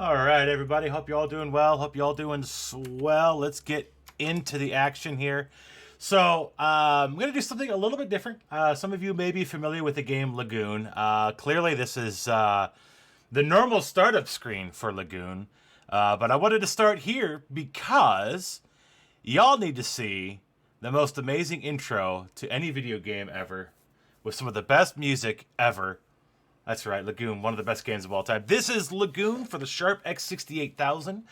All right, everybody. Hope you all doing well. Hope you all doing swell. Let's get into the action here. So I'm going to do something a little bit different. Some of you may be familiar with the game Lagoon. Clearly, this is the normal startup screen for Lagoon. But I wanted to start here because y'all need to see the most amazing intro to any video game ever with some of the best music ever. That's right, Lagoon, one of the best games of all time. This is Lagoon for the Sharp x6800.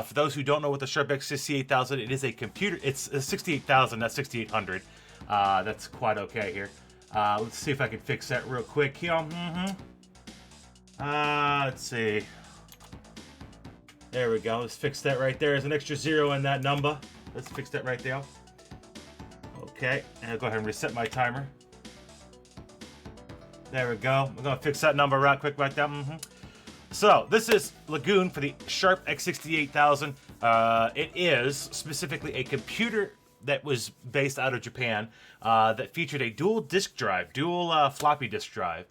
For those who don't know what the Sharp x6800, it is a computer. It's a 68,000, not 6800. That's quite okay here. Let's see if I can fix that real quick here. Let's see. There we go. Let's fix that right there. There's an extra zero in that number. Let's fix that right there. Okay, and I'll go ahead and reset my timer. There we go. We're going to fix that number right quick right there. So, this is Lagoon for the Sharp x6800. It is specifically a computer that was based out of Japan that featured a dual disk drive, dual floppy disk drive.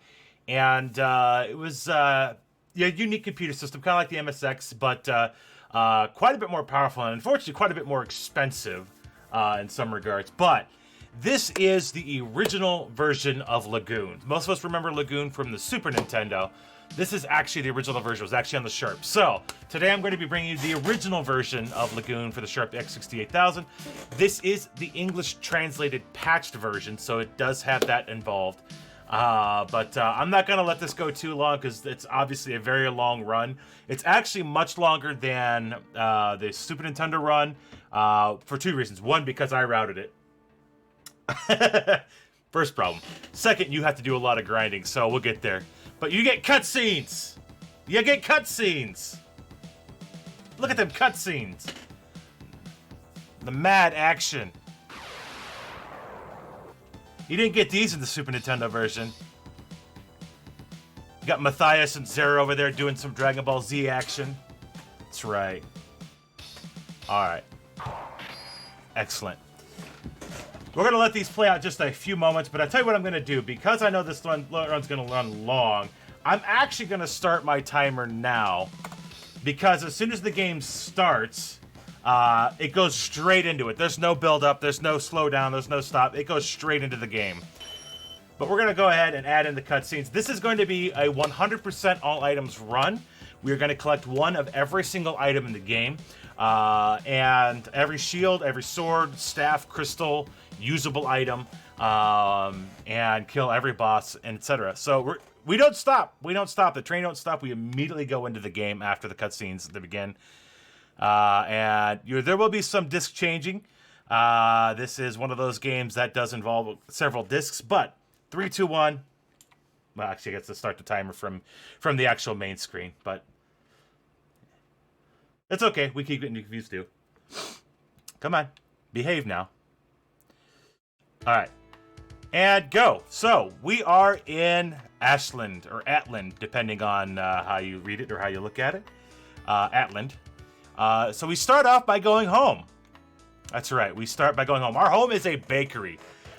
And it was a unique computer system, kind of like the MSX, but quite a bit more powerful and unfortunately quite a bit more expensive in some regards. But this is the original version of Lagoon. Most of us remember Lagoon from the Super Nintendo. This is actually the original version. It was actually on the Sharp. So, today I'm going to be bringing you the original version of Lagoon for the Sharp x6800. This is the English translated patched version, so it does have that involved. But I'm not going to let this go too long because it's obviously a very long run. It's actually much longer than the Super Nintendo run for two reasons. One, because I routed it. First problem. Second, you have to do a lot of grinding, so we'll get there. But you get cutscenes! You get cutscenes! Look at them cutscenes! The mad action. You didn't get these in the Super Nintendo version. You got Matthias and Zero over there doing some Dragon Ball Z action. That's right. Alright. Excellent. We're going to let these play out just a few moments, but I'll tell you what I'm going to do. Because I know this run's going to run long, I'm actually going to start my timer now. Because as soon as the game starts, it goes straight into it. There's no build-up, there's no slowdown, there's no stop. It goes straight into the game. But we're going to go ahead and add in the cutscenes. This is going to be a 100% all items run. We're going to collect one of every single item in the game. And every shield, every sword, staff, crystal, usable item, and kill every boss, and etc. So we don't stop. We don't stop. The train don't stop. We immediately go into the game after the cutscenes that begin. And there will be some disc changing. This is one of those games that does involve several discs, but 3, 2, 1. Well, actually, I get to start the timer from the actual main screen, but it's okay. We keep getting confused too. Come on. Behave now. Alright. And go. So, we are in Ashland, or Atland, depending on how you read it or how you look at it. Atland. So we start off by going home. That's right. We start by going home. Our home is a bakery.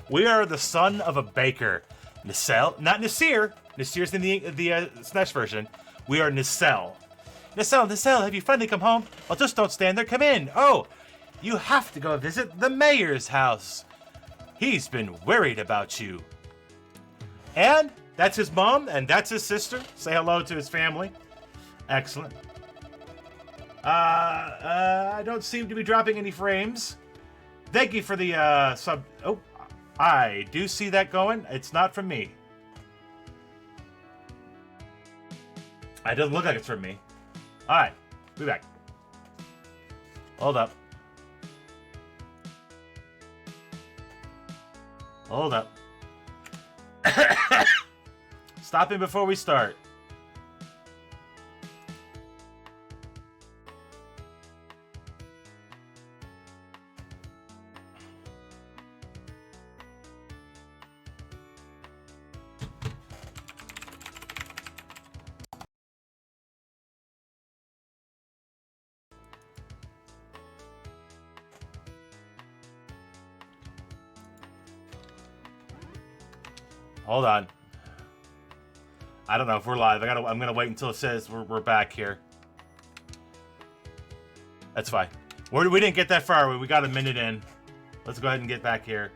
We are the son of a baker. Nacelle. Not Nasir. Nasir's in the SNES version. We are Nacelle. Nacelle, have you finally come home? Well, just don't stand there. Come in. Oh, you have to go visit the mayor's house. He's been worried about you. And that's his mom, and that's his sister. Say hello to his family. Excellent. I don't seem to be dropping any frames. Thank you for the sub. Oh, I do see that going. It's not from me. It doesn't look like it's from me. Alright, be back. Hold up. Hold up. Stopping before we start. Hold on. I don't know if we're live. I'm gonna wait until it says we're back here. That's fine. We didn't get that far. We got a minute in. Let's go ahead and get back here.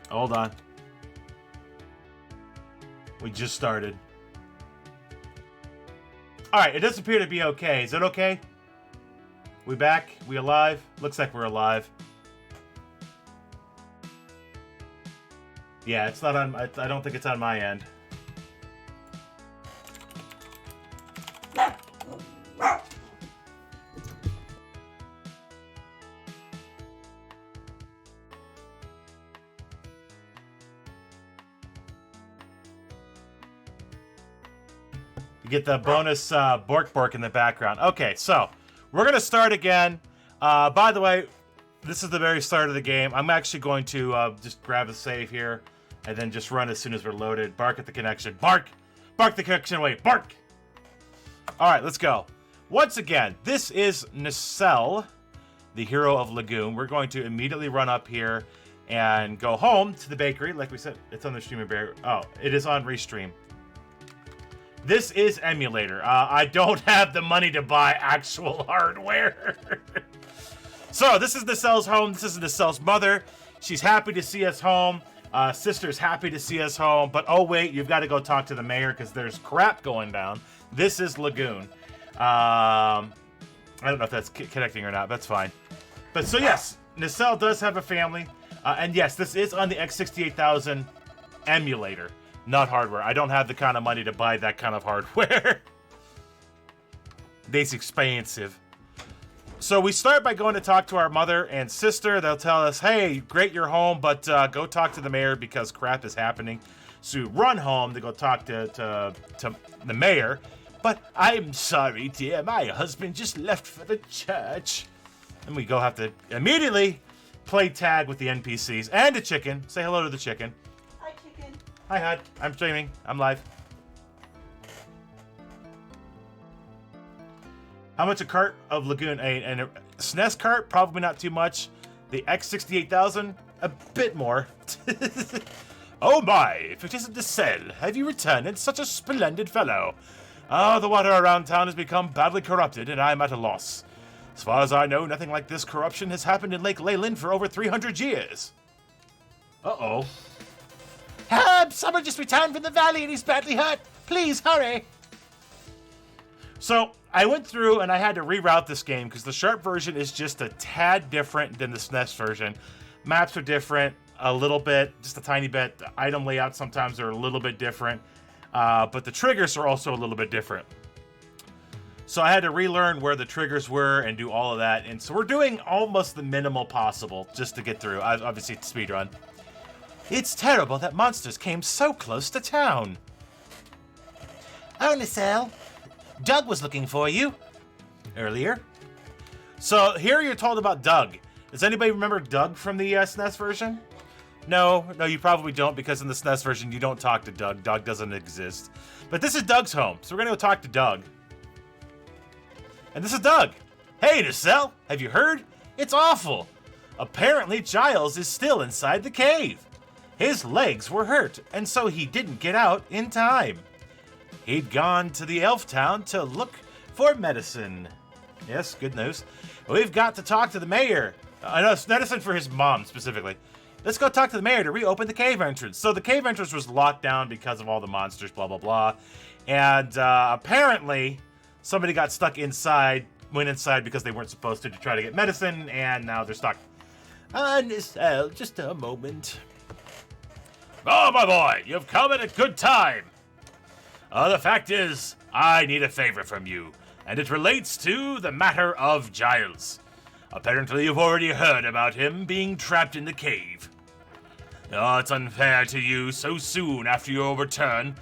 Hold on. We just started. Alright, it does appear to be okay. Is it okay? We back? We alive? Looks like we're alive. Yeah, it's not on... I don't think it's on my end. You get the bonus bork bork in the background. Okay, so we're going to start again. By the way, this is the very start of the game. I'm actually going to just grab a save here and then just run as soon as we're loaded. Bark at the connection. Bark! Bark the connection away. Bark! All right, let's go. Once again, this is Nacelle, the hero of Lagoon. We're going to immediately run up here and go home to the bakery. Like we said, it's on the streamer bear. Oh, it is on Restream. This is emulator. I don't have the money to buy actual hardware. So this is Nacelle's home. This is Nacelle's mother. She's happy to see us home. Sister's happy to see us home. But oh wait, you've got to go talk to the mayor because there's crap going down. This is Lagoon. I don't know if that's connecting or not. That's fine. But so yes, Nacelle does have a family. And yes, this is on the x6800 emulator. Not hardware. I don't have the kind of money to buy that kind of hardware. It's expensive. So we start by going to talk to our mother and sister. They'll tell us, hey, great you're home, but go talk to the mayor because crap is happening. So we run home to go talk to the mayor. But I'm sorry, dear. My husband just left for the church. And we have to immediately play tag with the NPCs and the chicken. Say hello to the chicken. Hi, Hud. I'm streaming. I'm live. How much a cart of Lagoon? And a SNES cart? Probably not too much. The x6800? A bit more. Oh my, if it isn't Nacelle, have you returned? Such a splendid fellow. Oh, the water around town has become badly corrupted, and I'm at a loss. As far as I know, nothing like this corruption has happened in Lake Leyland for over 300 years. Uh-oh. Help! Someone just returned from the valley and he's badly hurt. Please, hurry! So, I went through and I had to reroute this game because the Sharp version is just a tad different than the SNES version. Maps are different a little bit, just a tiny bit. The item layouts sometimes are a little bit different. But the triggers are also a little bit different. So I had to relearn where the triggers were and do all of that. And so we're doing almost the minimal possible just to get through. Obviously, it's speedrun. It's terrible that monsters came so close to town. Oh, Nacelle. Doug was looking for you earlier. So here you're told about Doug. Does anybody remember Doug from the SNES version? No, you probably don't because in the SNES version you don't talk to Doug. Doug doesn't exist. But this is Doug's home, so we're going to go talk to Doug. And this is Doug. Hey, Nacelle, have you heard? It's awful. Apparently Giles is still inside the cave. His legs were hurt, and so he didn't get out in time. He'd gone to the elf town to look for medicine. Yes, good news. We've got to talk to the mayor. I know it's medicine for his mom, specifically. Let's go talk to the mayor to reopen the cave entrance. So the cave entrance was locked down because of all the monsters, blah, blah, blah. And apparently, somebody got stuck inside, went inside because they weren't supposed to try to get medicine, and now they're stuck. Nacelle, just a moment. Oh, my boy, you've come at a good time. The fact is, I need a favor from you, and it relates to the matter of Giles. Apparently, you've already heard about him being trapped in the cave. Oh, it's unfair to you so soon after your return,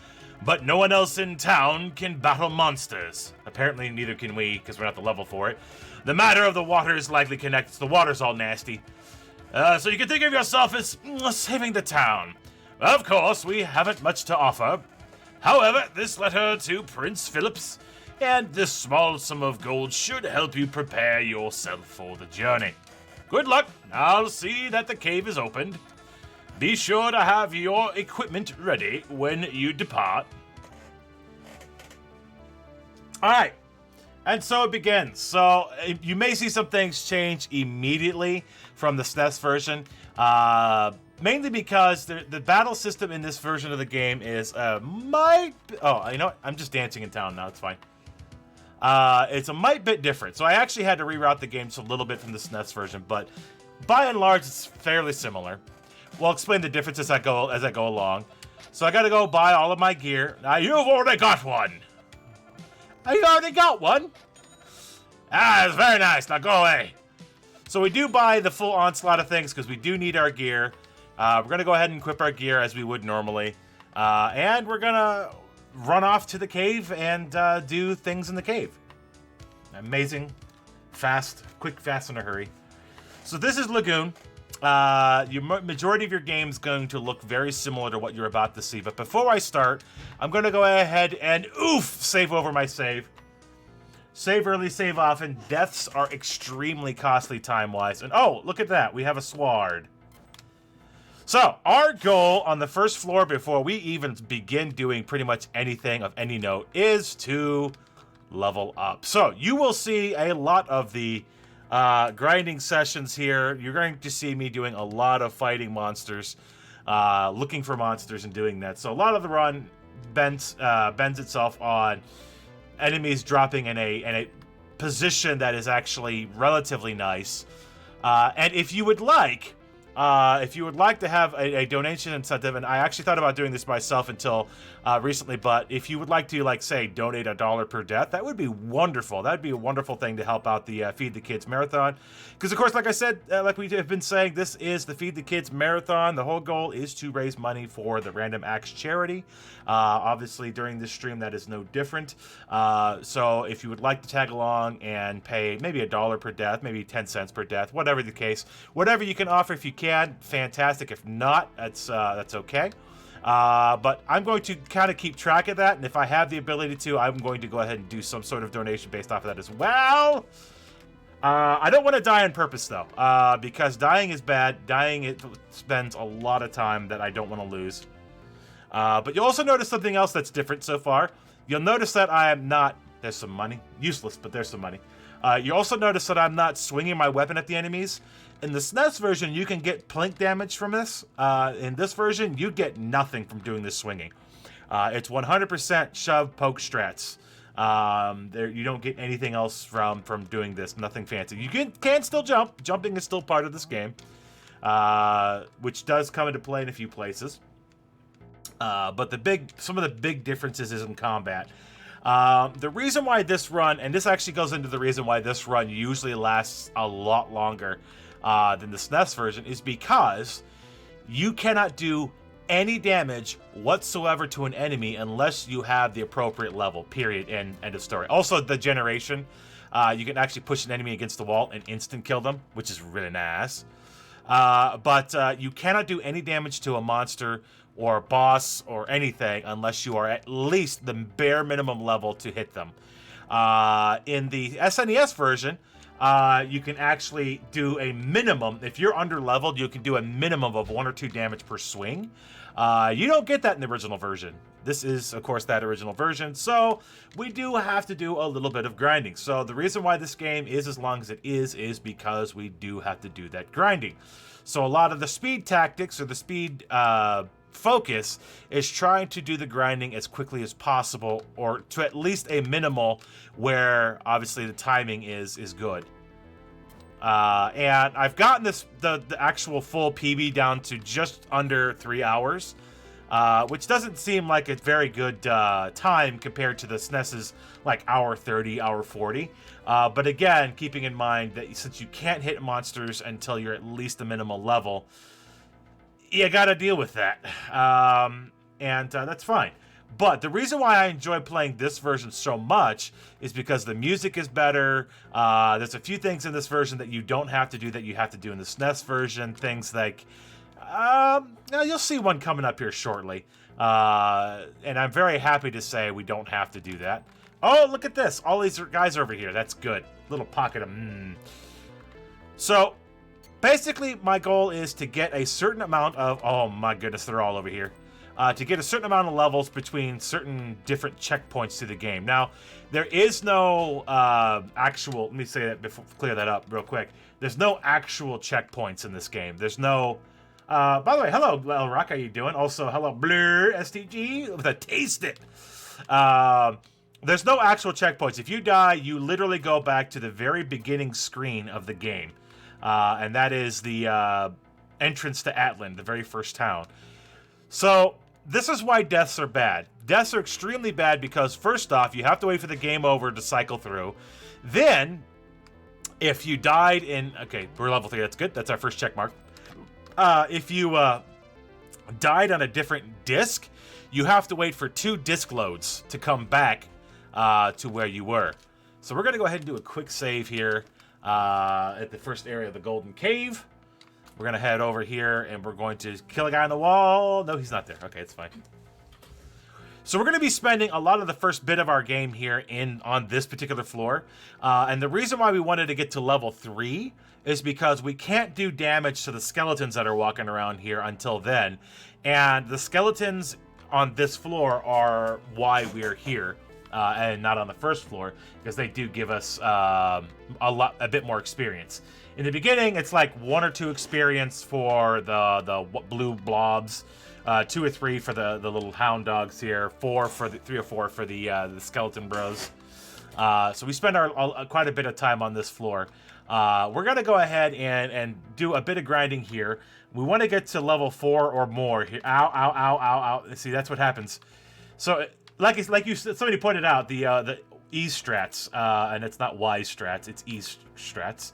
but no one else in town can battle monsters. Apparently, neither can we, because we're not the level for it. The matter of the water is likely connected. The water's all nasty. So you can think of yourself as saving the town. Of course, we haven't much to offer. However, this letter to Prince Phillips and this small sum of gold should help you prepare yourself for the journey. Good luck. I'll see that the cave is opened. Be sure to have your equipment ready when you depart. All right. And so it begins. So you may see some things change immediately from the SNES version. Mainly because the battle system in this version of the game is oh, you know what? I'm just dancing in town now. It's fine. It's a mite bit different. So I actually had to reroute the game just a little bit from the SNES version, but by and large, it's fairly similar. We'll explain the differences as I go along. So I got to go buy all of my gear. Now you've already got one. You already got one. Ah, it's very nice. Now go away. So we do buy the full onslaught of things because we do need our gear. We're going to go ahead and equip our gear as we would normally. And we're going to run off to the cave and do things in the cave. Amazing. Fast. Quick, fast, in a hurry. So this is Lagoon. Your majority of your game is going to look very similar to what you're about to see. But before I start, I'm going to go ahead and save over my save. Save early, save often. Deaths are extremely costly time-wise. And oh, look at that. We have a sword. So, our goal on the first floor before we even begin doing pretty much anything of any note is to level up. So, you will see a lot of the grinding sessions here. You're going to see me doing a lot of fighting monsters, looking for monsters and doing that. So, a lot of the run bends itself on enemies dropping in a position that is actually relatively nice. And if you would like to have a donation incentive, and I actually thought about doing this myself until recently, but if you would like to, like, say, donate $1 per death, that would be wonderful. That'd be a wonderful thing to help out the Feed the Kids Marathon. Because, of course, like I said, like we have been saying, this is the Feed the Kids Marathon. The whole goal is to raise money for the Random Acts charity. Obviously, during this stream, that is no different. So if you would like to tag along and pay maybe $1 per death, maybe 10 cents per death, whatever the case, whatever you can offer if you can, fantastic. If not, that's okay. But I'm going to kind of keep track of that, and if I have the ability to, I'm going to go ahead and do some sort of donation based off of that as well. I don't want to die on purpose, though, because dying is bad. Dying, it spends a lot of time that I don't want to lose. But you'll also notice something else that's different so far. You'll notice that I am not... There's some money. Useless, but there's some money. You also notice that I'm not swinging my weapon at the enemies. In the SNES version, you can get plink damage from this. In this version, you get nothing from doing this swinging. It's 100% shove, poke strats. You don't get anything else from doing this. Nothing fancy. You can still jump. Jumping is still part of this game, which does come into play in a few places. But some of the big differences is in combat. The reason why this run, and this actually goes into the reason why this run usually lasts a lot longer than the SNES version, is because you cannot do any damage whatsoever to an enemy unless you have the appropriate level, period, and end of story. Also, the generation, you can actually push an enemy against the wall and instant kill them, which is really nice. But you cannot do any damage to a monster or a boss or anything unless you are at least the bare minimum level to hit them. In the SNES version, you can actually do a minimum. If you're under leveled, you can do a minimum of 1 or 2 damage per swing. You don't get that in the original version. This is, of course, that original version, so we do have to do a little bit of grinding. So the reason why this game is as long as it is because we do have to do that grinding. So a lot of the speed tactics, or the speed focus, is trying to do the grinding as quickly as possible, or to at least a minimal where obviously the timing is good. And I've gotten the actual full PB down to just under 3 hours, which doesn't seem like a very good time compared to the SNES's like hour 30, hour 40. But again, keeping in mind that since you can't hit monsters until you're at least a minimal level, you gotta deal with that. And that's fine. But the reason why I enjoy playing this version so much is because the music is better. There's a few things in this version that you don't have to do that you have to do in the SNES version. Things like, you'll see one coming up here shortly. And I'm very happy to say we don't have to do that. Oh, look at this. All these guys over here. That's good. Little pocket of So, basically, my goal is to get a certain amount of... Oh, my goodness, they're all over here. to get a certain amount of levels between certain different checkpoints to the game. Now, there is no actual, let me say that before, clear that up real quick. There's no actual checkpoints in this game. There's no, by the way, hello, El Rock, how you doing? Also, hello, Blur, STG, with a taste it. There's no actual checkpoints. If you die, you literally go back to the very beginning screen of the game. And that is the entrance to Atlan, the very first town. So, this is why deaths are bad. Deaths are extremely bad because, first off, you have to wait for the game over to cycle through. Then, if you died in... Okay, we're level 3, that's good. That's our first check mark. If you died on a different disc, you have to wait for 2 disc loads to come back to where you were. So we're going to go ahead and do a quick save here at the first area of the Golden Cave. We're going to head over here, and we're going to kill a guy on the wall. No, he's not there. Okay, it's fine. So we're going to be spending a lot of the first bit of our game here on this particular floor. And the reason why we wanted to get to level 3 is because we can't do damage to the skeletons that are walking around here until then. And the skeletons on this floor are why we're here. And not on the first floor, because they do give us a bit more experience. In the beginning, it's like 1 or 2 experience for the blue blobs, 2 or 3 for the little hound dogs here, 3 or 4 for the skeleton bros. So we spend quite a bit of time on this floor. We're gonna go ahead and do a bit of grinding here. We want to get to level 4 or more here. Ow, ow, ow, ow, ow. See, that's what happens. So. Like somebody pointed out, the E strats, and it's not Y strats, it's E strats.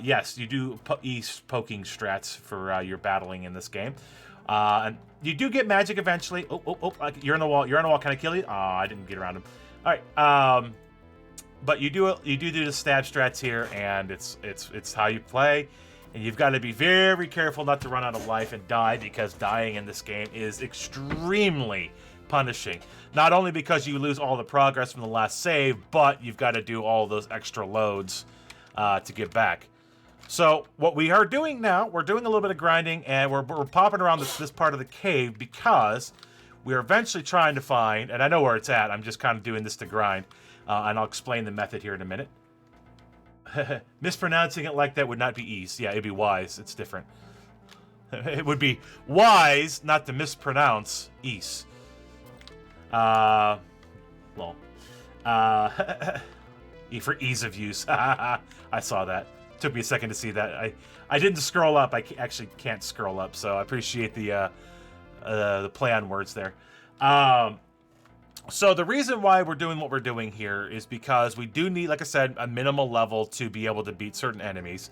Yes, you do E poking strats for your battling in this game. And you do get magic eventually. Oh, you're on the wall. You're on the wall. Can I kill you? Oh, I didn't get around him. All right. But you do the stab strats here, and it's how you play. And you've got to be very careful not to run out of life and die, because dying in this game is extremely punishing. Not only because you lose all the progress from the last save, but you've got to do all those extra loads to get back. So what we are doing now, we're doing a little bit of grinding, and we're popping around this part of the cave because we're eventually trying to find, and I know where it's at, I'm just kind of doing this to grind, and I'll explain the method here in a minute. Mispronouncing it like that would not be ease. Yeah, it'd be wise. It's different. It would be wise not to mispronounce ease. Lol. For ease of use. I saw that. Took me a second to see that. I didn't scroll up. I actually can't scroll up, so I appreciate the play on words there. So the reason why we're doing what we're doing here is because we do need, like I said, a minimal level to be able to beat certain enemies.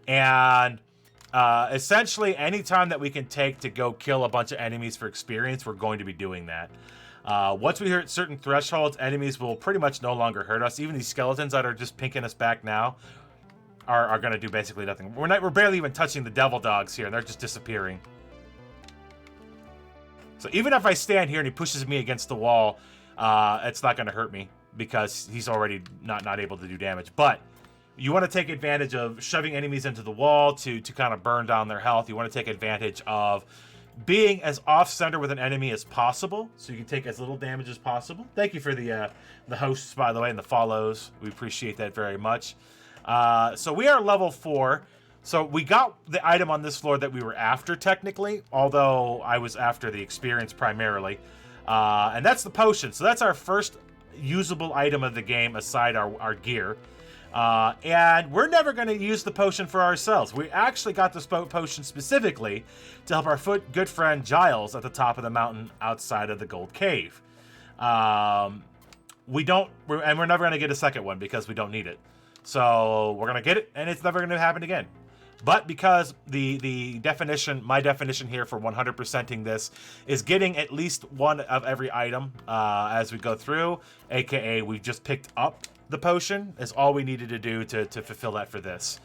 And essentially, any time that we can take to go kill a bunch of enemies for experience, we're going to be doing that. Once we hit certain thresholds, enemies will pretty much no longer hurt us. Even these skeletons that are just pinking us back now are going to do basically nothing. We're barely even touching the devil dogs here, and they're just disappearing. So even if I stand here and he pushes me against the wall, it's not going to hurt me because he's already not able to do damage. But you want to take advantage of shoving enemies into the wall to kind of burn down their health. You want to take advantage of being as off-center with an enemy as possible, so you can take as little damage as possible. Thank you for the hosts, by the way, and the follows. We appreciate that very much. So we are level 4. So we got the item on this floor that we were after, technically, although I was after the experience primarily. And that's the potion. So that's our first usable item of the game aside our gear. And we're never going to use the potion for ourselves. We actually got this potion specifically to help our good friend Giles at the top of the mountain outside of the Gold Cave. We're never going to get a second one because we don't need it. So we're going to get it, and it's never going to happen again. But because my definition here for 100%ing this is getting at least one of every item as we go through, aka we've just picked up the potion, is all we needed to do to fulfill that for this.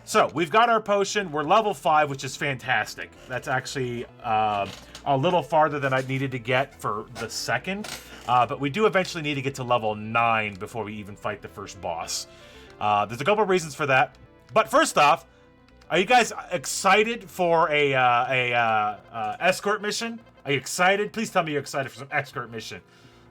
So we've got our potion. We're level 5, which is fantastic. That's actually a little farther than I needed to get for the second. But we do eventually need to get to level 9 before we even fight the first boss. There's a couple reasons for that. But first off, are you guys excited for a escort mission? Are you excited? Please tell me you're excited for some escort mission.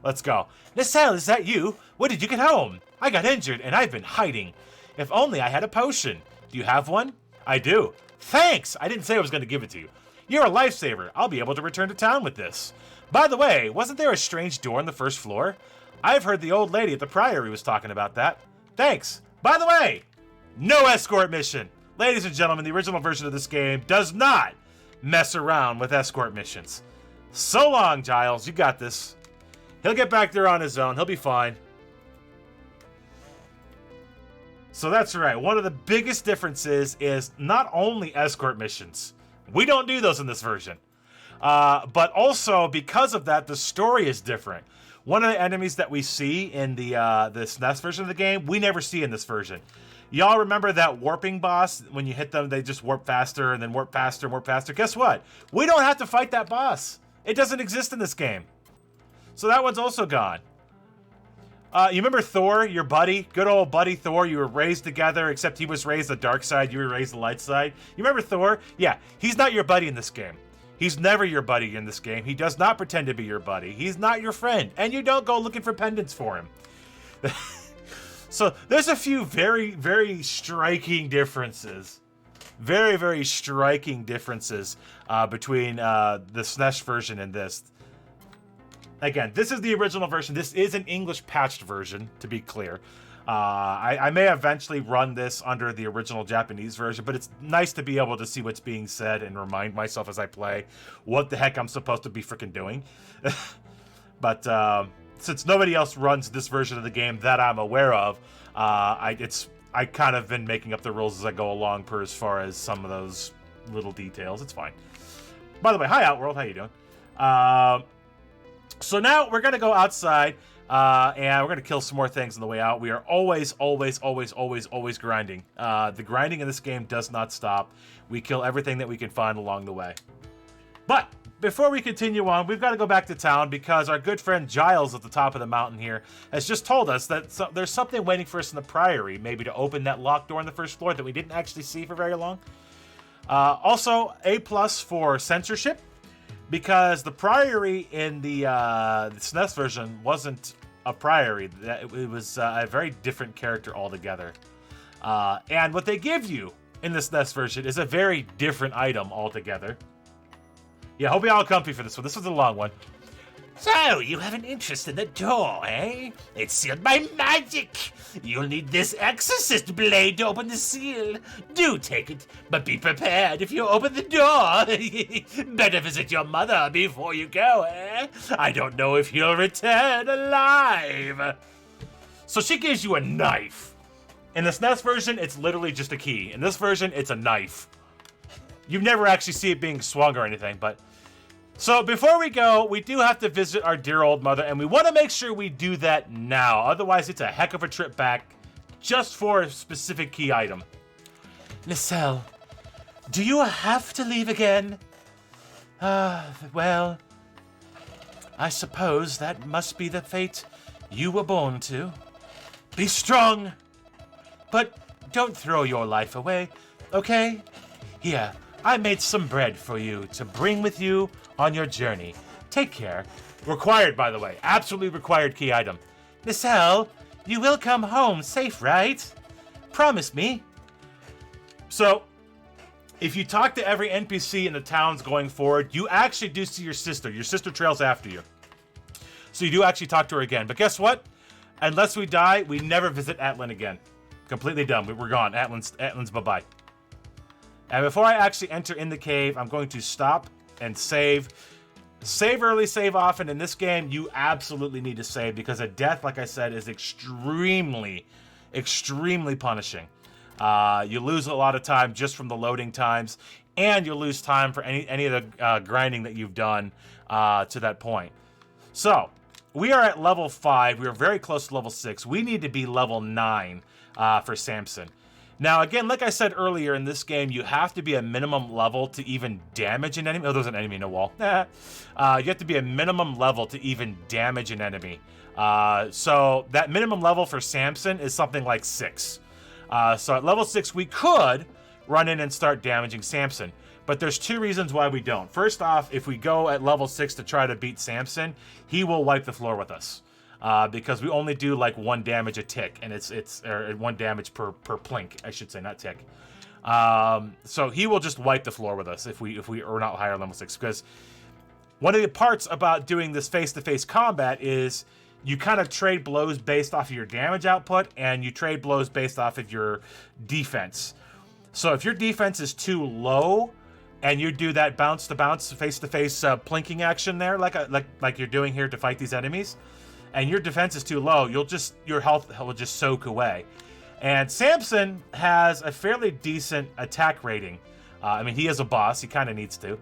Let's go. Nacelle, is that you? When did you get home? I got injured and I've been hiding. If only I had a potion. Do you have one? I do. Thanks! I didn't say I was going to give it to you. You're a lifesaver. I'll be able to return to town with this. By the way, wasn't there a strange door on the first floor? I've heard the old lady at the Priory was talking about that. Thanks. By the way, no escort mission. Ladies and gentlemen, the original version of this game does not mess around with escort missions. So long, Giles. You got this. He'll get back there on his own. He'll be fine. So that's right. One of the biggest differences is not only escort missions. We don't do those in this version. But also, because of that, the story is different. One of the enemies that we see in the SNES version of the game, we never see in this version. Y'all remember that warping boss? When you hit them, they just warp faster and then warp faster and warp faster. Guess what? We don't have to fight that boss. It doesn't exist in this game. So that one's also gone. You remember Thor, your buddy? Good old buddy Thor. You were raised together, except he was raised the dark side. You were raised the light side. You remember Thor? Yeah, he's not your buddy in this game. He's never your buddy in this game. He does not pretend to be your buddy. He's not your friend. And you don't go looking for pendants for him. So there's a few very, very striking differences. Very, very striking differences between the SNES version and this. Again, this is the original version. This is an English patched version, to be clear. I may eventually run this under the original Japanese version, but it's nice to be able to see what's being said and remind myself as I play what the heck I'm supposed to be freaking doing. But since nobody else runs this version of the game that I'm aware of, I kind of been making up the rules as I go along per as far as some of those little details. It's fine. By the way, hi Outworld, how you doing? So now we're going to go outside, and we're going to kill some more things on the way out. We are always grinding. The grinding in this game does not stop. We kill everything that we can find along the way. But before we continue on, we've got to go back to town because our good friend Giles at the top of the mountain here has just told us that there's something waiting for us in the Priory, maybe to open that locked door on the first floor that we didn't actually see for very long. Also, A+ for censorship. Because the Priory in the SNES version wasn't a Priory. It was a very different character altogether. And what they give you in the SNES version is a very different item altogether. Yeah, hope you're all comfy for this one. This was a long one. So, you have an interest in the door, eh? It's sealed by magic. You'll need this exorcist blade to open the seal. Do take it, but be prepared if you open the door. Better visit your mother before you go, eh? I don't know if you'll return alive. So she gives you a knife. In the SNES version, it's literally just a key. In this version, it's a knife. You never actually see it being swung or anything, but... So before we go, we do have to visit our dear old mother, and we want to make sure we do that now. Otherwise, it's a heck of a trip back just for a specific key item. Nacelle, do you have to leave again? Well, I suppose that must be the fate you were born to. Be strong, but don't throw your life away, okay? Here, I made some bread for you to bring with you on your journey. Take care. Required, by the way. Absolutely required key item. Nacelle, you will come home safe, right? Promise me. So, if you talk to every NPC in the towns going forward, you actually do see your sister. Your sister trails after you. So you do actually talk to her again. But guess what? Unless we die, we never visit Atlin again. Completely done. We're gone. Atlin's bye-bye. And before I actually enter in the cave, I'm going to stop and save. Save early, save often. In this game, you absolutely need to save because a death, like I said, is extremely punishing. You lose a lot of time just from the loading times, and you lose time for any of the grinding that you've done to that point. So, we are at level 5. We are very close to level 6. We need to be level 9 for Samson. Now, again, like I said earlier, in this game, you have to be a minimum level to even damage an enemy. Oh, there's an enemy in a wall. You have to be a minimum level to even damage an enemy. So that minimum level for Samson is something like 6. So at level 6, we could run in and start damaging Samson. But there's two reasons why we don't. First off, if we go at level 6 to try to beat Samson, he will wipe the floor with us. Because we only do like 1 damage a tick, and it's or 1 damage per plink, I should say, not tick. So he will just wipe the floor with us if we are not higher level 6. Because one of the parts about doing this face-to-face combat is you kind of trade blows based off of your damage output, and you trade blows based off of your defense. So if your defense is too low, and you do that bounce-to-bounce, face-to-face plinking action there, like you're doing here to fight these enemies, and your defense is too low, your health will just soak away. And Samson has a fairly decent attack rating. I mean, he is a boss. He kind of needs to.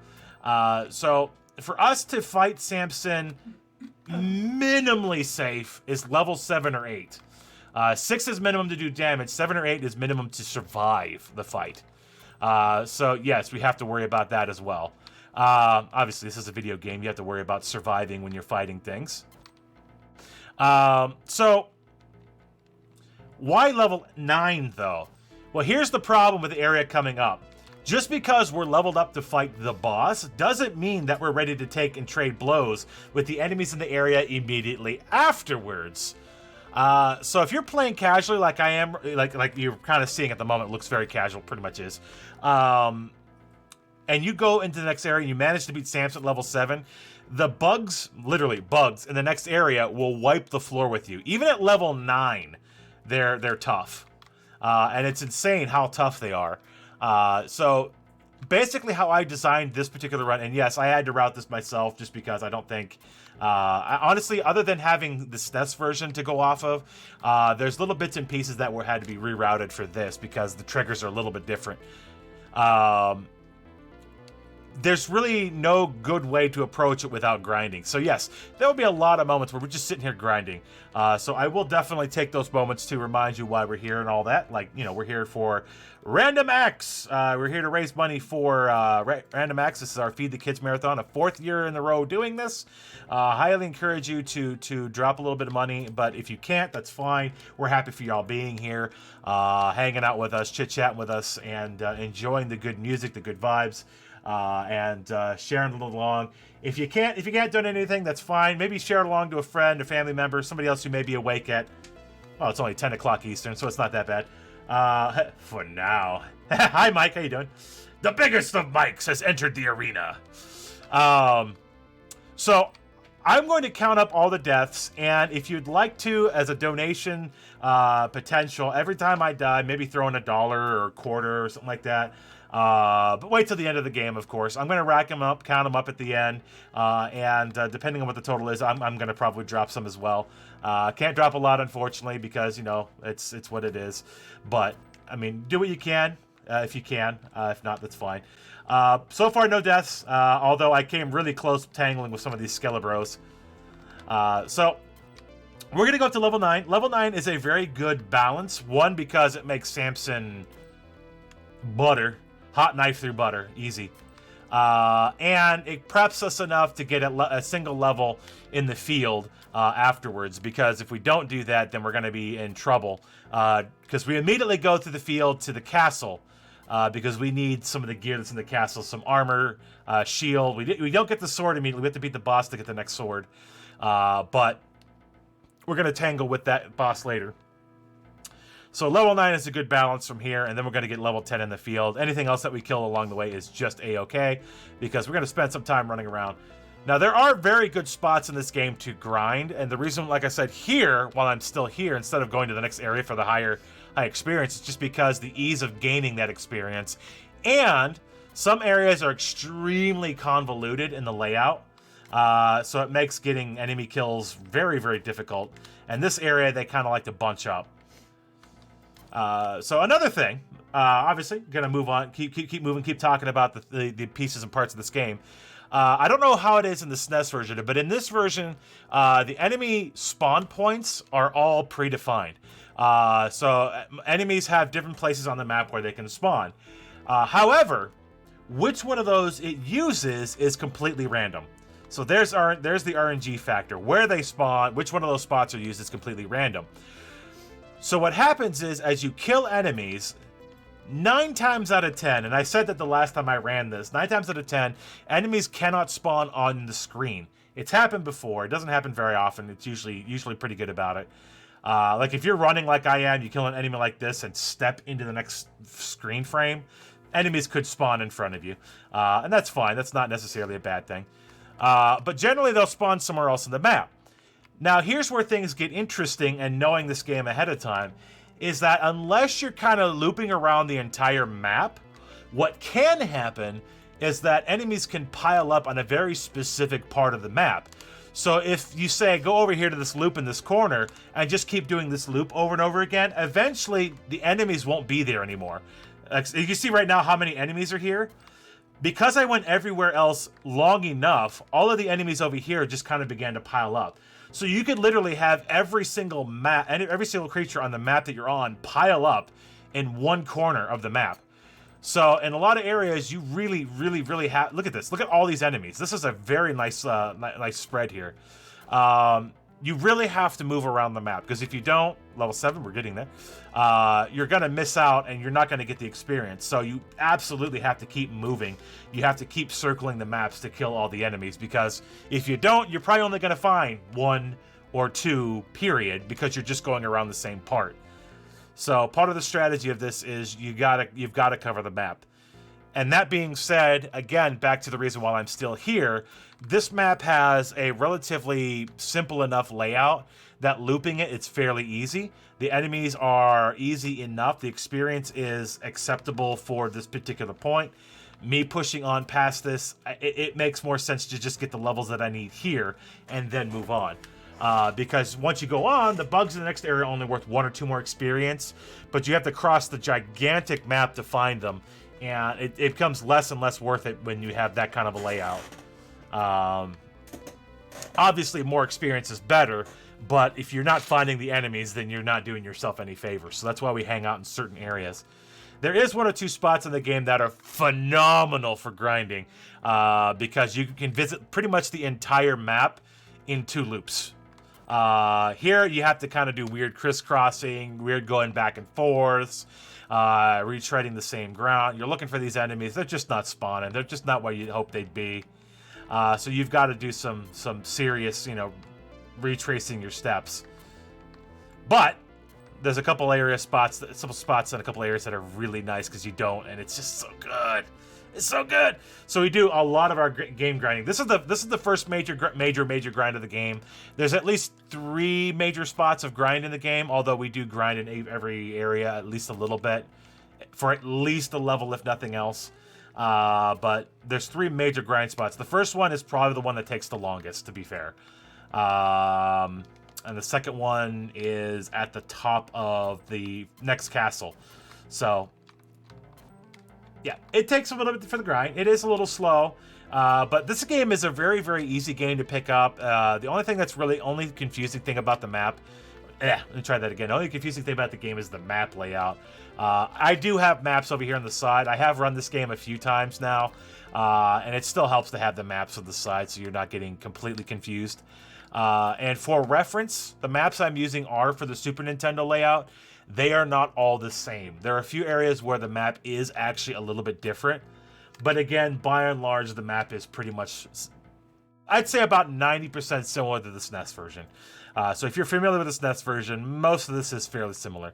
So for us to fight Samson minimally safe is level 7 or 8. 6 is minimum to do damage. 7 or 8 is minimum to survive the fight. So yes, we have to worry about that as well. Obviously, this is a video game. You have to worry about surviving when you're fighting things. So why level 9 though? Well, here's the problem with the area coming up. Just because we're leveled up to fight the boss doesn't mean that we're ready to take and trade blows with the enemies in the area immediately afterwards. So if you're playing casually like I am, like you're kind of seeing at the moment, it looks very casual, pretty much is. And you go into the next area and you manage to beat Samson at level 7, the bugs, literally bugs, in the next area will wipe the floor with you. Even at level 9, they're tough. And it's insane how tough they are. So basically how I designed this particular run, and yes, I had to route this myself just because I don't think, honestly, other than having the SNES version to go off of, there's little bits and pieces that had to be rerouted for this because the triggers are a little bit different. There's really no good way to approach it without grinding. So yes, there will be a lot of moments where we're just sitting here grinding. So I will definitely take those moments to remind you why we're here and all that. Like, you know, we're here for Random Acts. We're here to raise money for Random Acts. This is our Feed the Kids Marathon, a 4th year in a row doing this. Highly encourage you to drop a little bit of money, but if you can't, that's fine. We're happy for y'all being here, hanging out with us, chit-chatting with us, and enjoying the good music, the good vibes. And sharing it along. If you can't do anything, that's fine. Maybe share it along to a friend, a family member, somebody else who may be awake at, well, it's only 10 o'clock Eastern, so it's not that bad. For now. Hi, Mike. How you doing? The biggest of Mikes has entered the arena. So I'm going to count up all the deaths, and if you'd like to, as a donation potential, every time I die, maybe throw in $1 or a quarter or something like that. But wait till the end of the game, of course. I'm going to rack them up, count them up at the end, and depending on what the total is, I'm going to probably drop some as well. Can't drop a lot, unfortunately, because, you know, it's what it is. But, I mean, do what you can, if you can. If not, that's fine. So far, no deaths, although I came really close tangling with some of these Skelebros. So, we're going to go up to level 9. Level 9 is a very good balance. One, because it makes Samson butter. Hot knife through butter, easy. And it preps us enough to get a single level in the field afterwards, because if we don't do that, then we're going to be in trouble. Because we immediately go through the field to the castle, because we need some of the gear that's in the castle, some armor, shield. We don't get the sword immediately. We have to beat the boss to get the next sword. But we're going to tangle with that boss later. So level 9 is a good balance from here, and then we're going to get level 10 in the field. Anything else that we kill along the way is just A-okay, because we're going to spend some time running around. Now, there are very good spots in this game to grind, and the reason, like I said, here, while I'm still here, instead of going to the next area for the high experience, is just because the ease of gaining that experience. And some areas are extremely convoluted in the layout, so it makes getting enemy kills very, very difficult. And this area, they kind of like to bunch up. So another thing, obviously, gonna move on, keep moving, keep talking about the pieces and parts of this game. I don't know how it is in the SNES version, but in this version, the enemy spawn points are all predefined. So enemies have different places on the map where they can spawn. However, which one of those it uses is completely random. So there's the RNG factor. Where they spawn, which one of those spots are used is completely random. So what happens is, as you kill enemies, 9 times out of 10, and I said that the last time I ran this, 9 times out of 10, enemies cannot spawn on the screen. It's happened before. It doesn't happen very often. It's usually pretty good about it. Like if you're running like I am, you kill an enemy like this and step into the next screen frame, enemies could spawn in front of you. And that's fine. That's not necessarily a bad thing. But generally they'll spawn somewhere else in the map. Now here's where things get interesting, and knowing this game ahead of time is that unless you're kind of looping around the entire map, what can happen is that enemies can pile up on a very specific part of the map. So if you say, go over here to this loop in this corner and just keep doing this loop over and over again, eventually the enemies won't be there anymore. You can see right now how many enemies are here. Because I went everywhere else long enough, all of the enemies over here just kind of began to pile up. So you could literally have every single creature on the map that you're on pile up in one corner of the map. So in a lot of areas, you really have... Look at this. Look at all these enemies. This is a very nice nice spread here. You really have to move around the map, because if you don't, level 7, we're getting there, you're going to miss out and you're not going to get the experience. So you absolutely have to keep moving. You have to keep circling the maps to kill all the enemies, because if you don't, you're probably only going to find 1 or 2, period, because you're just going around the same part. So part of the strategy of this is you've got to cover the map. And that being said, again, back to the reason why I'm still here, this map has a relatively simple enough layout that looping it's fairly easy. The enemies are easy enough. The experience is acceptable for this particular point. Me pushing on past this, it makes more sense to just get the levels that I need here and then move on. Because once you go on, the bugs in the next area are only worth 1 or 2 more experience, but you have to cross the gigantic map to find them. And it becomes less and less worth it when you have that kind of a layout. Obviously, more experience is better, but if you're not finding the enemies, then you're not doing yourself any favors. So that's why we hang out in certain areas. There is 1 or 2 spots in the game that are phenomenal for grinding, because you can visit pretty much the entire map in 2 loops. Here, you have to kind of do weird crisscrossing, weird going back and forths. Retreading the same ground. You're looking for these enemies. They're just not spawning. They're just not where you'd hope they'd be. So you've got to do some serious, retracing your steps. But there's a couple spots and a couple areas that are really nice because you don't, and it's just so good. It's so good. So we do a lot of our game grinding. This is the first major grind of the game. There's at least 3 major spots of grind in the game, although we do grind in every area at least a little bit for at least a level, if nothing else. But there's 3 major grind spots. The first one is probably the one that takes the longest, to be fair. And the second one is at the top of the next castle. So yeah, it takes a little bit for the grind. It is a little slow, but this game is a very, very easy game to pick up. The only thing that's really only confusing thing about the map, let me try that again. The only confusing thing about the game is the map layout. I do have maps over here on the side. I have run this game a few times now, and it still helps to have the maps on the side so you're not getting completely confused. And for reference, the maps I'm using are for the Super Nintendo layout. They are not all the same. There are a few areas where the map is actually a little bit different. But again, by and large, the map is pretty much, I'd say about 90% similar to the SNES version. So if you're familiar with the SNES version, most of this is fairly similar.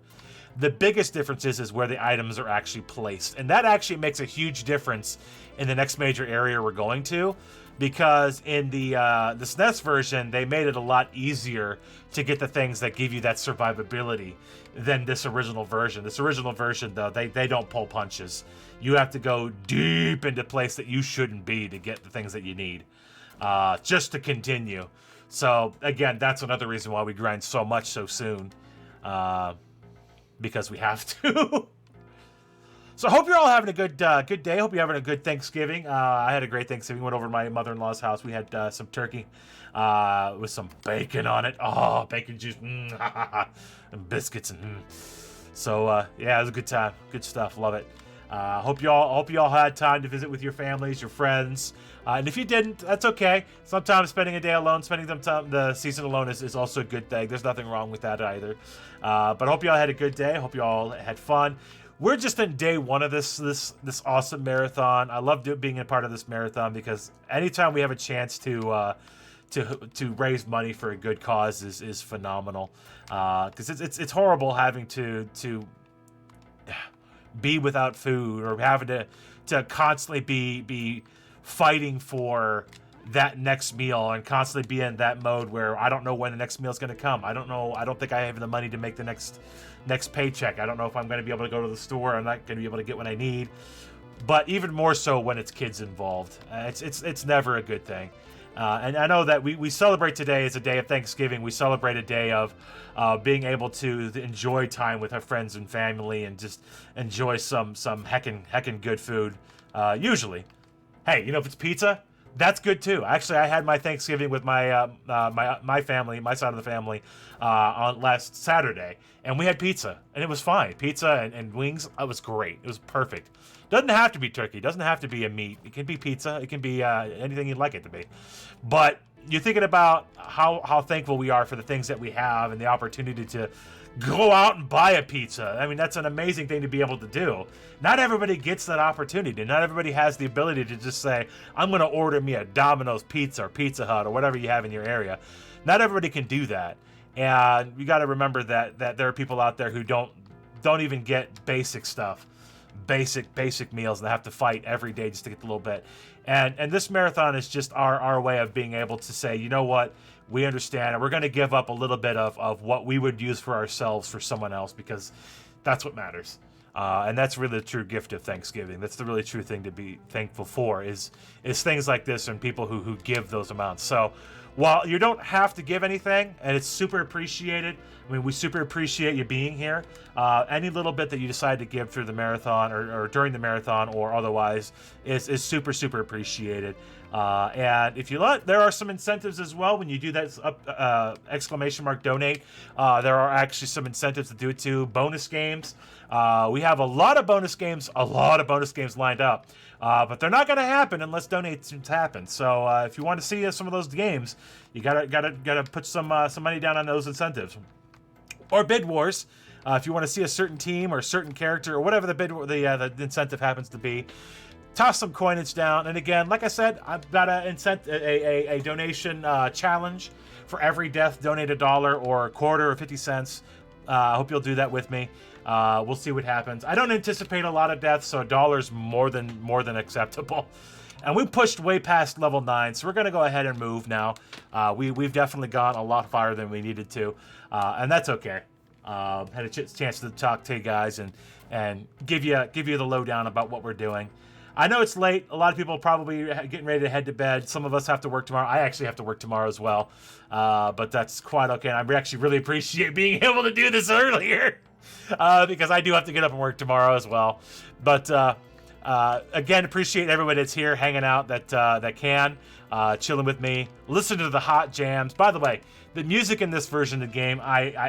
The biggest difference is where the items are actually placed. And that actually makes a huge difference in the next major area we're going to. Because in the SNES version, they made it a lot easier to get the things that give you that survivability than this original version. This original version, though, they don't pull punches. You have to go deep into a place that you shouldn't be to get the things that you need, just to continue. So, again, that's another reason why we grind so much so soon, because we have to. So I hope you're all having a good day. Hope you're having a good Thanksgiving. I had a great Thanksgiving. Went over to my mother-in-law's house. We had some turkey with some bacon on it. Oh, bacon juice. And biscuits. So, yeah, it was a good time. Good stuff. Love it. Hope you all had time to visit with your families, your friends. And if you didn't, that's okay. Sometimes spending a day alone, spending the season alone is also a good thing. There's nothing wrong with that either. But I hope you all had a good day. I hope you all had fun. we're just in day one of this awesome marathon. I love being a part of this marathon because anytime we have a chance to raise money for a good cause is phenomenal. Because it's horrible having to be without food or having to constantly be fighting for that next meal and constantly be in that mode where I don't know when the next meal is going to come. I don't know. I don't think I have the money to make the next paycheck. I don't know if I'm going to be able to go to the store. I'm not going to be able to get what I need. But even more so when it's kids involved, it's never a good thing. And I know that we celebrate today as a day of Thanksgiving. We celebrate a day of being able to enjoy time with our friends and family and just enjoy some heckin' good food. Usually, hey, you know, if it's pizza, that's good too. Actually, I had my Thanksgiving with my my family, my side of the family, on last Saturday, and we had pizza, and it was fine. Pizza and wings, it was great. It was perfect. Doesn't have to be turkey. Doesn't have to be a meat. It can be pizza. It can be anything you'd like it to be. But you're thinking about how thankful we are for the things that we have and the opportunity to go out and buy a pizza. I mean, that's an amazing thing to be able to do. Not everybody gets that opportunity. Not everybody has the ability to just say, I'm going to order me a Domino's pizza or Pizza Hut or whatever you have in your area. Not everybody can do that. And you got to remember that there are people out there who don't even get basic stuff. Basic meals, and they have to fight every day just to get a little bit. And this marathon is just our way of being able to say, you know what, we understand, and we're going to give up a little bit of what we would use for ourselves for someone else, because that's what matters. And that's really the true gift of Thanksgiving. That's the really true thing to be thankful for is things like this and people who give those amounts. So while you don't have to give anything, and it's super appreciated, I mean, we super appreciate you being here. Any little bit that you decide to give through the marathon or during the marathon or otherwise is super, super appreciated. And if you let, there are some incentives as well when you do that !donate. There are actually some incentives to do it too. Bonus games. We have a lot of bonus games lined up. But they're not going to happen unless donations happen. So if you want to see some of those games, you gotta put some money down on those incentives. Or bid wars, if you want to see a certain team or a certain character or whatever the incentive happens to be. Toss some coinage down, and again, like I said, I've got a donation challenge for every death. Donate $1 or a quarter or 50 cents. I hope you'll do that with me. We'll see what happens. I don't anticipate a lot of deaths, so $1 is more than acceptable. And we pushed way past level 9, so we're going to go ahead and move now. We've definitely gone a lot farther than we needed to, and that's okay. Had a chance to talk to you guys and give you the lowdown about what we're doing. I know it's late. A lot of people are probably getting ready to head to bed. Some of us have to work tomorrow. I actually have to work tomorrow as well, but that's quite okay. And I actually really appreciate being able to do this earlier because I do have to get up and work tomorrow as well. But again, appreciate everybody that's here hanging out that can, chilling with me, listen to the hot jams. By the way, the music in this version of the game,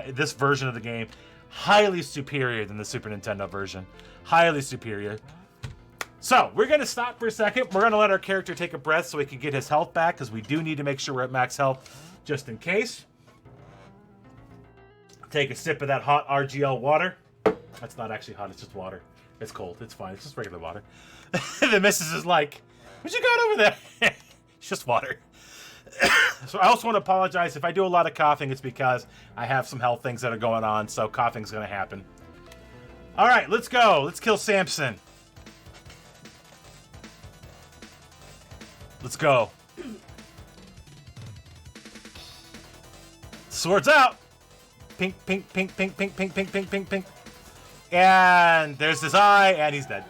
this version of the game, highly superior than the Super Nintendo version. Highly superior. So, we're going to stop for a second. We're going to let our character take a breath so he can get his health back, because we do need to make sure we're at max health, just in case. Take a sip of that hot RGL water. That's not actually hot, it's just water. It's cold, it's fine, it's just regular water. The missus is like, what you got over there? It's just water. So I also want to apologize. If I do a lot of coughing, it's because I have some health things that are going on, so coughing's going to happen. All right, let's go. Let's kill Samson. Let's go. Swords out. Pink, pink, pink, pink, pink, pink, pink, pink, pink, pink. And there's his eye, and he's dead.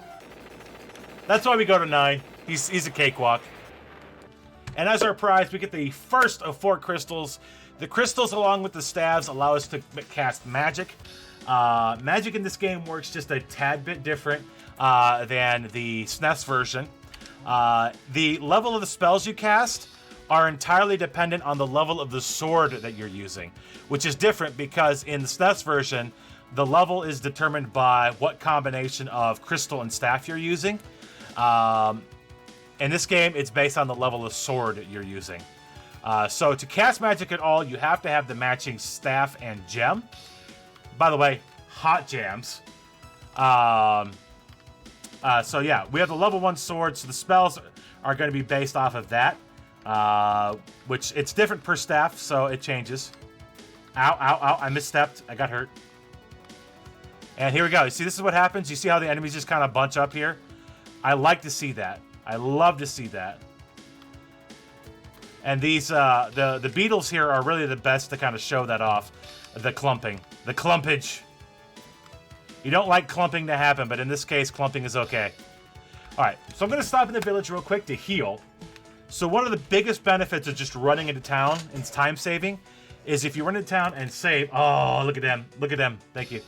That's why we go to 9. He's a cakewalk. And as our prize, we get the first of 4 crystals. The crystals, along with the staves, allow us to cast magic. Magic in this game works just a tad bit different than the SNES version. The level of the spells you cast are entirely dependent on the level of the sword that you're using, which is different because in the SNES version, the level is determined by what combination of crystal and staff you're using. In this game, it's based on the level of sword you're using. So to cast magic at all, you have to have the matching staff and gem. By the way, hot jams. So yeah, we have the level 1 sword, so the spells are going to be based off of that, which it's different per staff, so it changes. Ow, ow, ow, I misstepped. I got hurt. And here we go. You see, this is what happens. You see how the enemies just kind of bunch up here? I like to see that. I love to see that. And these, the beetles here are really the best to kind of show that off. The clumping. The clumpage. You don't like clumping to happen, but in this case, clumping is okay. Alright, so I'm going to stop in the village real quick to heal. So one of the biggest benefits of just running into town, and it's time saving, is if you run into town and save... Oh, look at them. Look at them. Thank you.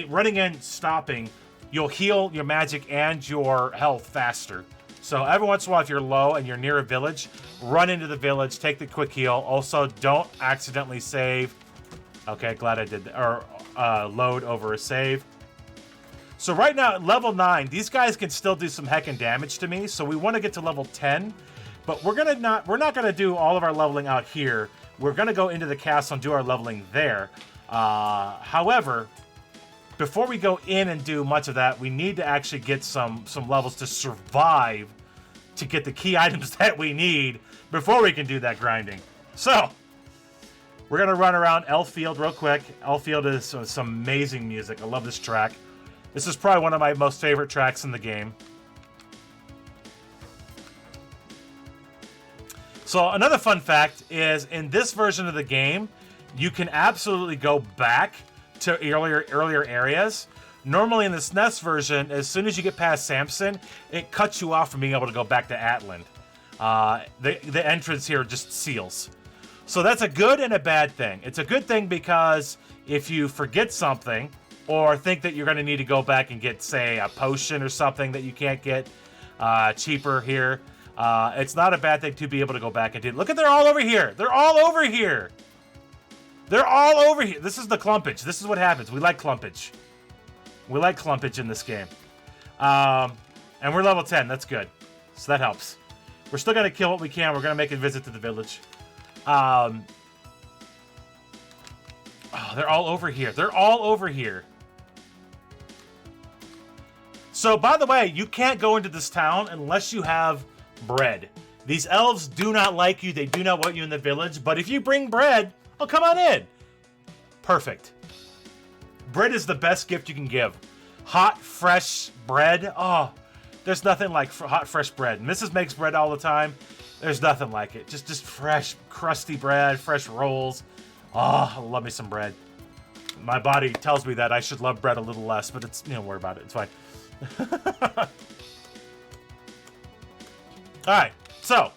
Running in, stopping, you'll heal your magic and your health faster. So every once in a while, if you're low and you're near a village, run into the village, take the quick heal. Also, don't accidentally save. Okay, glad I did that. Or load over a save. So right now at level 9, these guys can still do some heckin' damage to me. So we want to get to level 10, but we're not gonna do all of our leveling out here. We're gonna go into the castle and do our leveling there. However, before we go in and do much of that, we need to actually get some levels to survive to get the key items that we need before we can do that grinding. So we're going to run around Elffield real quick. Elffield is some amazing music. I love this track. This is probably one of my most favorite tracks in the game. So another fun fact is in this version of the game, you can absolutely go back to earlier areas. Normally in the SNES version, as soon as you get past Samson, it cuts you off from being able to go back to Atland. The entrance here just seals. So that's a good and a bad thing. It's a good thing because if you forget something or think that you're going to need to go back and get, say, a potion or something that you can't get cheaper here, it's not a bad thing to be able to go back and do. Look at, they're all over here. They're all over here. They're all over here. This is the clumpage. This is what happens. We like clumpage. We like clumpage in this game. And we're level 10. That's good. So that helps. We're still going to kill what we can. We're going to make a visit to the village. Oh, they're all over here. They're all over here. So, by the way, you can't go into this town unless you have bread. These elves do not like you. They do not want you in the village. But if you bring bread, oh, come on in. Perfect. Bread is the best gift you can give. Hot, fresh bread. Oh, there's nothing like hot, fresh bread. Mrs. makes bread all the time. There's nothing like it. Just fresh, crusty bread, fresh rolls. Oh, I love me some bread. My body tells me that I should love bread a little less, but it's, don't worry about it. It's fine. Alright, so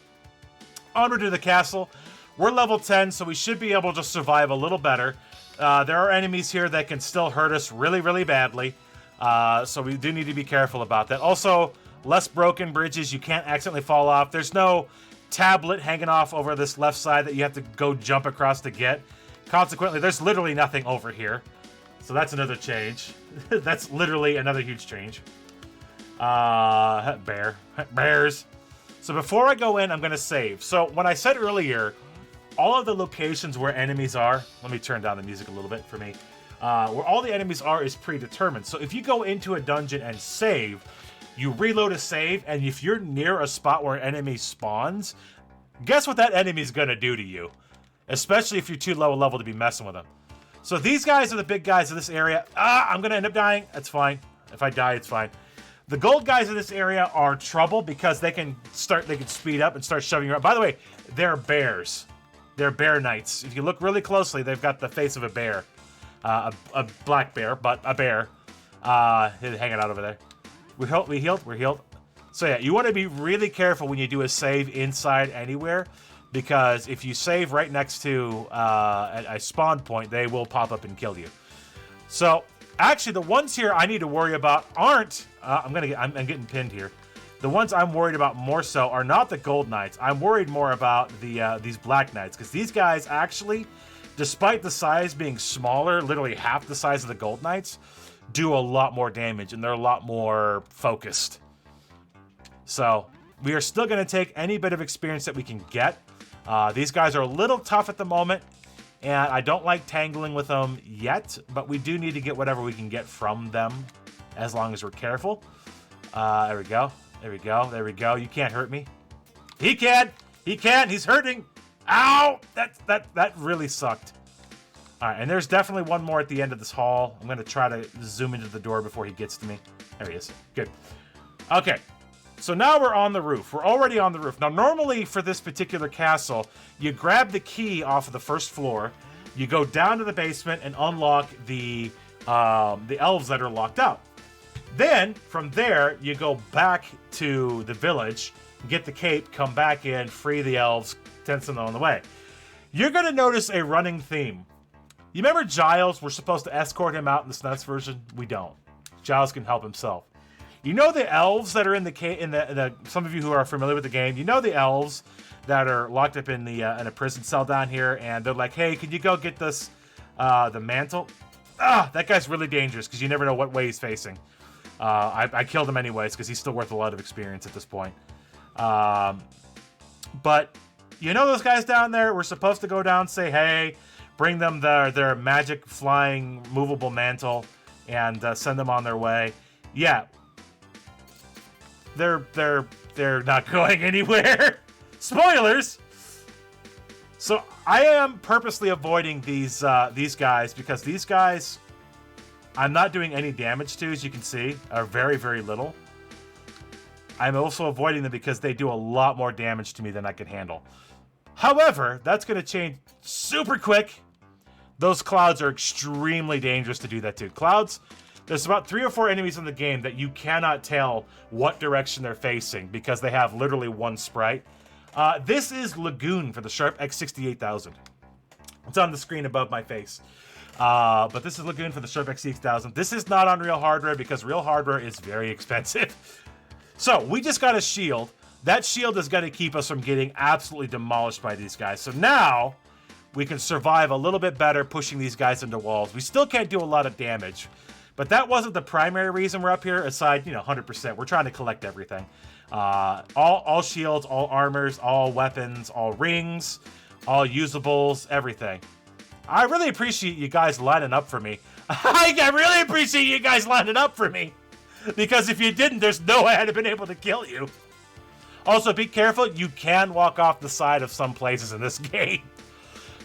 onward to the castle. We're level 10, so we should be able to survive a little better. There are enemies here that can still hurt us really, really badly. So we do need to be careful about that. Also, less broken bridges. You can't accidentally fall off. There's no tablet hanging off over this left side that you have to go jump across to get. Consequently, there's literally nothing over here. So that's another change. That's literally another huge change. Bears. So before I go in, I'm going to save. So when I said earlier, all of the locations where enemies are, let me turn down the music a little bit for me. Where all the enemies are is predetermined. So if you go into a dungeon and save, you reload a save, and if you're near a spot where an enemy spawns, guess what that enemy's gonna do to you? Especially if you're too low a level to be messing with them. So these guys are the big guys in this area. I'm gonna end up dying. That's fine. If I die, it's fine. The gold guys in this area are trouble because they can speed up and start shoving you around. By the way, they're bears. They're bear knights. If you look really closely, they've got the face of a bear. A black bear, but a bear. Hanging out over there. We healed. So yeah, you want to be really careful when you do a save inside anywhere, because if you save right next to a spawn point, they will pop up and kill you. So actually, the ones here I need to worry about aren't. I'm getting pinned here. The ones I'm worried about more so are not the gold knights. I'm worried more about these black knights, because these guys actually, despite the size being smaller, literally half the size of the gold knights, do a lot more damage, and they're a lot more focused. So we are still going to take any bit of experience that we can get. These guys are a little tough at the moment, and I don't like tangling with them yet, but we do need to get whatever we can get from them. as long as we're careful. There we go. There we go. There we go. You can't hurt me. He can. He can. He's hurting. Ow! That really sucked. All right, and there's definitely one more at the end of this hall. I'm going to try to zoom into the door before he gets to me. There he is. Good. Okay. So now we're on the roof. We're already on the roof. Now, normally for this particular castle, you grab the key off of the first floor, you go down to the basement and unlock the elves that are locked out. Then, from there, you go back to the village, get the cape, come back in, free the elves, send them on the way. You're going to notice a running theme. You remember Giles? We're supposed to escort him out in the SNES version? We don't. Giles can help himself. You know the elves that are in the some of you who are familiar with the game, you know the elves that are locked up in a prison cell down here, and they're like, hey, can you go get this, the mantle? That guy's really dangerous because you never know what way he's facing. I killed him anyways because he's still worth a lot of experience at this point. But you know those guys down there? We're supposed to go down, say hey, bring them their magic flying movable mantle, and send them on their way. Yeah, they're not going anywhere. Spoilers. So I am purposely avoiding these guys because these guys I'm not doing any damage to, as you can see, are very, very little. I'm also avoiding them because they do a lot more damage to me than I can handle. However, that's going to change super quick. Those clouds are extremely dangerous to do that to. Clouds, there's about 3 or 4 enemies in the game that you cannot tell what direction they're facing because they have literally one sprite. This is Lagoon for the Sharp x6800. It's on the screen above my face. But this is Lagoon for the Sharp x6800. This is not on real hardware because real hardware is very expensive. So we just got a shield. That shield is going to keep us from getting absolutely demolished by these guys. So now we can survive a little bit better pushing these guys into walls. We still can't do a lot of damage, but that wasn't the primary reason we're up here. Aside, 100%. We're trying to collect everything. All shields, all armors, all weapons, all rings, all usables, everything. I really appreciate you guys lining up for me. I really appreciate you guys lining up for me. Because if you didn't, there's no way I'd have been able to kill you. Also, be careful. You can walk off the side of some places in this game.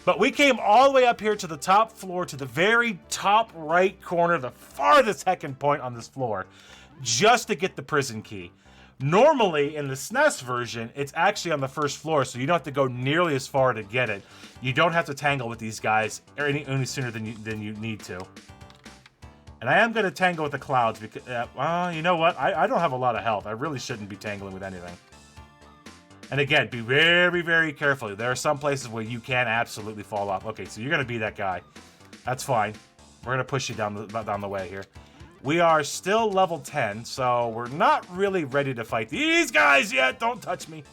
But we came all the way up here to the top floor, to the very top right corner, the farthest heckin' point on this floor, just to get the prison key. Normally, in the SNES version, it's actually on the first floor, so you don't have to go nearly as far to get it. You don't have to tangle with these guys any sooner than you need to. And I am going to tangle with the clouds because, well, you know what? I don't have a lot of health. I really shouldn't be tangling with anything. And again, be very, very careful. There are some places where you can absolutely fall off. Okay, so you're going to be that guy. That's fine. We're going to push you down the way here. We are still level 10, so we're not really ready to fight these guys yet. Don't touch me.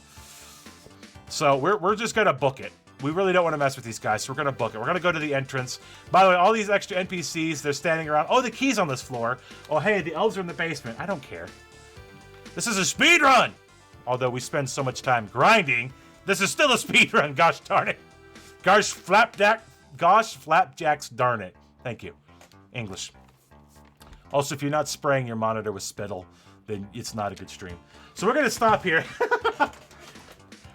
So we're just going to book it. We really don't want to mess with these guys, so we're going to book it. We're going to go to the entrance. By the way, all these extra NPCs, they're standing around. Oh, the key's on this floor. Oh, hey, the elves are in the basement. I don't care. This is a speed run. Although we spend so much time grinding, this is still a speed run. Gosh darn it. Gosh flapjacks darn it. Thank you. English. Also, if you're not spraying your monitor with spittle, then it's not a good stream. So we're going to stop here.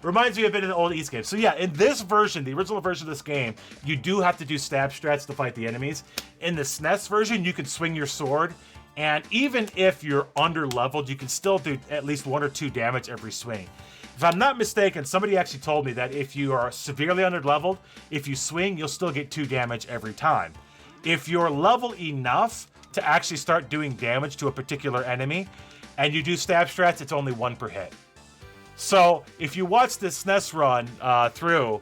Reminds me a bit of the old East game. So yeah, in this version, the original version of this game, you do have to do stab strats to fight the enemies. In the SNES version, you can swing your sword, and even if you're under-leveled, you can still do at least 1 or 2 damage every swing. If I'm not mistaken, somebody actually told me that if you are severely under-leveled, if you swing, you'll still get 2 damage every time. If you're level enough to actually start doing damage to a particular enemy, and you do stab strats, it's only 1 per hit. So if you watch this SNES run through,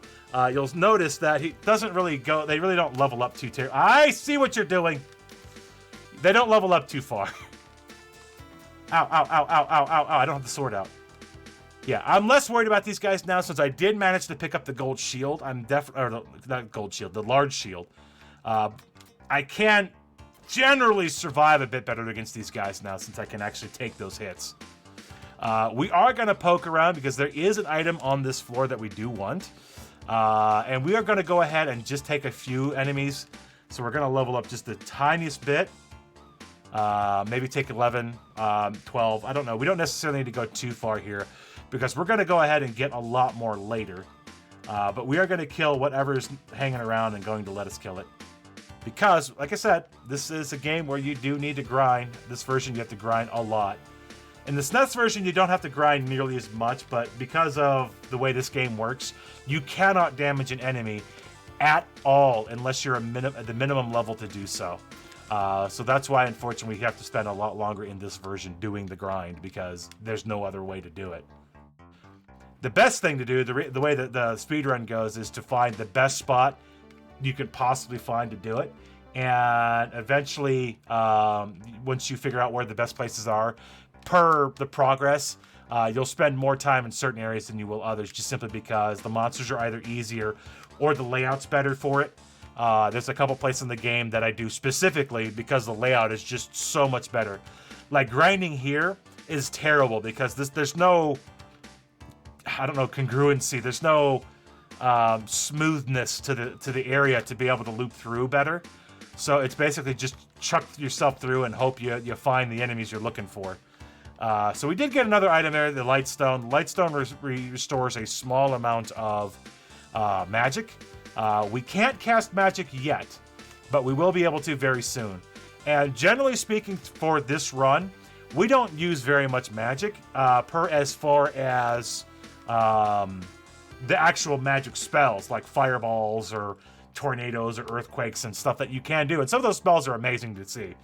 you'll notice that he doesn't really go. They really don't level up too terribly. I see what you're doing. They don't level up too far. Ow, ow, ow, ow, ow, ow, ow. I don't have the sword out. Yeah, I'm less worried about these guys now since I did manage to pick up the gold shield. I'm definitely, not gold shield, the large shield. I can generally survive a bit better against these guys now since I can actually take those hits. We are going to poke around because there is an item on this floor that we do want. And we are going to go ahead and just take a few enemies. So we're going to level up just the tiniest bit. Maybe take 11, 12. I don't know. We don't necessarily need to go too far here because we're going to go ahead and get a lot more later. But we are going to kill whatever's hanging around and going to let us kill it. Because, like I said, this is a game where you do need to grind. This version, you have to grind a lot. In the SNES version, you don't have to grind nearly as much, but because of the way this game works, you cannot damage an enemy at all unless you're at the minimum level to do so. So that's why, unfortunately, we have to spend a lot longer in this version doing the grind because there's no other way to do it. The best thing to do, the way that the speedrun goes, is to find the best spot you could possibly find to do it. And eventually, once you figure out where the best places are, per the progress, you'll spend more time in certain areas than you will others, just simply because the monsters are either easier or the layout's better for it. There's a couple places in the game that I do specifically because the layout is just so much better. Like grinding here is terrible because there's no, I don't know, congruency. There's no smoothness to the area to be able to loop through better. So it's basically just chuck yourself through and hope you find the enemies you're looking for. So we did get another item there, the Lightstone. Lightstone restores a small amount of magic. We can't cast magic yet, but we will be able to very soon. And generally speaking, for this run, we don't use very much magic as far as the actual magic spells like fireballs or tornadoes or earthquakes and stuff that you can do. And some of those spells are amazing to see.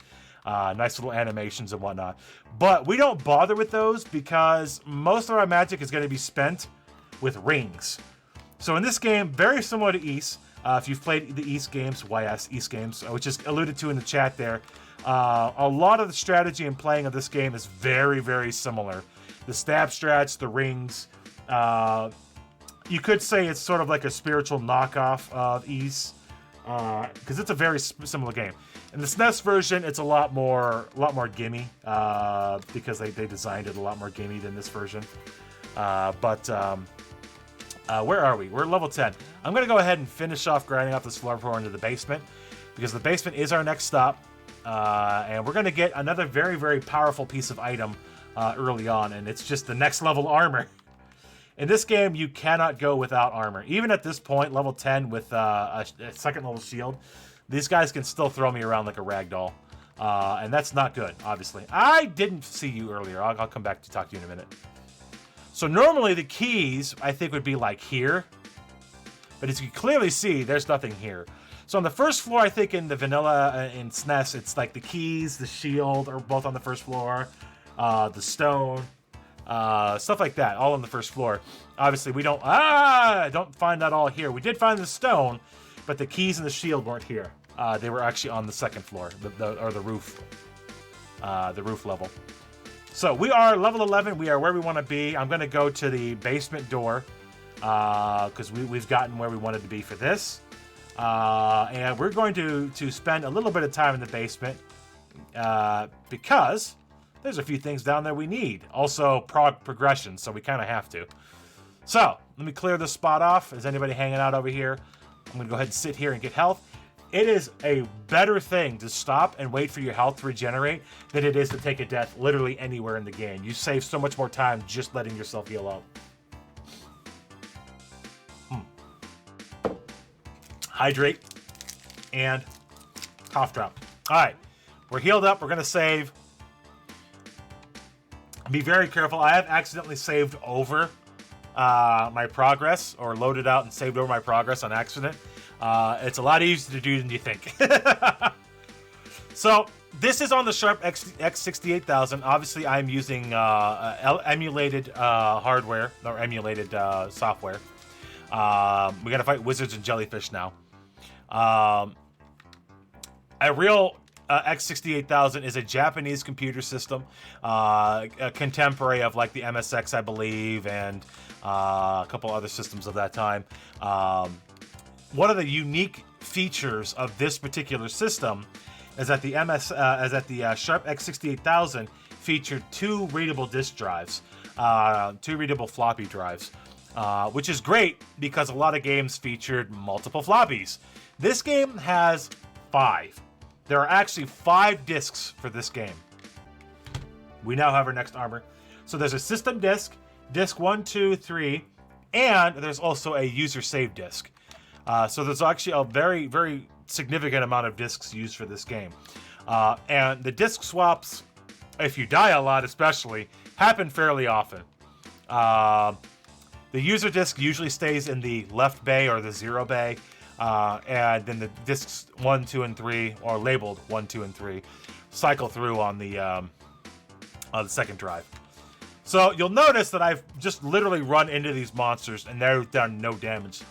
Nice little animations and whatnot. But we don't bother with those because most of our magic is going to be spent with rings. So in this game, very similar to Ys, if you've played the Ys games, Ys games, which is alluded to in the chat there, a lot of the strategy and playing of this game is very, very similar. The stab strats, the rings, you could say it's sort of like a spiritual knockoff of Ys, because it's a very similar game. In the SNES version, it's a lot more gimme, because they designed it a lot more gimme than this version. Where are we? We're at level 10. I'm going to go ahead and finish off grinding off this floor before into the basement, because the basement is our next stop, and we're going to get another very, very powerful piece of item early on, and it's just the next level armor. In this game, you cannot go without armor. Even at this point, level 10 with a second level shield, these guys can still throw me around like a rag doll. And that's not good, obviously. I didn't see you earlier. I'll come back to talk to you in a minute. So normally the keys, I think, would be like here. But as you can clearly see, there's nothing here. So on the first floor, I think in the vanilla, in SNES, it's like the keys, the shield are both on the first floor. The stone. Stuff like that, all on the first floor. Obviously, we don't find that all here. We did find the stone, but the keys and the shield weren't here. They were actually on the second floor, the roof level. So we are level 11. We are where we want to be. I'm going to go to the basement door because we've gotten where we wanted to be for this, and we're going to spend a little bit of time in the basement because there's a few things down there we need. Also, progression, so we kind of have to. So, let me clear this spot off. Is anybody hanging out over here? I'm going to go ahead and sit here and get health. It is a better thing to stop and wait for your health to regenerate than it is to take a death literally anywhere in the game. You save so much more time just letting yourself heal up. Hydrate and cough drop. All right, we're healed up. We're going to save. Be very careful. I have accidentally saved over my progress, or loaded out and saved over my progress on accident. It's a lot easier to do than you think. So this is on the Sharp x6800. Obviously, I'm using emulated hardware or emulated software. We got to fight wizards and jellyfish now. A real x6800 is a Japanese computer system, a contemporary of like the MSX, I believe, and a couple other systems of that time. One of the unique features of this particular system is that the Sharp x6800 featured two readable disk drives, two readable floppy drives, which is great because a lot of games featured multiple floppies. This game has 5. there are actually 5 discs for this game. We now have our next armor. So there's a system disc, disc 1, 2, 3, and there's also a user save disc. So there's actually a very, very significant amount of discs used for this game. And the disc swaps, if you die a lot especially, happen fairly often. The user disc usually stays in the left bay or the 0 bay, and then the discs 1, 2, and 3, or labeled 1, 2, and 3, cycle through on the second drive. So you'll notice that I've just literally run into these monsters and they've done no damage.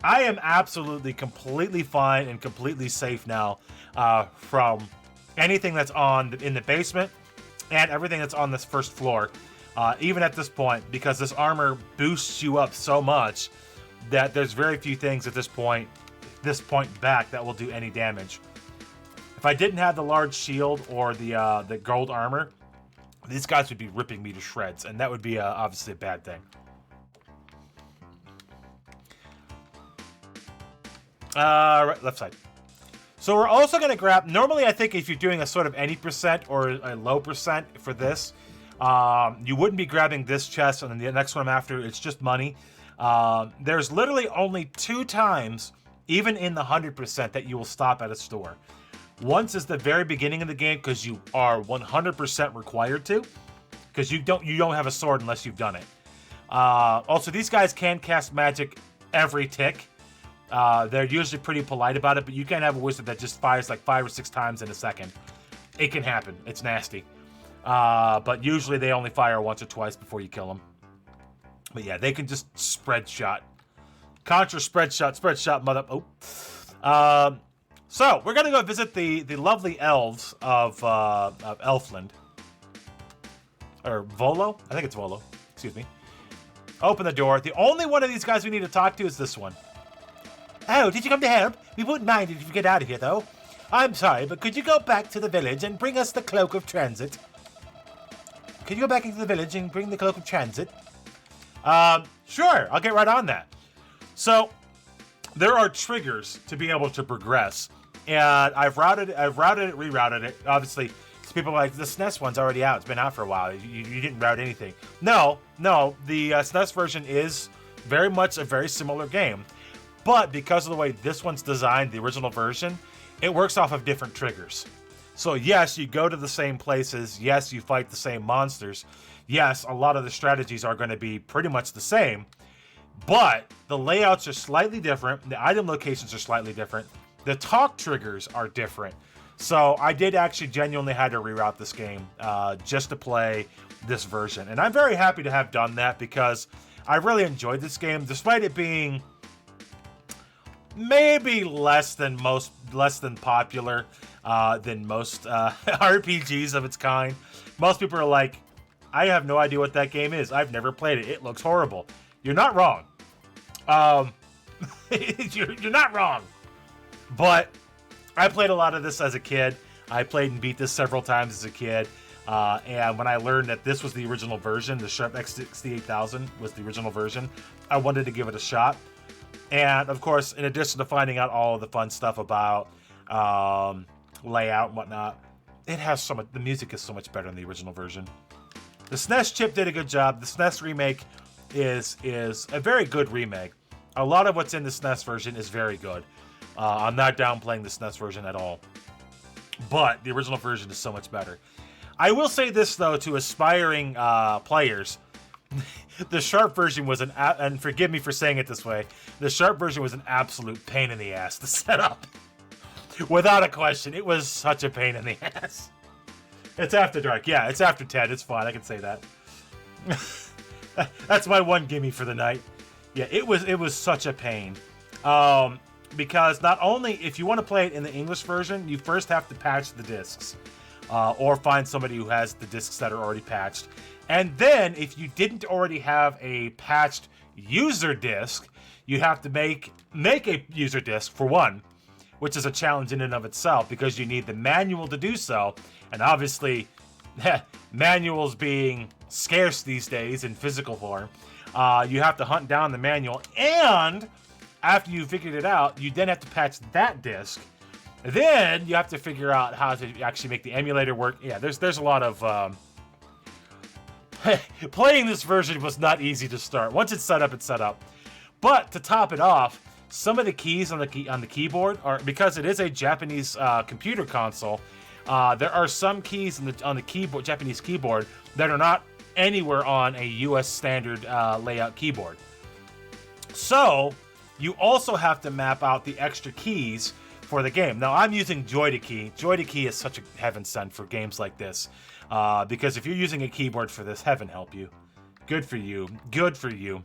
I am absolutely completely fine and completely safe now from anything that's in the basement and everything that's on this first floor. Even at this point, because this armor boosts you up so much that there's very few things at this point back that will do any damage. If I didn't have the large shield or the gold armor, these guys would be ripping me to shreds, and that would be obviously a bad thing. Right, left side. So we're also going to grab, normally I think if you're doing a sort of any percent or a low percent for this, you wouldn't be grabbing this chest and then the next one after, it's just money. There's literally only 2 times, even in the 100%, that you will stop at a store. Once is the very beginning of the game, because you are 100% required to, because you don't have a sword unless you've done it. Also, these guys can cast magic every tick. They're usually pretty polite about it, but you can have a wizard that just fires like 5 or 6 times in a second. It can happen. It's nasty. But usually they only fire once or twice before you kill them. But yeah, they can just spread shot. Contra spread shot, mother. Oh. So we're gonna go visit the lovely elves of Elfland. Or Volo? I think it's Volo. Excuse me. Open the door. The only one of these guys we need to talk to is this one. Oh, did you come to help? We wouldn't mind it if you get out of here, though. I'm sorry, but could you go back to the village and bring us the Cloak of Transit? Could you go back into the village and bring the Cloak of Transit? Sure. I'll get right on that. So, there are triggers to be able to progress. And I've rerouted it. Obviously, people are like, the SNES one's already out. It's been out for a while. You didn't route anything. No. The SNES version is very much a very similar game. But because of the way this one's designed, the original version, it works off of different triggers. So yes, you go to the same places. Yes, you fight the same monsters. Yes, a lot of the strategies are going to be pretty much the same. But the layouts are slightly different. The item locations are slightly different. The talk triggers are different. So I did actually genuinely had to reroute this game just to play this version. And I'm very happy to have done that because I really enjoyed this game, despite it being maybe less than popular than most RPGs of its kind. Most people are like, I have no idea what that game is. I've never played it. It looks horrible. You're not wrong. You're not wrong. But I played a lot of this as a kid. I played and beat this several times as a kid. And when I learned that this was the original version, the Sharp x6800 was the original version, I wanted to give it a shot. And of course, in addition to finding out all of the fun stuff about layout and whatnot, it has so much. The music is so much better than the original version. The SNES chip did a good job. The SNES remake is a very good remake. A lot of what's in the SNES version is very good. I'm not downplaying the SNES version at all, but the original version is so much better. I will say this though to aspiring players. The Sharp version was and forgive me for saying it this way, the Sharp version was an absolute pain in the ass to set up. Without a question, it was such a pain in the ass. It's after dark. Yeah, it's after 10. It's fine. I can say that. That's my one gimme for the night. Yeah, it was such a pain. Because not only, if you want to play it in the English version, you first have to patch the discs. Or find somebody who has the discs that are already patched. And then, if you didn't already have a patched user disc, you have to make a user disc, for one, which is a challenge in and of itself, because you need the manual to do so. And obviously, manuals being scarce these days in physical form, you have to hunt down the manual. And after you figured it out, you then have to patch that disc. Then you have to figure out how to actually make the emulator work. Yeah, there's a lot of playing this version was not easy to start. Once it's set up, it's set up. But to top it off, some of the keys on the keyboard are, because it is a Japanese computer console. There are some keys on the keyboard, Japanese keyboard, that are not anywhere on a US standard layout keyboard. So you also have to map out the extra keys for the game. Now I'm using Joy-to-Key. Joy-to-Key is such a heaven sent for games like this, because if you're using a keyboard for this, heaven help you. Good for you. Good for you.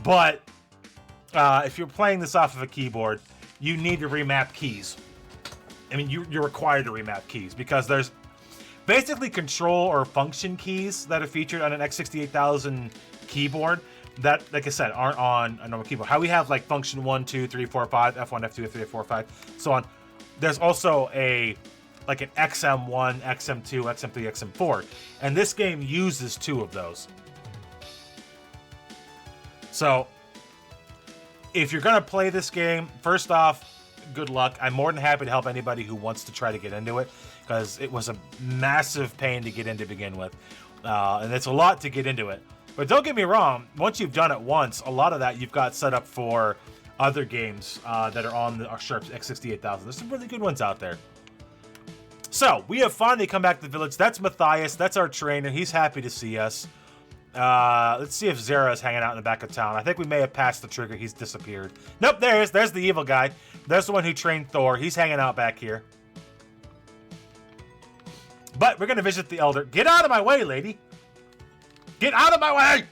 But if you're playing this off of a keyboard, you need to remap keys. I mean, you're required to remap keys because there's basically control or function keys that are featured on an x6800 keyboard that, like I said, aren't on a normal keyboard. How we have like function 1, 2, 3, 4, 5, F1, F2, F3, F4, 5, so on. There's also like an XM1, XM2, XM3, XM4, and this game uses 2 of those. So if you're gonna play this game, first off, good luck. I'm more than happy to help anybody who wants to try to get into it, because it was a massive pain to get in to begin with, and it's a lot to get into it. But don't get me wrong, once you've done it once, a lot of that you've got set up for other games that are on the Sharp x6800. There's some really good ones out there. So we have finally come back to the village. That's Matthias. That's our trainer. He's happy to see us. Let's see if Zera's hanging out in the back of town. I think we may have passed the trigger. He's disappeared. Nope, there he is. There's the evil guy. There's the one who trained Thor. He's hanging out back here. But we're going to visit the Elder. Get out of my way, lady. Get out of my way!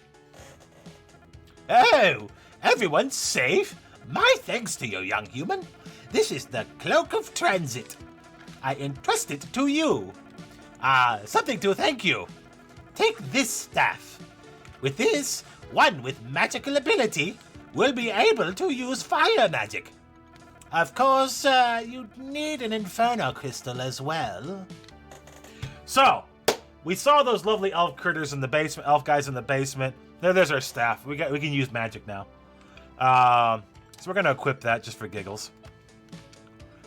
Oh, everyone's safe? My thanks to you, young human. This is the Cloak of Transit. I entrust it to you. Something to thank you. Take this staff. With this, one with magical ability will be able to use fire magic. Of course, you'd need an Inferno Crystal as well. So, we saw those lovely elf critters in the basement, elf guys in the basement. There's our staff. We can use magic now. So we're gonna equip that just for giggles.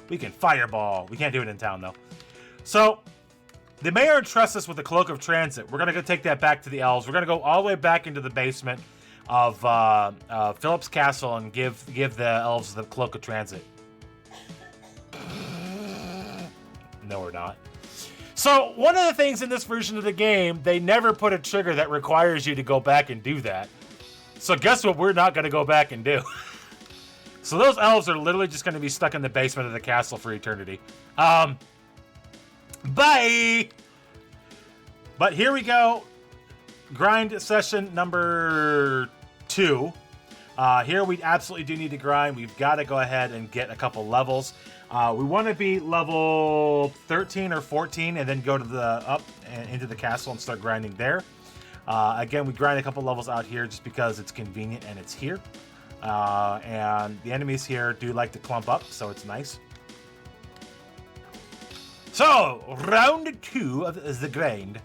We can fireball. We can't do it in town though. So, the mayor entrusts us with the Cloak of Transit. We're gonna go take that back to the elves. We're gonna go all the way back into the basement of Philip's castle and give the elves the Cloak of Transit. No, we're not. So, one of the things in this version of the game, they never put a trigger that requires you to go back and do that. So, guess what we're not going to go back and do? So, those elves are literally just going to be stuck in the basement of the castle for eternity. Bye! But here we go. Grind session number 2. Here we absolutely do need to grind. We've got to go ahead and get a couple levels. We want to be level 13 or 14 and then go to the up and into the castle and start grinding there. Again, we grind a couple levels out here just because it's convenient and it's here. And the enemies here do like to clump up, so it's nice. So, round 2 of the grind.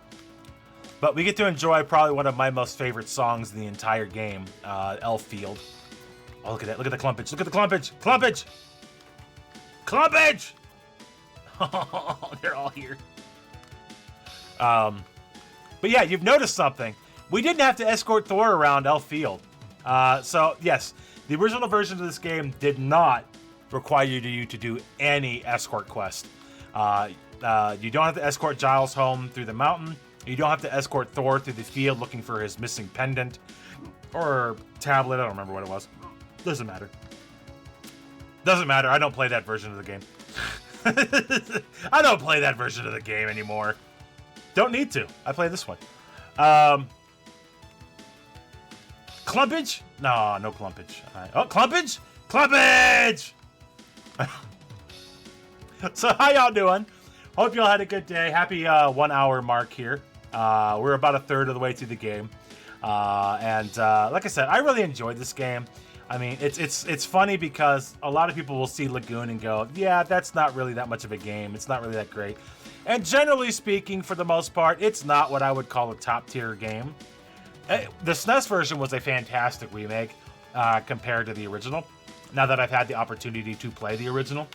But we get to enjoy probably one of my most favorite songs in the entire game, Elf Field. Oh, look at that. Look at the clumpage. Look at the clumpage. Clumpage! Clumpage! Oh, they're all here. But yeah, you've noticed something. We didn't have to escort Thor around Elf Field. So, yes, the original version of this game did not require you to do any escort quest. You don't have to escort Giles home through the mountain. You don't have to escort Thor through the field looking for his missing pendant or tablet. I don't remember what it was. Doesn't matter. Doesn't matter. I don't play that version of the game. I don't play that version of the game anymore. Don't need to. I play this one. Clumpage? No, no clumpage. Oh, clumpage? Clumpage! So how y'all doing? Hope y'all had a good day. Happy 1 hour mark here. We're about a third of the way through the game. And like I said, I really enjoyed this game. I mean, it's funny because a lot of people will see Lagoon and go, yeah, that's not really that much of a game. It's not really that great. And generally speaking, for the most part, it's not what I would call a top tier game. The SNES version was a fantastic remake compared to the original. Now that I've had the opportunity to play the original.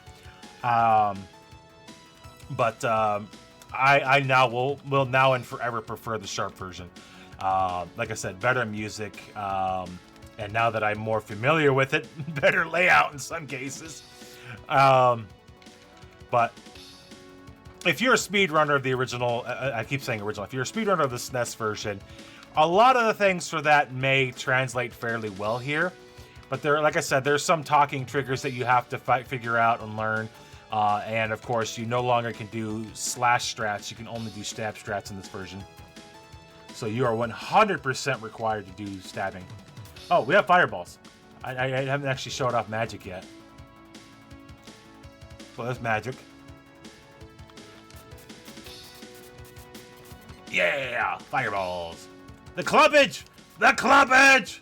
I now will now and forever prefer the Sharp version. Like I said, better music, and now that I'm more familiar with it, better layout in some cases. But if you're a speedrunner of the original, I keep saying original, if you're a speedrunner of the SNES version, a lot of the things for that may translate fairly well here. But there, like I said, there's some talking triggers that you have to figure out and learn. And of course, you no longer can do slash strats. You can only do stab strats in this version. So you are 100% required to do stabbing. Oh, we have fireballs. I haven't actually showed off magic yet. So that's magic. Yeah, fireballs. The clubbage! The clubbage!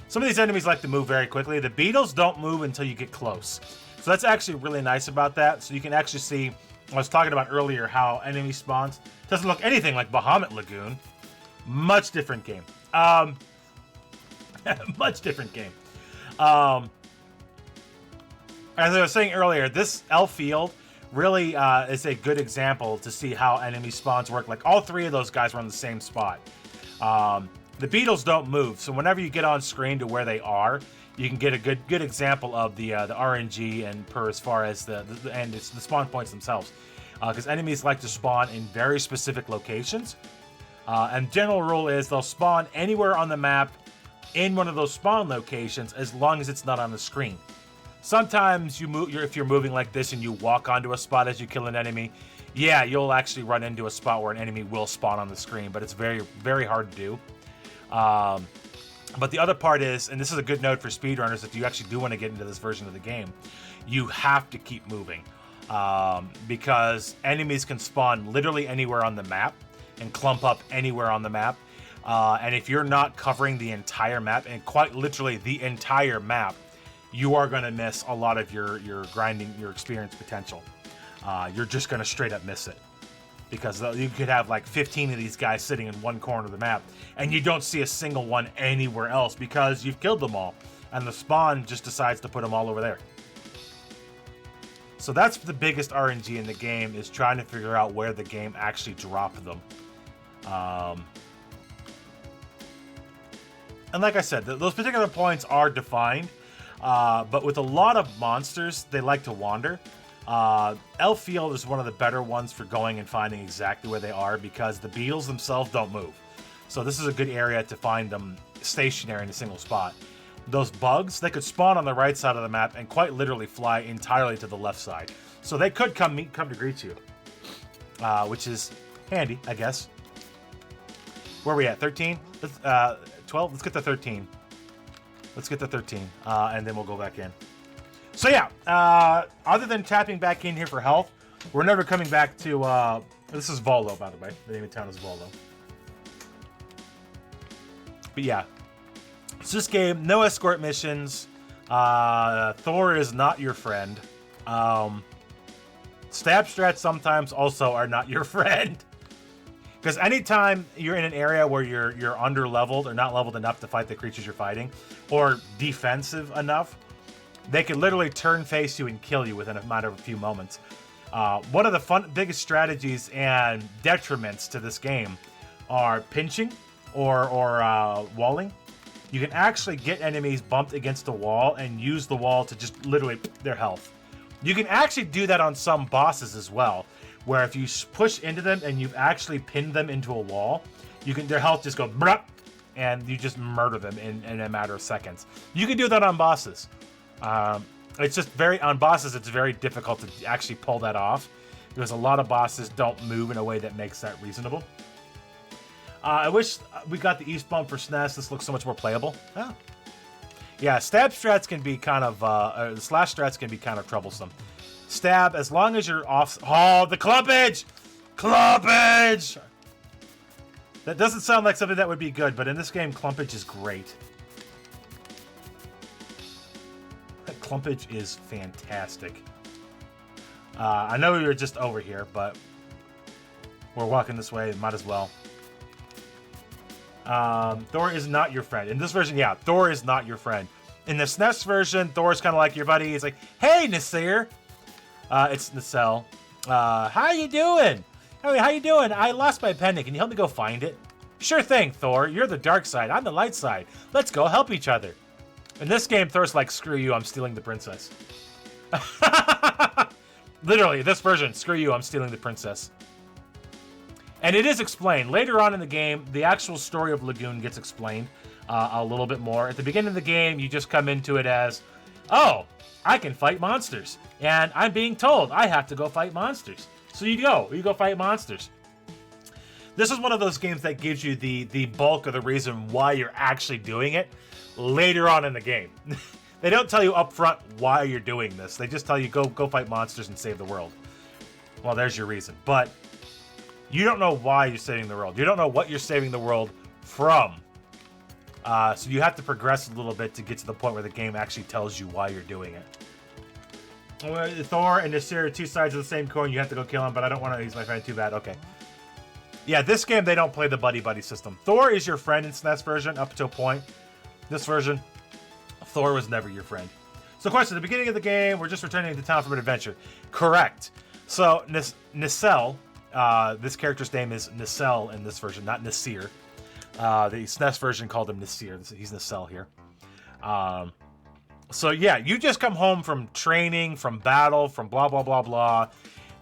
Some of these enemies like to move very quickly. The beetles don't move until you get close. So that's actually really nice about that. So you can actually see, I was talking about earlier, how enemy spawns. Doesn't look anything like Bahamut Lagoon. Much different game. Much different game. As I was saying earlier, this L field really is a good example to see how enemy spawns work. Like all three of those guys were on the same spot. The beetles don't move, so whenever you get on screen to where they are, you can get a good example of the RNG and per as far as the spawn points themselves, because enemies like to spawn in very specific locations. And general rule is they'll spawn anywhere on the map in one of those spawn locations as long as it's not on the screen. Sometimes if you're moving like this and you walk onto a spot as you kill an enemy, yeah, you'll actually run into a spot where an enemy will spawn on the screen, but it's very, very hard to do. But the other part is, and this is a good note for speedrunners if you actually do want to get into this version of the game, you have to keep moving. Because enemies can spawn literally anywhere on the map and clump up anywhere on the map. And if you're not covering the entire map, and quite literally the entire map, you are going to miss a lot of your grinding, your experience potential. You're just going to straight up miss it. Because you could have like 15 of these guys sitting in one corner of the map, and you don't see a single one anywhere else because you've killed them all, and the spawn just decides to put them all over there. So that's the biggest RNG in the game, is trying to figure out where the game actually dropped them. And like I said, those particular points are defined, but with a lot of monsters, they like to wander. L Field is one of the better ones for going and finding exactly where they are, because the beetles themselves don't move. So this is a good area to find them stationary in a single spot. Those bugs, they could spawn on the right side of the map and quite literally fly entirely to the left side. So they could come to greet you, which is handy, I guess. Where are we at? 13? 12? Let's get to 13. Let's get to 13, and then we'll go back in. So yeah, other than tapping back in here for health, we're never coming back to, this is Volo, by the way. The name of town is Volo. But yeah, it's this game, no escort missions. Thor is not your friend. Stab strats sometimes also are not your friend. Because anytime you're in an area where you're under-leveled or not leveled enough to fight the creatures you're fighting, or defensive enough, they can literally turn face you and kill you within a matter of a few moments. One of the biggest strategies and detriments to this game are pinching or walling. You can actually get enemies bumped against the wall and use the wall to just literally their health. You can actually do that on some bosses as well, where if you push into them and you've actually pinned them into a wall, their health just goes bruh, and you just murder them in a matter of seconds. You can do that on bosses. It's just on bosses, it's very difficult to actually pull that off, because a lot of bosses don't move in a way that makes that reasonable. I wish we got the East bump for SNES. This looks so much more playable. Oh. Yeah, stab strats can be kind of, slash strats can be kind of troublesome. Stab, as long as you're off... Oh, the clumpage! Clumpage! That doesn't sound like something that would be good, but in this game, clumpage is great. Clumpage is fantastic. I know we were just over here, but we're walking this way. Might as well. Thor is not your friend. In this version, yeah, Thor is not your friend. In the SNES version, Thor's kind of like your buddy. He's like, hey, Nasir. It's Nacelle. How you doing? How you doing? I lost my pendant. Can you help me go find it? Sure thing, Thor. You're the dark side. I'm the light side. Let's go help each other. In this game, Thor's like, screw you. I'm stealing the princess. Literally, this version, screw you. I'm stealing the princess. And it is explained. Later on in the game, the actual story of Lagoon gets explained a little bit more. At the beginning of the game, you just come into it as, oh, I can fight monsters. And I'm being told I have to go fight monsters. So you go fight monsters. This is one of those games that gives you the bulk of the reason why you're actually doing it later on in the game. They don't tell you up front why you're doing this. They just tell you go fight monsters and save the world. Well, there's your reason. But you don't know why you're saving the world. You don't know what you're saving the world from. So you have to progress a little bit to get to the point where the game actually tells you why you're doing it. Thor and Nasir are two sides of the same coin. You have to go kill him, but I don't want to use my friend. Too bad. Okay. Yeah, this game, they don't play the buddy-buddy system. Thor is your friend in SNES version up to a point. This version, Thor was never your friend. So, question, at the beginning of the game, we're just returning to town from an adventure. Correct. So, Nacelle, this character's name is Nacelle in this version, not Nasir. The SNES version called him Nasir. He's Nacelle here. So yeah, you just come home from training, from battle, from blah, blah, blah, blah.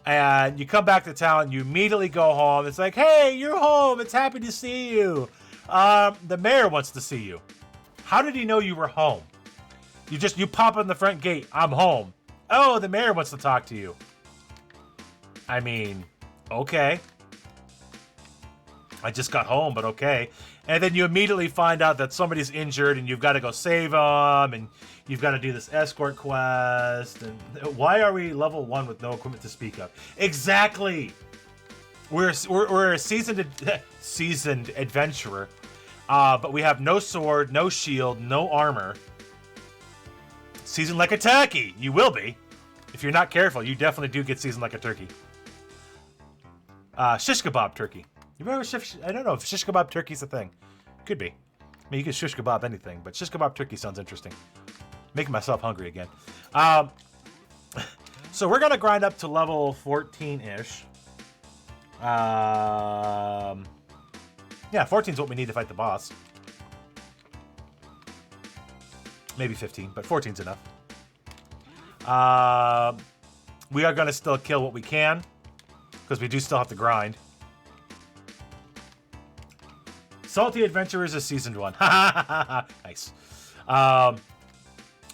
And you come back to town, you immediately go home. It's like, hey, you're home. It's happy to see you. The mayor wants to see you. How did he know you were home? You pop in the front gate. I'm home. Oh, the mayor wants to talk to you. I mean, okay. I just got home, but okay. And then you immediately find out that somebody's injured and you've got to go save them and you've got to do this escort quest. And why are we level 1 with no equipment to speak of? Exactly. We're a seasoned adventurer, but we have no sword, no shield, no armor. Seasoned like a turkey. You will be. If you're not careful, you definitely do get seasoned like a turkey. Shish kebab turkey. You remember I don't know if shish kebab turkey's a thing. Could be. I mean, you can shish kebab anything, but shish kebab turkey sounds interesting. Making myself hungry again. So we're going to grind up to level 14-ish. Yeah, 14 is what we need to fight the boss. Maybe 15, but 14's enough. We are going to still kill what we can, because we do still have to grind. Salty Adventurers is seasoned 1. Nice.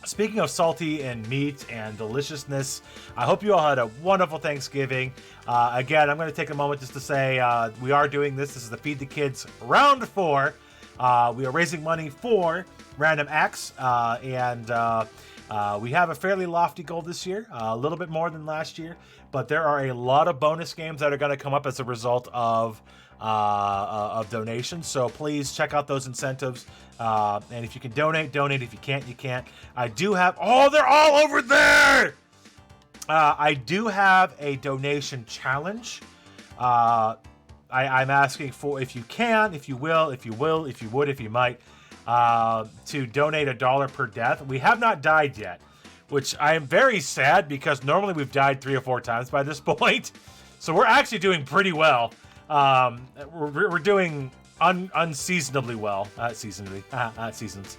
Speaking of salty and meat and deliciousness, I hope you all had a wonderful Thanksgiving. Again, I'm going to take a moment just to say we are doing this. This is the Feed the Kids Round 4. We are raising money for Random Acts, and we have a fairly lofty goal this year, a little bit more than last year, but there are a lot of bonus games that are going to come up as a result of donations. So please check out those incentives. And if you can donate. If you can't, you can't. I do have... Oh, they're all over there! I do have a donation challenge. I'm asking for, if you can, if you will, if you would, if you might, to donate $1 per death. We have not died yet, which I am very sad because normally we've died 3 or 4 times by this point. So we're actually doing pretty well. We're doing unseasonably well. Seasons.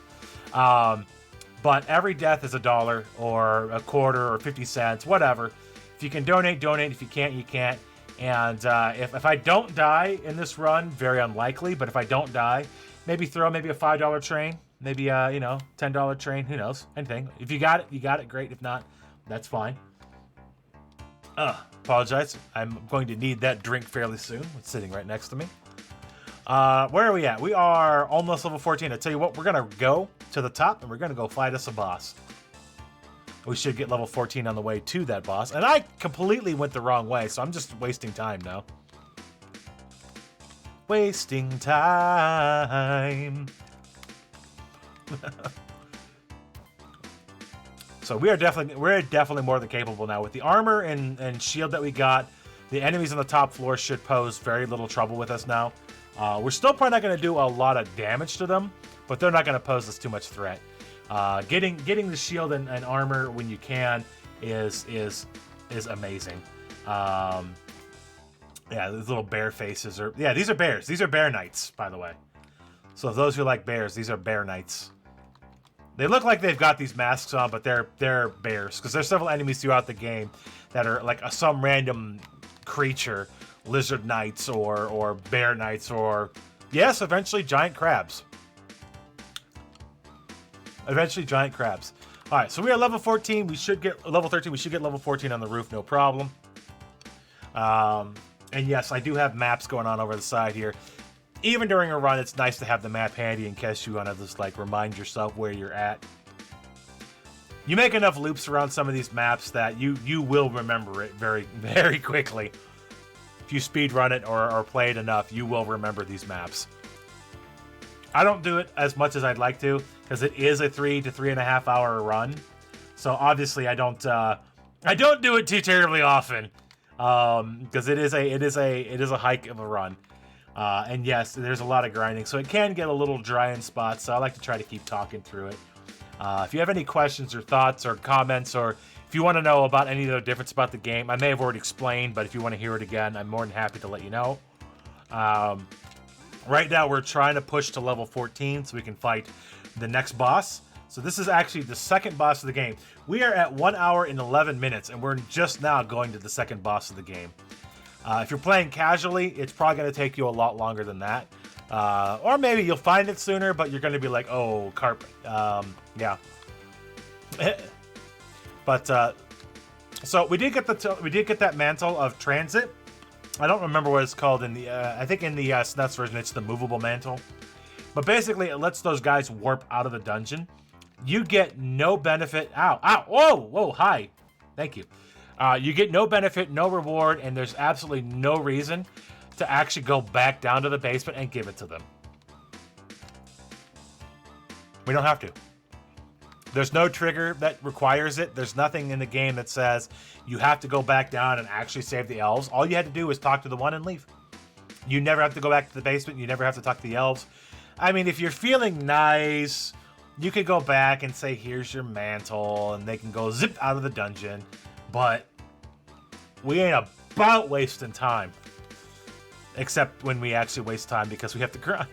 But every death is $1 or a quarter or 50 cents, whatever. If you can donate. If you can't, you can't. And if I don't die in this run, very unlikely, but if I don't die, maybe throw a $5 train, maybe $10 train, who knows, anything. If you got it, you got it, great. If not, that's fine. Apologize. I'm going to need that drink fairly soon. It's sitting right next to me. Where are we at? We are almost level 14. I tell you what, we're going to go to the top and we're going to go fight us a boss. We should get level 14 on the way to that boss. And I completely went the wrong way, so I'm just wasting time now. Wasting time. So we're definitely more than capable now. With the armor and shield that we got, the enemies on the top floor should pose very little trouble with us now. We're still probably not going to do a lot of damage to them, but they're not going to pose us too much threat. Getting the shield and armor when you can is amazing. Yeah, these little bear faces are... Yeah, these are bears. These are bear knights, by the way. So those who like bears, these are bear knights. They look like they've got these masks on, but they're bears. Because there's several enemies throughout the game that are like some random creature. Lizard knights or bear knights or... Yes, eventually giant crabs. Eventually giant crabs. All right, so we are level 14. We should get level 13. We should get level 14 on the roof, no problem. And yes, I do have maps going on over the side here. Even during a run, it's nice to have the map handy in case you want to just like remind yourself where you're at. You make enough loops around some of these maps that you will remember it very, very quickly. If you speed run it or play it enough, you will remember these maps. I don't do it as much as I'd like to because it is a 3 to 3.5 hour run. So obviously I don't do it too terribly often. Because it is a hike of a run, and yes, there's a lot of grinding, so it can get a little dry in spots. So I like to try to keep talking through it. If you have any questions or thoughts or comments, or if you want to know about any of the difference about the game, I may have already explained, but if you want to hear it again, I'm more than happy to let you know. Right now, we're trying to push to level 14 so we can fight the next boss. So this is actually the second boss of the game. We are at 1 hour and 11 minutes, and we're just now going to the second boss of the game. If you're playing casually, it's probably going to take you a lot longer than that. Or maybe you'll find it sooner, but you're going to be like, oh, carp. Yeah. But so we did get that mantle of transit. I don't remember what it's called in the. I think in the SNES version, it's the movable mantle. But basically, it lets those guys warp out of the dungeon. You get no benefit. Ow, ow, whoa, whoa, hi. Thank you. You get no benefit, no reward, and there's absolutely no reason to actually go back down to the basement and give it to them. We don't have to. There's no trigger that requires it. There's nothing in the game that says you have to go back down and actually save the elves. All you had to do was talk to the one and leave. You never have to go back to the basement. You never have to talk to the elves. I mean, if you're feeling nice, you could go back and say, here's your mantle, and they can go zip out of the dungeon. But we ain't about wasting time. Except when we actually waste time because we have to grind.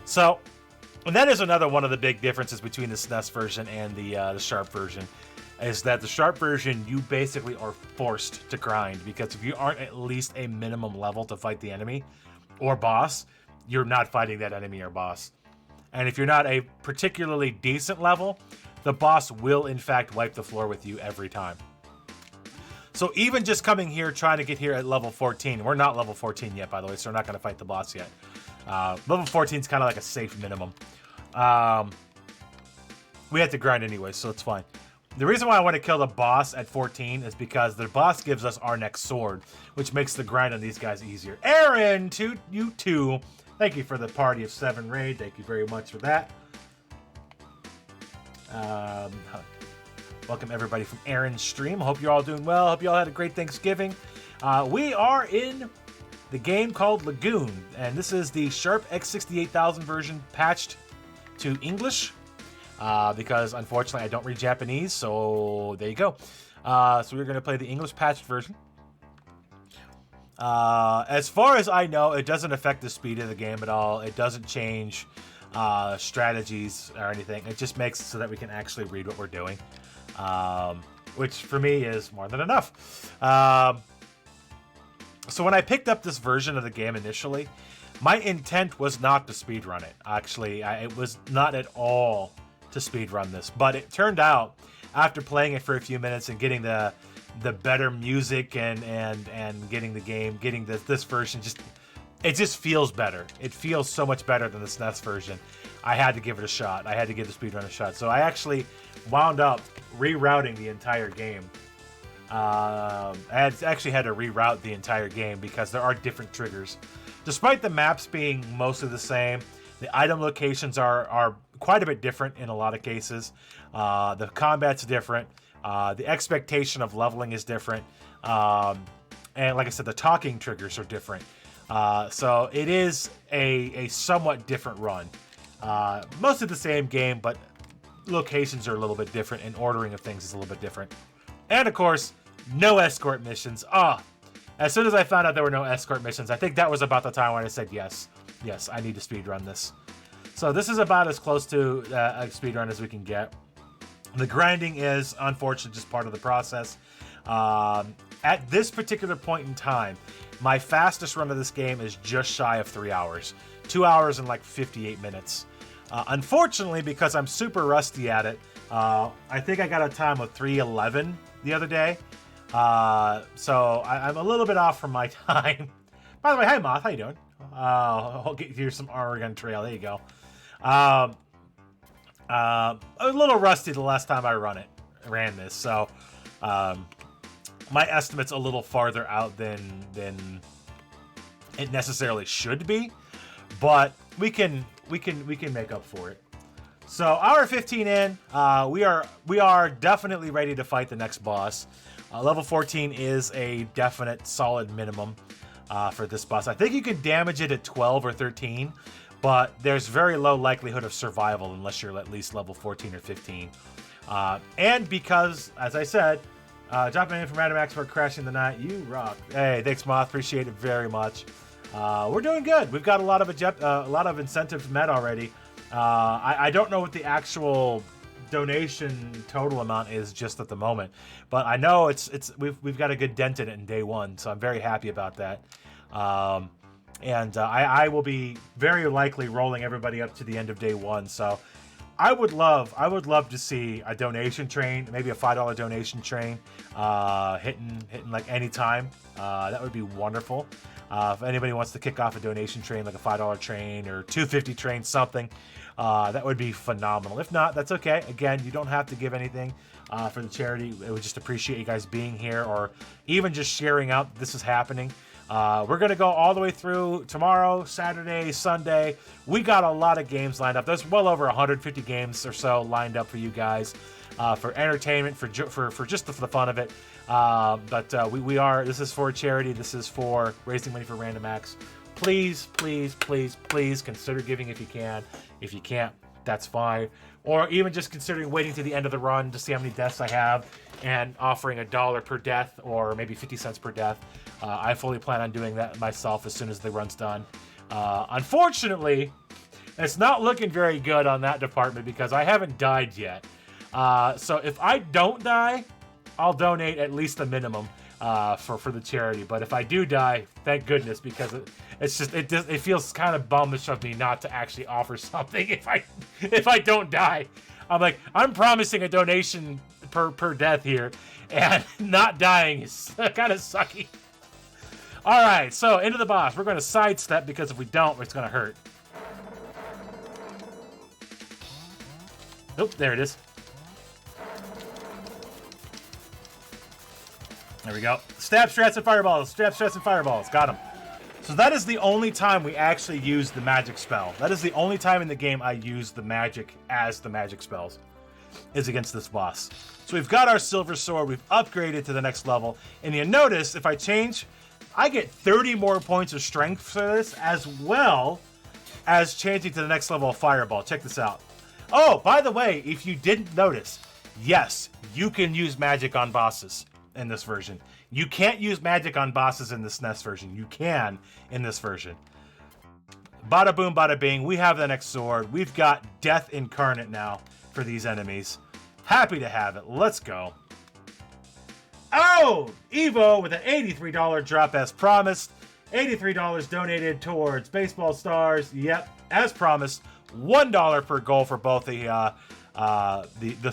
So, and that is another one of the big differences between the SNES version and the Sharp version. Is that the Sharp version, you basically are forced to grind. Because if you aren't at least a minimum level to fight the enemy or boss, you're not fighting that enemy or boss. And if you're not a particularly decent level, the boss will in fact wipe the floor with you every time. So even just coming here, trying to get here at level 14, we're not level 14 yet, by the way, so we're not going to fight the boss yet. Level 14 is kind of like a safe minimum. We had to grind anyway, so it's fine. The reason why I want to kill the boss at 14 is because the boss gives us our next sword, which makes the grind on these guys easier. Aaron, you too. Thank you for the Party of 7 raid. Thank you very much for that. Welcome everybody from Aaron's stream. Hope you're all doing well. Hope you all had a great Thanksgiving. We are in the game called Lagoon, and this is the Sharp x6800 version patched to English because unfortunately I don't read Japanese, so there you go. So we're going to play the English patched version. As far as I know, it doesn't affect the speed of the game at all. It doesn't change strategies or anything. It just makes it so that we can actually read what we're doing, which for me is more than enough. So when I picked up this version of the game initially, my intent was not to speedrun it. Actually, it was not at all to speedrun this. But it turned out, after playing it for a few minutes and getting the better music and getting the game, getting this version, it just feels better. It feels so much better than the SNES version. I had to give it a shot. I had to give the speedrun a shot. So I actually wound up rerouting the entire game. I actually had to reroute the entire game because there are different triggers. Despite the maps being mostly the same, the item locations are quite a bit different in a lot of cases. The combat's different. The expectation of leveling is different. And like I said, the talking triggers are different. So it is a somewhat different run. Mostly the same game, but locations are a little bit different and ordering of things is a little bit different. And of course, no escort missions. As soon as I found out there were no escort missions, I think that was about the time when I said, yes, I need to speedrun this. So this is about as close to a speedrun as we can get. The grinding is, unfortunately, just part of the process. At this particular point in time, my fastest run of this game is just shy of 3 hours. 2 hours and like 58 minutes. Unfortunately, because I'm super rusty at it, I think I got a time of 3:11 the other day. So I'm a little bit off from my time. By the way, hi Moth, how you doing? I'll get you some Oregon Trail. There you go. A little rusty the last time I ran this, so my estimate's a little farther out than it necessarily should be, but we can make up for it. So hour 15 in, we are definitely ready to fight the next boss. Level 14 is a definite solid minimum for this boss. I think you can damage it at 12 or 13, but there's very low likelihood of survival unless you're at least level 14 or 15. And because, as I said, dropping in from Random Acts for crashing the night, you rock. Hey, thanks Moth, appreciate it very much. We're doing good. We've got a lot of incentives met already. I don't know what the actual donation total amount is just at the moment, but I know we've got a good dent in it in day one, so I'm very happy about that. I will be very likely rolling everybody up to the end of day one. So I would love to see a donation train, maybe a $5 donation train, hitting like any time. That would be wonderful. If anybody wants to kick off a donation train, like a $5 train or $2.50 train, something, that would be phenomenal. If not, that's okay. Again, you don't have to give anything for the charity. We would just appreciate you guys being here, or even just sharing out this is happening. We're going to go all the way through tomorrow, Saturday, Sunday. We got a lot of games lined up. There's well over 150 games or so lined up for you guys, for entertainment, for just the fun of it. This is for charity. This is for raising money for Random Acts. Please, please, please, please consider giving if you can. If you can't, that's fine. Or even just considering waiting to the end of the run to see how many deaths I have and offering $1 per death or maybe 50 cents per death. I fully plan on doing that myself as soon as the run's done. Unfortunately, it's not looking very good on that department because I haven't died yet. So if I don't die, I'll donate at least a minimum for the charity. But if I do die, thank goodness, because it feels kind of bummish of me not to actually offer something if I don't die. I'm promising a donation per death here, and not dying is kind of sucky. All right, so into the boss. We're going to sidestep because if we don't, it's going to hurt. Nope, there it is. There we go. Stab, strats, and fireballs. Stab, strats, and fireballs. Got him. So that is the only time we actually use the magic spell. That is the only time in the game I use the magic as the magic spells, is against this boss. So we've got our silver sword. We've upgraded to the next level. And you notice, if I change, I get 30 more points of strength for this, as well as changing to the next level of fireball. Check this out. Oh, by the way, if you didn't notice, yes, you can use magic on bosses in this version. You can't use magic on bosses in the SNES version. You can in this version. Bada boom, bada bing. We have the next sword. We've got Death Incarnate now for these enemies. Happy to have it. Let's go. Oh, Evo with an $83 drop as promised. $83 donated towards Baseball Stars. Yep, as promised. $1 per goal for both the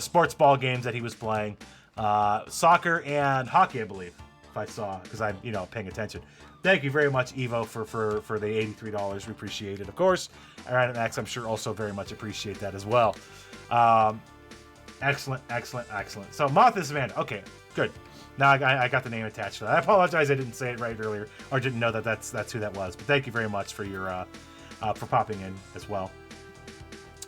sports ball games that he was playing. Soccer and hockey, I believe, if I saw, because I'm paying attention. Thank you very much, Evo, for the $83. We appreciate it, of course. And Max, I'm sure, also very much appreciate that as well. Excellent, excellent, excellent. So Moth is Amanda. Okay, good. Now I got the name attached to that. I apologize I didn't say it right earlier, or didn't know that that's who that was. But thank you very much for your for popping in as well.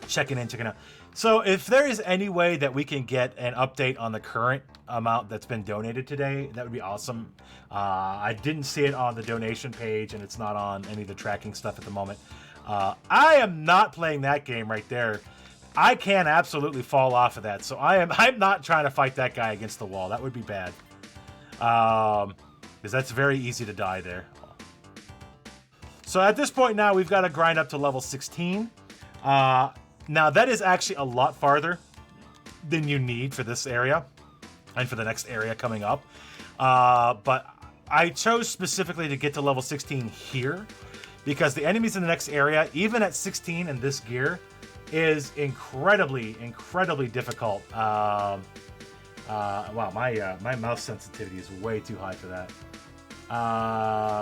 Checking out. So if there is any way that we can get an update on the current amount that's been donated today, that would be awesome. I didn't see it on the donation page, and it's not on any of the tracking stuff at the moment. I am not playing that game right there. I can absolutely fall off of that, so I'm not trying to fight that guy against the wall. That would be bad. Because that's very easy to die there. So at this point now, we've got to grind up to level 16. Now that is actually a lot farther than you need for this area and for the next area coming up. But I chose specifically to get to level 16 here because the enemies in the next area, even at 16 in this gear, is incredibly difficult. Wow, my mouse sensitivity is way too high for that.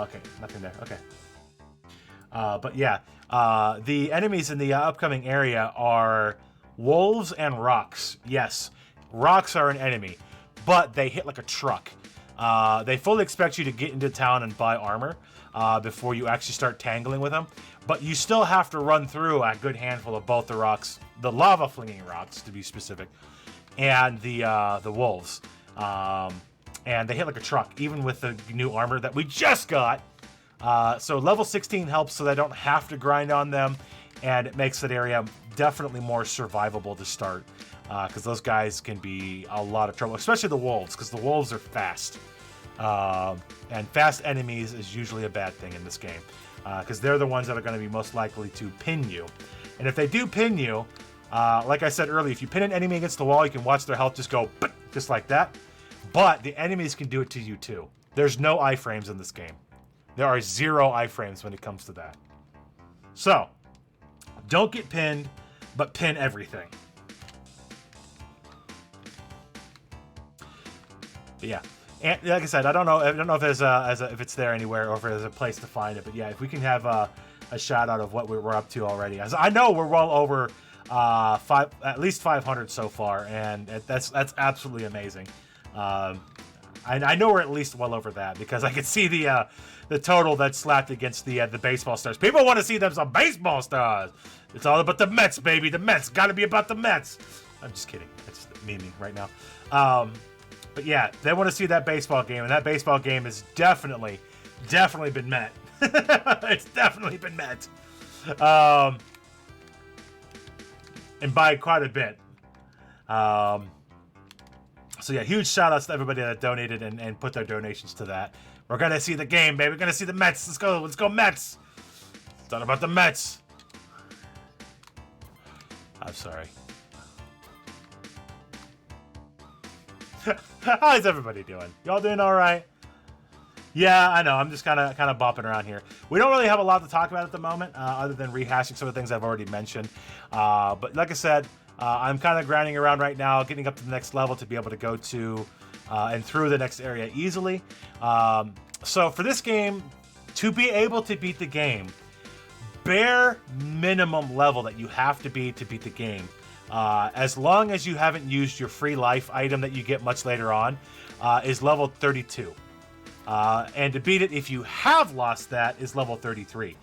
Okay, nothing there. Okay. But yeah, the enemies in the upcoming area are wolves and rocks. Yes, rocks are an enemy, but they hit like a truck. They fully expect you to get into town and buy armor before you actually start tangling with them. But you still have to run through a good handful of both the rocks, the lava flinging rocks to be specific, and the wolves. And they hit like a truck, even with the new armor that we just got. So level 16 helps so that I don't have to grind on them, and it makes that area definitely more survivable to start, because those guys can be a lot of trouble, especially the wolves, because the wolves are fast. And fast enemies is usually a bad thing in this game, because they're the ones that are going to be most likely to pin you. And if they do pin you, like I said earlier, if you pin an enemy against the wall, you can watch their health just go just like that. But the enemies can do it to you too. There's no iframes in this game. There are 0 iframes when it comes to that. So, don't get pinned, but pin everything. But yeah, and like I said, I don't know if there's if it's there anywhere or if there's a place to find it. But yeah, if we can have a shout out of what we're up to already, as I know we're well over at least 500 so far, and that's absolutely amazing. I know we're at least well over that because I can see the total that's slapped against the baseball stars. People want to see them some baseball stars. It's all about the Mets, baby. The Mets. Got to be about the Mets. I'm just kidding. It's memeing right now. But yeah, they want to see that baseball game, and that baseball game has definitely been met. It's definitely been met. And by quite a bit. So yeah, huge shout outs to everybody that donated and put their donations to that. We're gonna see the game, baby. We're gonna see the Mets. Let's go Mets. It's not about the Mets. I'm sorry. How's everybody doing? Y'all doing all right? Yeah, I know. I'm just kind of bopping around here. We don't really have a lot to talk about at the moment, other than rehashing some of the things I've already mentioned. But like I said, I'm kind of grinding around right now, getting up to the next level to be able to go to and through the next area easily. So for this game, to be able to beat the game, bare minimum level that you have to beat the game, as long as you haven't used your free life item that you get much later on, is level 32. And to beat it, if you have lost that, is level 33.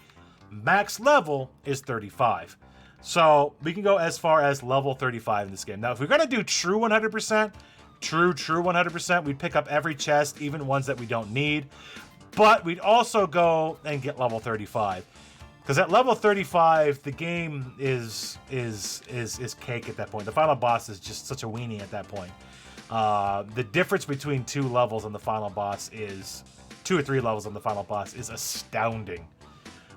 Max level is 35. So we can go as far as level 35 in this game. Now, if we're going to do true 100%, true 100%, we'd pick up every chest, even ones that we don't need. But we'd also go and get level 35. Because at level 35, the game is cake at that point. The final boss is just such a weenie at that point. The difference between 2 levels on the final boss is 2 or 3 levels on the final boss is astounding.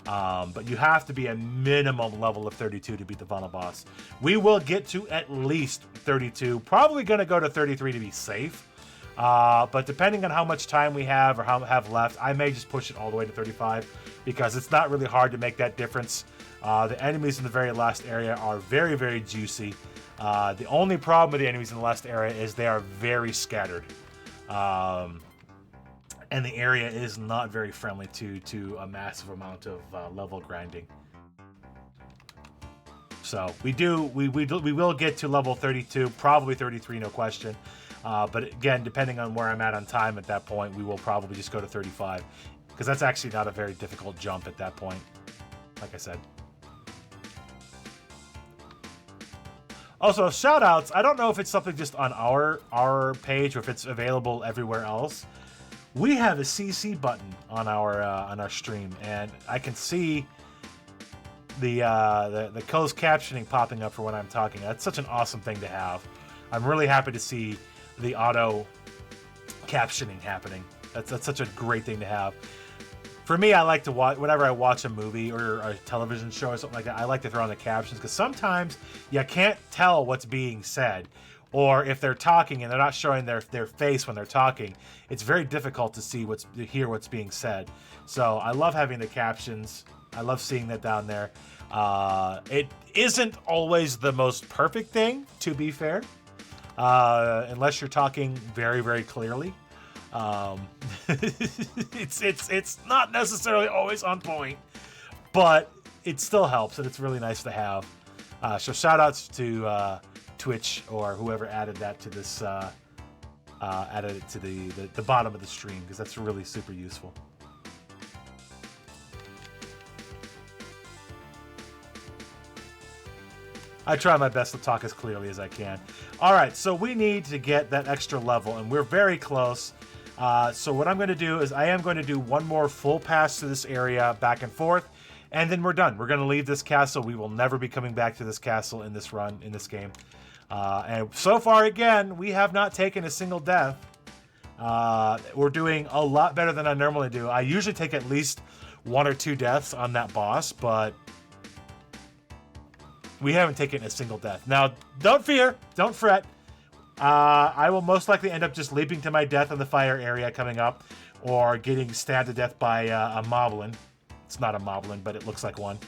But you have to be a minimum level of 32 to beat the final boss. We will get to at least 32. Probably going to go to 33 to be safe. But depending on how much time we have or how we have left, I may just push it all the way to 35 because it's not really hard to make that difference. The enemies in the very last area are very, very juicy. The only problem with the enemies in the last area is they are very scattered. And the area is not very friendly to a massive amount of level grinding. So we will get to level 32, probably 33, no question. But again, depending on where I'm at on time at that point, we will probably just go to 35 because that's actually not a very difficult jump at that point, like I said. Also, shout-outs. I don't know if it's something just on our page or if it's available everywhere else. We have a CC button on our stream, and I can see the closed captioning popping up for when I'm talking. That's such an awesome thing to have. I'm really happy to see the auto captioning happening. That's such a great thing to have. For me, I like to watch, whenever I watch a movie or a television show or something like that, I like to throw on the captions because sometimes you can't tell what's being said. Or if they're talking and they're not showing their face when they're talking, it's very difficult to hear what's being said. So I love having the captions. I love seeing that down there. It isn't always the most perfect thing, to be fair, unless you're talking very, very clearly. It's not necessarily always on point, but it still helps, and it's really nice to have. So shout outs to Twitch or whoever added that to this, added it to the bottom of the stream, because that's really super useful. I try my best to talk as clearly as I can. All right, so we need to get that extra level, and we're very close. So what I'm going to do is I am going to do one more full pass to this area back and forth, and then we're done. We're going to leave this castle. We will never be coming back to this castle in this run, in this game. And so far, again, we have not taken a single death. We're doing a lot better than I normally do. I usually take at least 1 or 2 deaths on that boss, but we haven't taken a single death. Now, don't fear, don't fret. I will most likely end up just leaping to my death in the fire area coming up, or getting stabbed to death by a moblin. It's not a moblin, but it looks like one.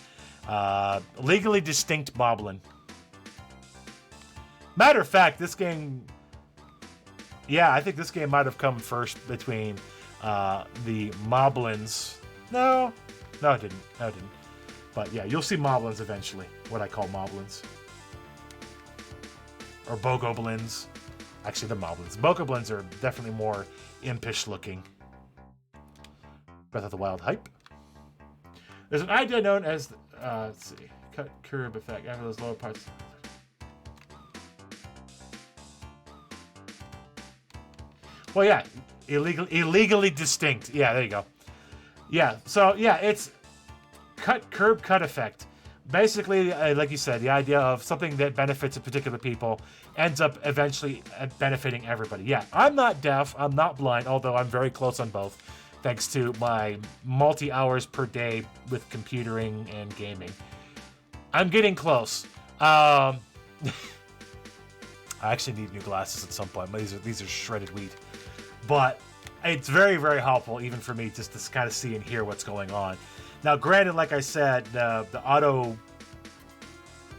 Legally distinct moblin. Matter of fact, this game... Yeah, I think this game might have come first between the moblins. No, it didn't. No, it didn't. But yeah, you'll see moblins eventually. What I call moblins. Or bogoblins. Actually, the moblins. Bogoblins are definitely more impish looking. Breath of the Wild hype. There's an idea known as, let's see, cut curb effect after those lower parts. Well, yeah, illegally distinct. Yeah, there you go. Yeah, so yeah, it's curb cut effect. Basically, like you said, the idea of something that benefits a particular people ends up eventually benefiting everybody. Yeah, I'm not deaf, I'm not blind, although I'm very close on both, thanks to my multi-hours per day with computering and gaming. I'm getting close. I actually need new glasses at some point. These are shredded wheat. But it's very, very helpful, even for me, just to kind of see and hear what's going on. Now, granted, like I said, the auto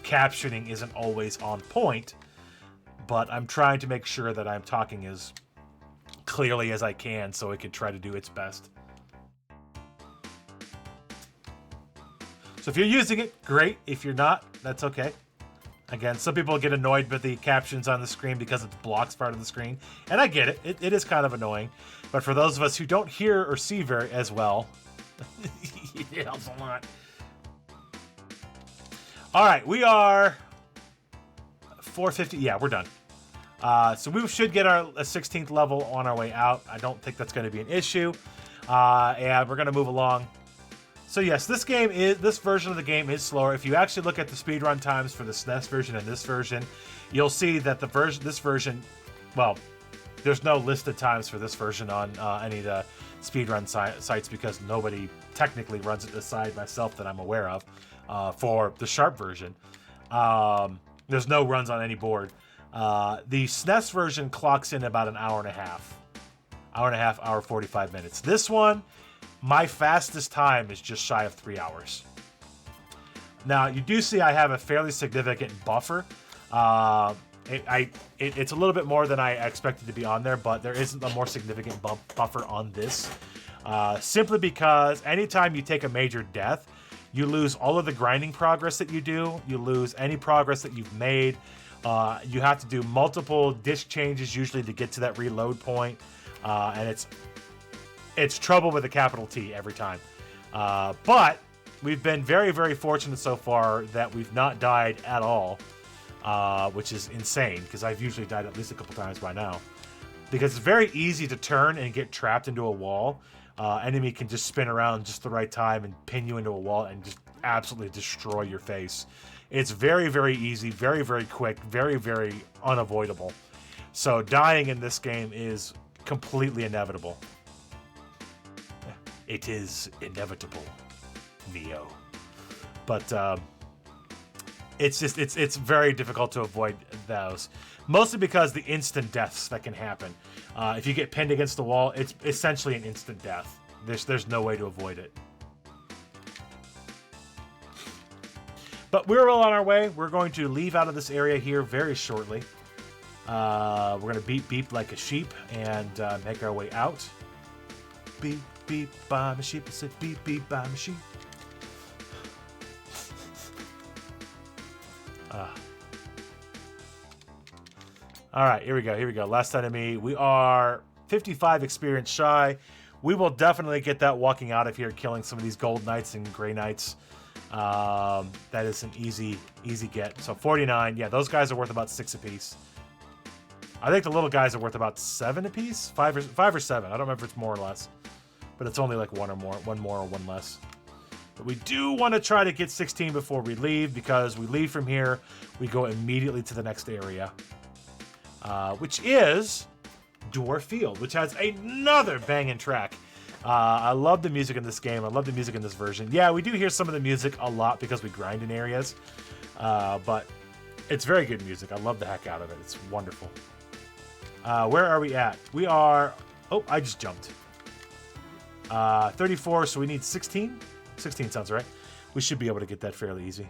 captioning isn't always on point, but I'm trying to make sure that I'm talking as clearly as I can so it can try to do its best. So if you're using it, great. If you're not, that's okay. Again, some people get annoyed with the captions on the screen because it blocks part of the screen. And I get it. It is kind of annoying. But for those of us who don't hear or see very as well, it helps a lot. All right, we are 450. Yeah, we're done. So we should get our 16th level on our way out. I don't think that's going to be an issue. And we're going to move along. So yes, this version of the game is slower. If you actually look at the speedrun times for the SNES version and this version, you'll see that this version, well, there's no listed times for this version on any of the speedrun sites because nobody technically runs it aside myself that I'm aware of for the Sharp version. There's no runs on any board. The SNES version clocks in about an hour and a half. Hour 45 minutes. This one, my fastest time is just shy of 3 hours. Now, you do see I have a fairly significant buffer. It's a little bit more than I expected to be on there, but there isn't a more significant buffer on this. Simply because anytime you take a major death, you lose all of the grinding progress that you do. You lose any progress that you've made. You have to do multiple disc changes usually to get to that reload point. And it's trouble with a capital T every time. But we've been very, very fortunate so far that we've not died at all, which is insane because I've usually died at least a couple times by now. Because it's very easy to turn and get trapped into a wall. Enemy can just spin around just the right time and pin you into a wall and just absolutely destroy your face. It's very, very easy, very, very quick, very, very unavoidable. So dying in this game is completely inevitable. It is inevitable, Neo. But it's very difficult to avoid those. Mostly because the instant deaths that can happen. If you get pinned against the wall, it's essentially an instant death. There's no way to avoid it. But we're well on our way. We're going to leave out of this area here very shortly. We're going to beep beep like a sheep and make our way out. Beep beep, I'm a sheep. I said beep beep, I'm a sheep. All right, here we go. Here we go. Last enemy. We are 55 experience shy. We will definitely get that walking out of here, killing some of these gold knights and gray knights. That is an easy get. So 49. Yeah, those guys are worth about 6 apiece. I think the little guys are worth about 7 apiece, 5 or 7. I don't remember if it's more or less, but it's only like one more or one less. But we do want to try to get 16 before we leave, because we leave from here, we go immediately to the next area, which is Dwarf Field, which has another banging track. I love the music in this game. I love the music in this version. Yeah, we do hear some of the music a lot because we grind in areas, but it's very good music. I love the heck out of it. It's wonderful. Where are we at? We are... Oh, I just jumped. 34, so we need 16? 16 sounds right. We should be able to get that fairly easy.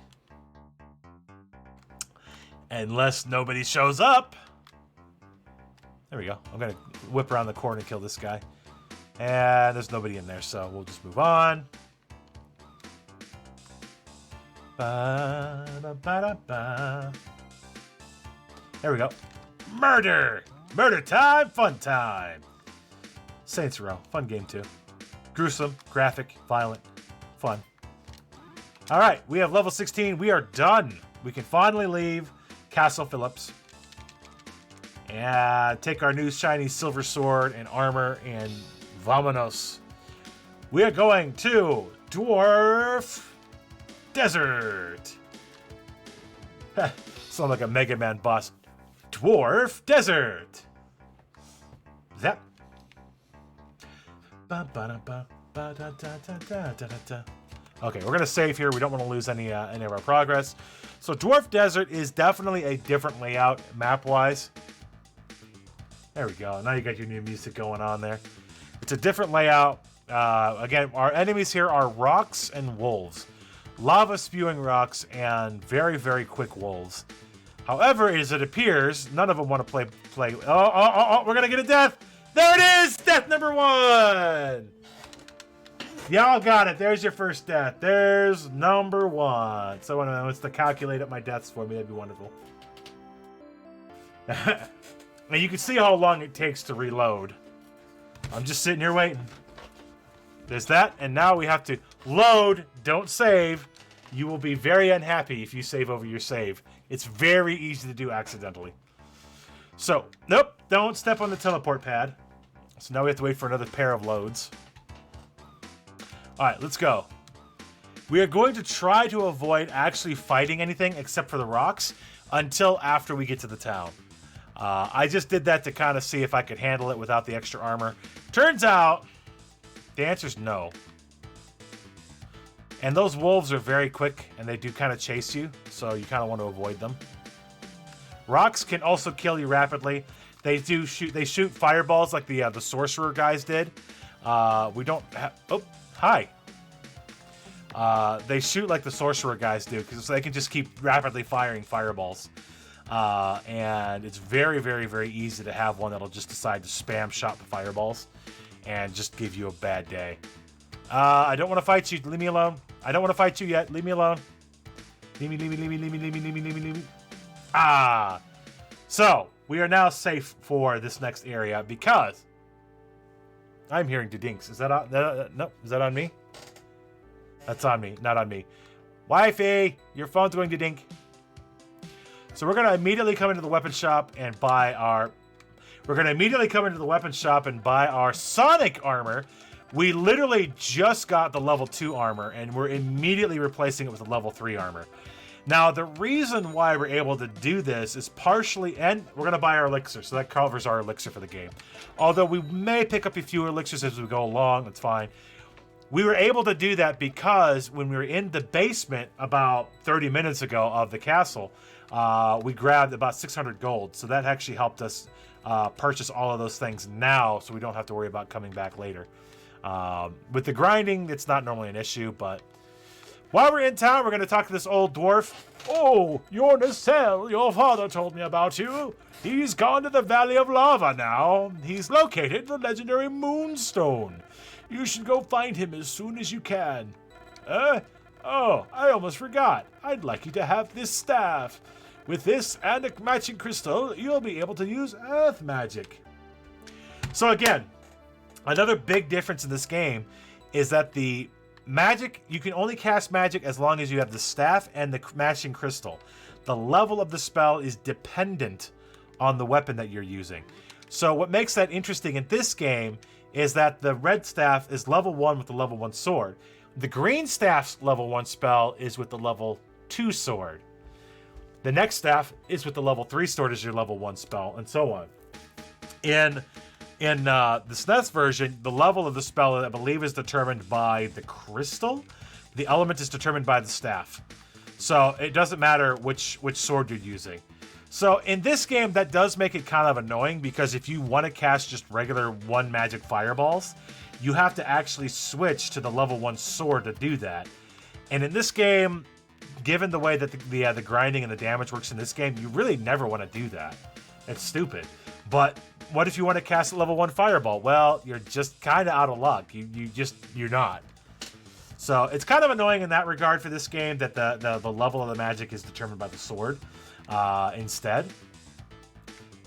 Unless nobody shows up. There we go. I'm going to whip around the corner and kill this guy. And there's nobody in there, so we'll just move on. There we go. Murder! Murder time, fun time. Saints Row, fun game too. Gruesome, graphic, violent, fun. All right, we have level 16. We are done. We can finally leave Castle Phillips and take our new shiny silver sword and armor and vamonos. We are going to Dwarf Desert. Sound like a Mega Man boss. Dwarf Desert. Zap. Okay, we're gonna save here. We don't want to lose any of our progress. So Dwarf Desert is definitely a different layout map-wise. There we go. Now you got your new music going on there. It's a different layout. Again, our enemies here are rocks and wolves. Lava spewing rocks and very, very quick wolves. However, as it appears, none of them want to play. Oh, we're going to get a death. There it is. Death number 1. Y'all got it. There's your first death. There's number 1. Someone wants to calculate up my deaths for me. That'd be wonderful. And you can see how long it takes to reload. I'm just sitting here waiting. There's that, and now we have to load, don't save. You will be very unhappy if you save over your save. It's very easy to do accidentally. So, nope, don't step on the teleport pad. So now we have to wait for another pair of loads. Alright, let's go. We are going to try to avoid actually fighting anything except for the rocks until after we get to the town. I just did that to kind of see if I could handle it without the extra armor. Turns out, the answer's no. And those wolves are very quick, and they do kind of chase you, so you kind of want to avoid them. Rocks can also kill you rapidly. They shoot fireballs like the sorcerer guys did. We don't have... Oh, hi. They shoot like the sorcerer guys do, so they can just keep rapidly firing fireballs. And it's very, very, very easy to have one that'll just decide to spam shot the fireballs and just give you a bad day. I don't want to fight you. Leave me alone. I don't want to fight you yet. Leave me alone. Leave me. Ah. So, we are now safe for this next area because I'm hearing dinks. Is that on? No. Is that on me? That's on me, not on me. Wifey, your phone's going to dink. So we're going to immediately come into the weapon shop and buy our... We're going to immediately come into the weapon shop and buy our Sonic armor, We literally just got the level 2 armor, and we're immediately replacing it with the level 3 armor. Now, the reason why we're able to do this is partially, and we're going to buy our elixir, so that covers our elixir for the game. Although we may pick up a few elixirs as we go along, that's fine. We were able to do that because when we were in the basement about 30 minutes ago of the castle, we grabbed about 600 gold. So that actually helped us purchase all of those things now, so we don't have to worry about coming back later. With the grinding, it's not normally an issue, but while we're in town, we're going to talk to this old dwarf. Oh, you're Nacelle. Your father told me about you. He's gone to the Valley of Lava now. He's located the legendary Moonstone. You should go find him as soon as you can. Oh, I almost forgot. I'd like you to have this staff. With this and a matching crystal, you'll be able to use earth magic. So again, another big difference in this game is that the magic, you can only cast magic as long as you have the staff and the matching crystal. The level of the spell is dependent on the weapon that you're using. So what makes that interesting in this game is that the red staff is level 1 with the level 1 sword. The green staff's level 1 spell is with the level 2 sword. The next staff is with the level 3 sword as your level 1 spell, and so on. In the SNES version, the level of the spell, I believe, is determined by the crystal. The element is determined by the staff. So it doesn't matter which sword you're using. So in this game, that does make it kind of annoying, because if you want to cast just regular 1 magic fireballs, you have to actually switch to the level 1 sword to do that. And in this game, given the way that the grinding and the damage works in this game, you really never want to do that. It's stupid. But what if you want to cast a level 1 fireball? Well, you're just kind of out of luck. You're not. So it's kind of annoying in that regard for this game that the level of the magic is determined by the sword instead.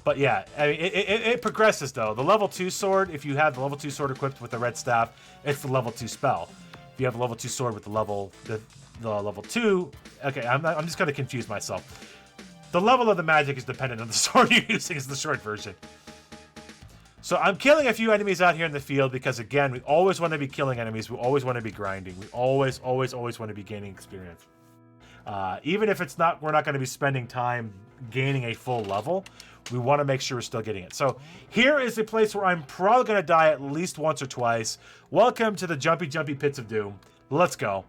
But yeah, I mean, it progresses though. The level 2 sword, if you have the level 2 sword equipped with the red staff, it's the level 2 spell. If you have a level 2 sword with the level 2, okay, I'm just going to confuse myself. The level of the magic is dependent on the sword you're using, is the short version. So I'm killing a few enemies out here in the field because, again, we always want to be killing enemies. We always want to be grinding. We always want to be gaining experience. Even if we're not going to be spending time gaining a full level, we want to make sure we're still getting it. So here is a place where I'm probably going to die at least once or twice. Welcome to the Jumpy Pits of Doom. Let's go.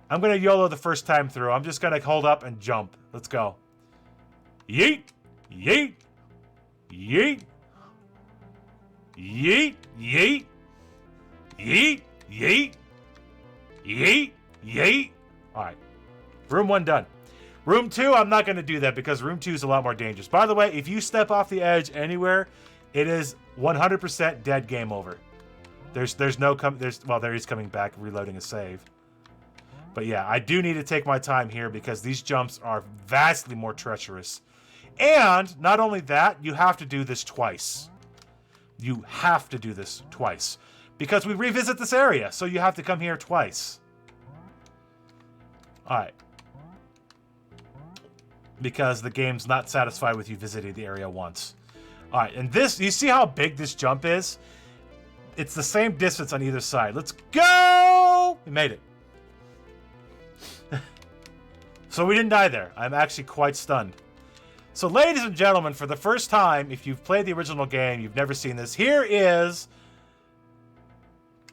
I'm going to YOLO the first time through. I'm just going to hold up and jump. Let's go. Yeet! Yeet! Yeet! Yeet! Yeet! Yeet! Yeet! Yeet! Yeet! Alright. Room 1 done. Room 2, I'm not going to do that because room 2 is a lot more dangerous. By the way, if you step off the edge anywhere, it is 100% dead, game over. There is coming back, reloading a save. But yeah, I do need to take my time here because these jumps are vastly more treacherous. And not only that, you have to do this twice. You have to do this twice. Because we revisit this area, so you have to come here twice. Alright. Because the game's not satisfied with you visiting the area once. Alright, and this, you see how big this jump is? It's the same distance on either side. Let's go! We made it. So we didn't die there. I'm actually quite stunned. So ladies and gentlemen, for the first time, if you've played the original game, you've never seen this, here is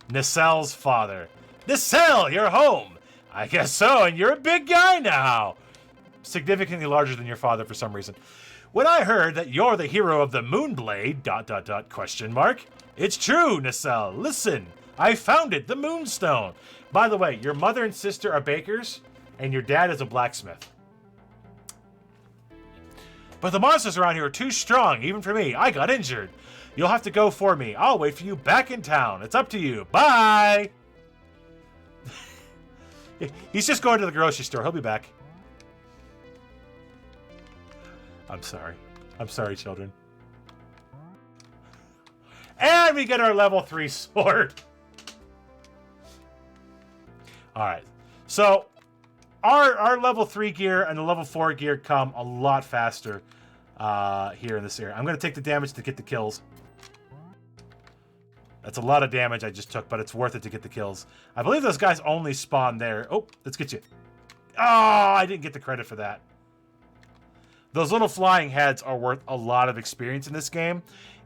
Nacelle's father. Nacelle, you're home! I guess so, and you're a big guy now! Significantly larger than your father for some reason. When I heard that you're the hero of the Moonblade, question mark. It's true, Nacelle. Listen, I found it, the Moonstone. By the way, your mother and sister are bakers, and your dad is a blacksmith. But the monsters around here are too strong, even for me. I got injured. You'll have to go for me. I'll wait for you back in town. It's up to you. Bye! He's just going to the grocery store. He'll be back. I'm sorry. I'm sorry, children. And we get our level 3 sword. Alright. So, our level 3 gear and the level 4 gear come a lot faster here in this area. I'm going to take the damage to get the kills. That's a lot of damage I just took, but it's worth it to get the kills. I believe those guys only spawn there. Oh, let's get you. Oh, I didn't get the credit for that. Those little flying heads are worth a lot of experience in this game.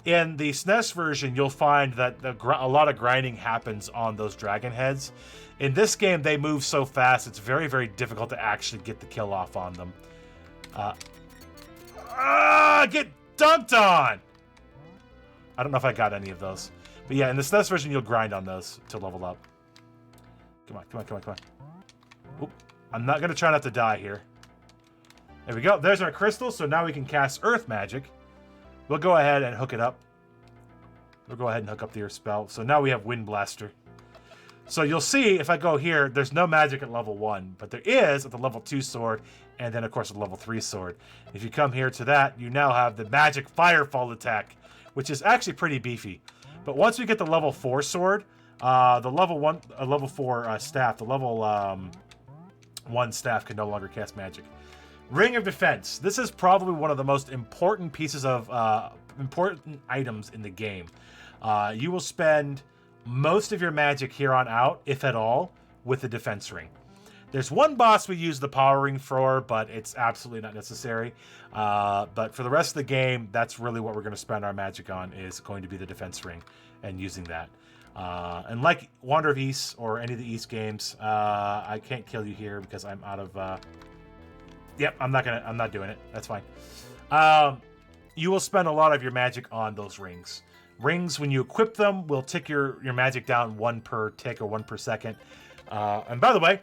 In the SNES version, you'll find that a lot of grinding happens on those dragon heads. In this game, they move so fast, it's very, very difficult to actually get the kill off on them. Get dunked on! I don't know if I got any of those. But yeah, in the SNES version, you'll grind on those to level up. Come on, come on, come on, come on. Oop. I'm not going to try not to die here. There we go. There's our crystal, so now we can cast Earth Magic. We'll go ahead and hook it up. We'll go ahead and hook up the Earth spell. So now we have Wind Blaster. So you'll see, if I go here, there's no magic at level 1, but there is at the level 2 sword, and then, of course, a level 3 sword. If you come here to that, you now have the Magic Firefall attack, which is actually pretty beefy. But once we get the level 4 sword, the level 4 staff, the level 1 staff can no longer cast magic. Ring of Defense. This is probably one of the most important pieces of important items in the game. You will spend most of your magic here on out, if at all, with the defense ring. There's one boss we use the power ring for, but it's absolutely not necessary. But for the rest of the game, that's really what we're going to spend our magic on, is going to be the defense ring and using that. And like Wander of East or any of the East games, I can't kill you here because I'm out of... Yep, I'm not doing it. That's fine. You will spend a lot of your magic on those rings. Rings, when you equip them, will tick your magic down 1 per tick or 1 per second. And by the way,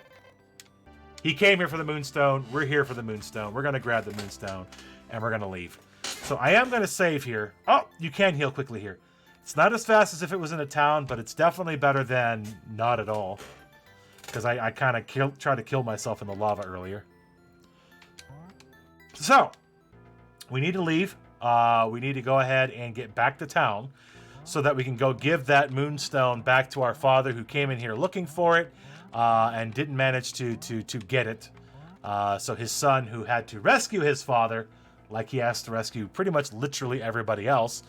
he came here for the Moonstone. We're here for the Moonstone. We're going to grab the Moonstone, and we're going to leave. So I am going to save here. Oh, you can heal quickly here. It's not as fast as if it was in a town, but it's definitely better than not at all. Because I kind of tried to kill myself in the lava earlier. So, we need to leave. We need to go ahead and get back to town so that we can go give that Moonstone back to our father who came in here looking for it and didn't manage to get it. So his son, who had to rescue his father, like he has to rescue pretty much literally everybody else,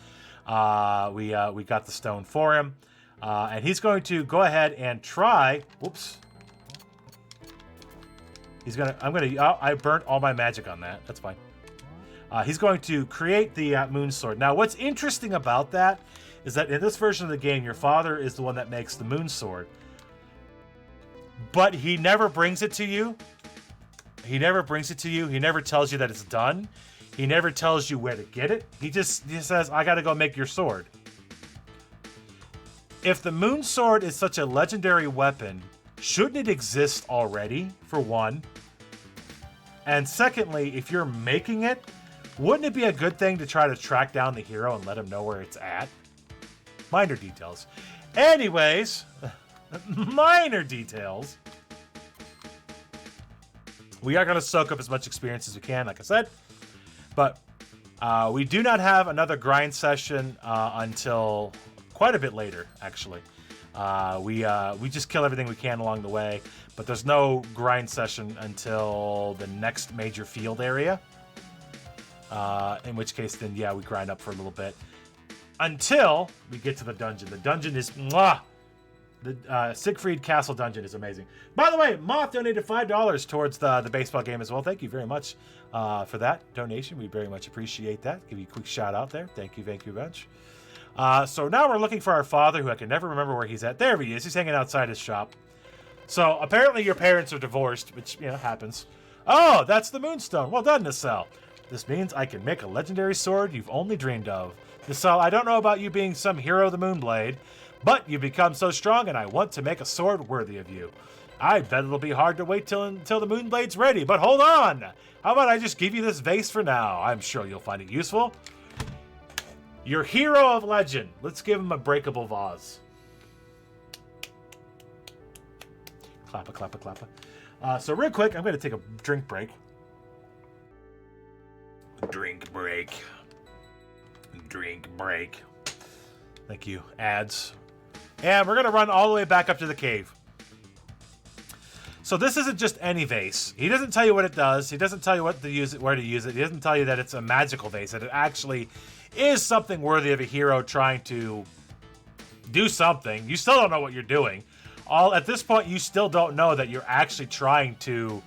we got the stone for him. And he's going to go ahead and try... Whoops. I burnt all my magic on that. That's fine. He's going to create the Moon Sword. Now, what's interesting about that is that in this version of the game, your father is the one that makes the Moon Sword. But he never brings it to you. He never brings it to you. He never tells you that it's done. He never tells you where to get it. He says, I got to go make your sword. If the Moon Sword is such a legendary weapon, shouldn't it exist already, for one? And secondly, if you're making it, wouldn't it be a good thing to try to track down the hero and let him know where it's at? Minor details. Anyways, minor details. We are going to soak up as much experience as we can, like I said. But we do not have another grind session until quite a bit later, actually. We just kill everything we can along the way, but there's no grind session until the next major field area. In which case, then, yeah, we grind up for a little bit until we get to the dungeon. The dungeon is mwah! The Siegfried Castle dungeon is amazing. By the way, Moth donated $5 towards the baseball game as well. Thank you very much for that donation. We very much appreciate that. Give you a quick shout out there. Thank you very much. So now we're looking for our father, who I can never remember where he's at. There he is. He's hanging outside his shop. So apparently your parents are divorced, which, you know, happens. Oh, that's the Moonstone. Well done, Nacelle. This means I can make a legendary sword you've only dreamed of. Nacelle, I don't know about you being some hero of the Moonblade, but you've become so strong and I want to make a sword worthy of you. I bet it'll be hard to wait until the Moonblade's ready, but hold on! How about I just give you this vase for now? I'm sure you'll find it useful. Your hero of legend. Let's give him a breakable vase. Clappa, clappa, clappa. So real quick, I'm going to take a drink break. Drink break. Drink break. Thank you. Ads. And we're going to run all the way back up to the cave. So this isn't just any vase. He doesn't tell you what it does. He doesn't tell you what to use it, where to use it. He doesn't tell you that it's a magical vase, that it actually is something worthy of a hero trying to do something. You still don't know what you're doing. At this point, you still don't know that you're actually trying to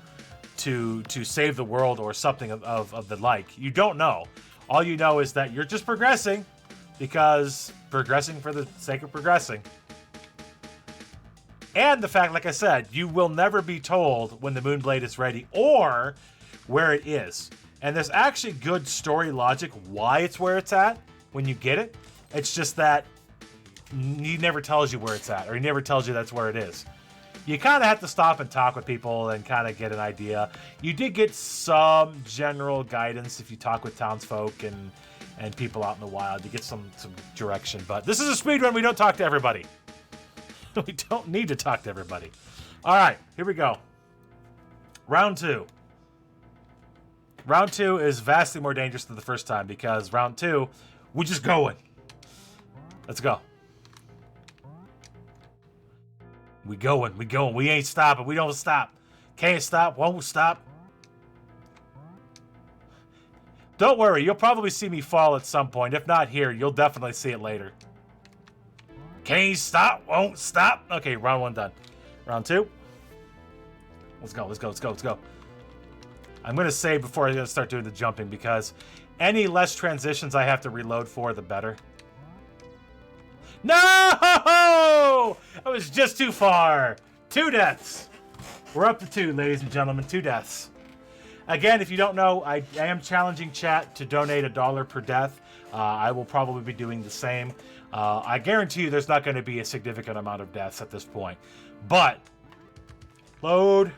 save the world or something of the like. You don't know. All you know is that you're just progressing because progressing for the sake of progressing. And the fact, like I said, you will never be told when the Moonblade is ready or where it is. And there's actually good story logic why it's where it's at when you get it. It's just that he never tells you where it's at, or he never tells you that's where it is. You kind of have to stop and talk with people and kind of get an idea. You did get some general guidance if you talk with townsfolk and people out in the wild. You get some direction. But this is a speedrun. We don't talk to everybody. We don't need to talk to everybody. All right, here we go. Round 2. Round 2 is vastly more dangerous than the first time because round 2, we're just going. Let's go. We going. We ain't stopping. We don't stop. Can't stop. Won't stop. Don't worry. You'll probably see me fall at some point. If not here, you'll definitely see it later. Can't stop. Won't stop. Okay, round 1 done. Round 2. Let's go. I'm going to save before I start doing the jumping because any less transitions I have to reload for, the better. No! I was just too far. 2 deaths. We're up to 2, ladies and gentlemen. 2 deaths. Again, if you don't know, I am challenging chat to donate $1 per death. I will probably be doing the same. I guarantee you there's not going to be a significant amount of deaths at this point. But, load.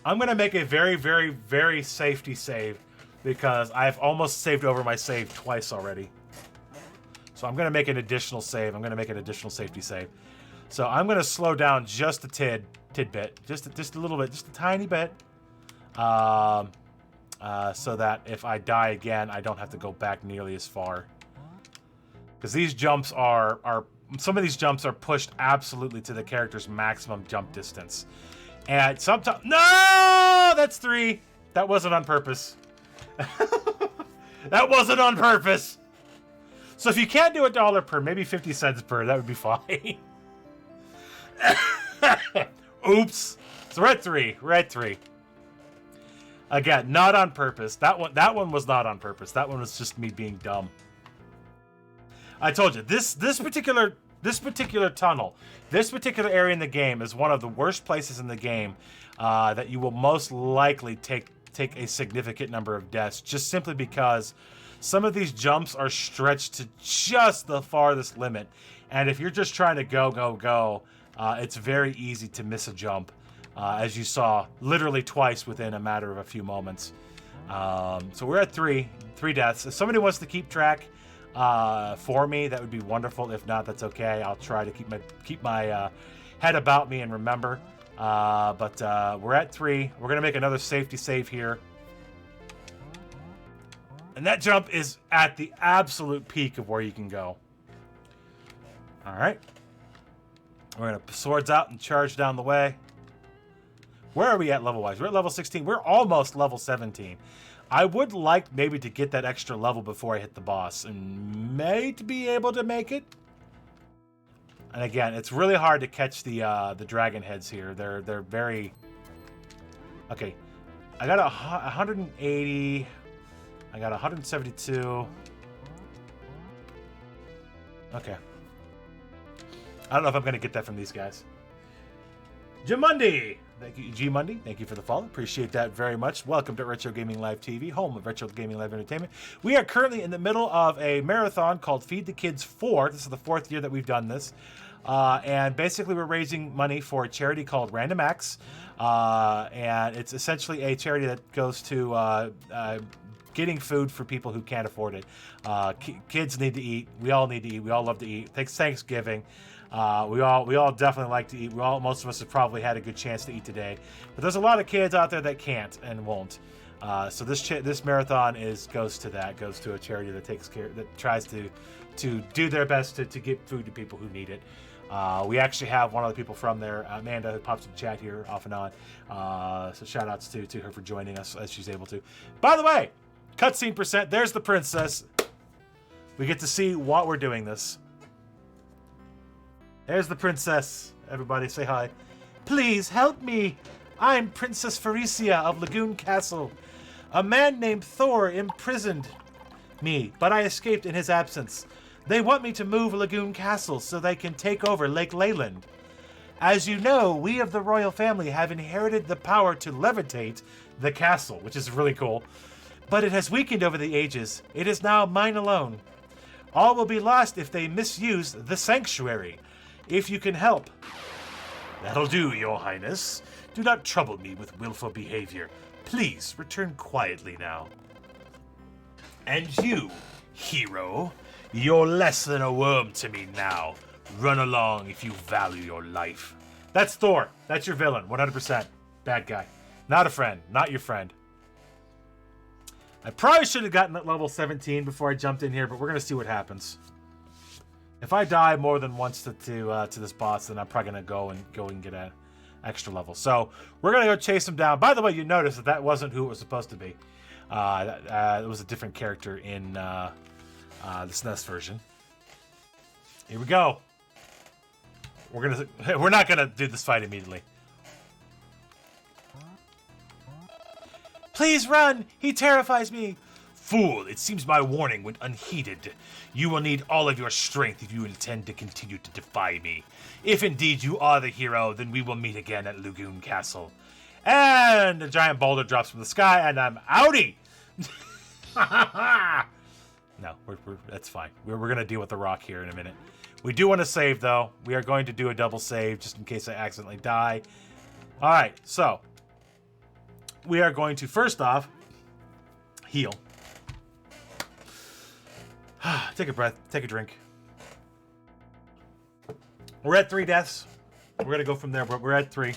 I'm going to make a very, very, very safety save because I've almost saved over my save twice already. So I'm going to make an additional save. I'm going to make an additional safety save. So I'm going to slow down just a tidbit. Just a little bit. Just a tiny bit. So that if I die again, I don't have to go back nearly as far. Because these jumps are... Some of these jumps are pushed absolutely to the character's maximum jump distance. And sometimes... No! That's 3. That wasn't on purpose. That wasn't on purpose. So if you can't do $1 per, maybe 50 cents per, that would be fine. Oops. So we're at 3. We're at 3. Again, not on purpose. That one was not on purpose. That one was just me being dumb. I told you, this particular tunnel, this particular area in the game is one of the worst places in the game that you will most likely take a significant number of deaths, just simply because some of these jumps are stretched to just the farthest limit. And if you're just trying to go, it's very easy to miss a jump, as you saw literally twice within a matter of a few moments. So we're at 3 deaths. If somebody wants to keep track for me, that would be wonderful. If not, that's okay. I'll try to keep my head about me and remember. But we're at 3. We're going to make another safety save here. And that jump is at the absolute peak of where you can go. All right. We're going to swords out and charge down the way. Where are we at level-wise? We're at level 16. We're almost level 17. I would like maybe to get that extra level before I hit the boss and may be able to make it. And again, it's really hard to catch the dragon heads here. They're very... Okay. I got 180... I got 172. Okay. I don't know if I'm going to get that from these guys. Jamundi! Thank you, G Monday. Thank you for the follow. Appreciate that very much. Welcome to Retro Gaming Live TV, home of Retro Gaming Live Entertainment. We are currently in the middle of a marathon called Feed the Kids 4. This is the 4th year that we've done this. And basically we're raising money for a charity called Random Acts. And it's essentially a charity that goes to getting food for people who can't afford it. Kids need to eat. We all need to eat. We all love to eat. It's Thanksgiving. We all definitely like to eat. Most of us have probably had a good chance to eat today, but there's a lot of kids out there that can't and won't. So this marathon goes to a charity that tries to do their best to get food to people who need it. We actually have one of the people from there, Amanda, who pops in the chat here off and on. So shout outs to her for joining us as she's able to. By the way, cutscene percent. There's the princess. We get to see what we're doing this. There's the princess. Everybody say hi. Please help me. I'm Princess Faricia of Lagoon Castle. A man named Thor imprisoned me, but I escaped in his absence. They want me to move Lagoon Castle so they can take over Lake Leyland. As you know, we of the royal family have inherited the power to levitate the castle, which is really cool. But it has weakened over the ages. It is now mine alone. All will be lost if they misuse the sanctuary. If you can help. That'll do, Your Highness. Do not trouble me with willful behavior. Please return quietly now. And you, hero, you're less than a worm to me now. Run along if you value your life. That's Thor. That's your villain, 100%. Bad guy. Not a friend. Not your friend. I probably should have gotten at level 17 before I jumped in here, but we're going to see what happens. If I die more than once to this boss, then I'm probably going to go and get an extra level. So we're going to go chase him down. By the way, you notice that wasn't who it was supposed to be. It was a different character in the SNES version. Here we go. We're not gonna do this fight immediately. Please run! He terrifies me! Fool, it seems my warning went unheeded. You will need all of your strength if you intend to continue to defy me. If indeed you are the hero, then we will meet again at Lagoon Castle. And a giant boulder drops from the sky, and I'm outie! No, that's fine. We're going to deal with the rock here in a minute. We do want to save, though. We are going to do a double save just in case I accidentally die. All right, so we are going to, first off, heal. Take a breath. Take a drink. We're at 3 deaths. We're going to go from there, but we're at 3.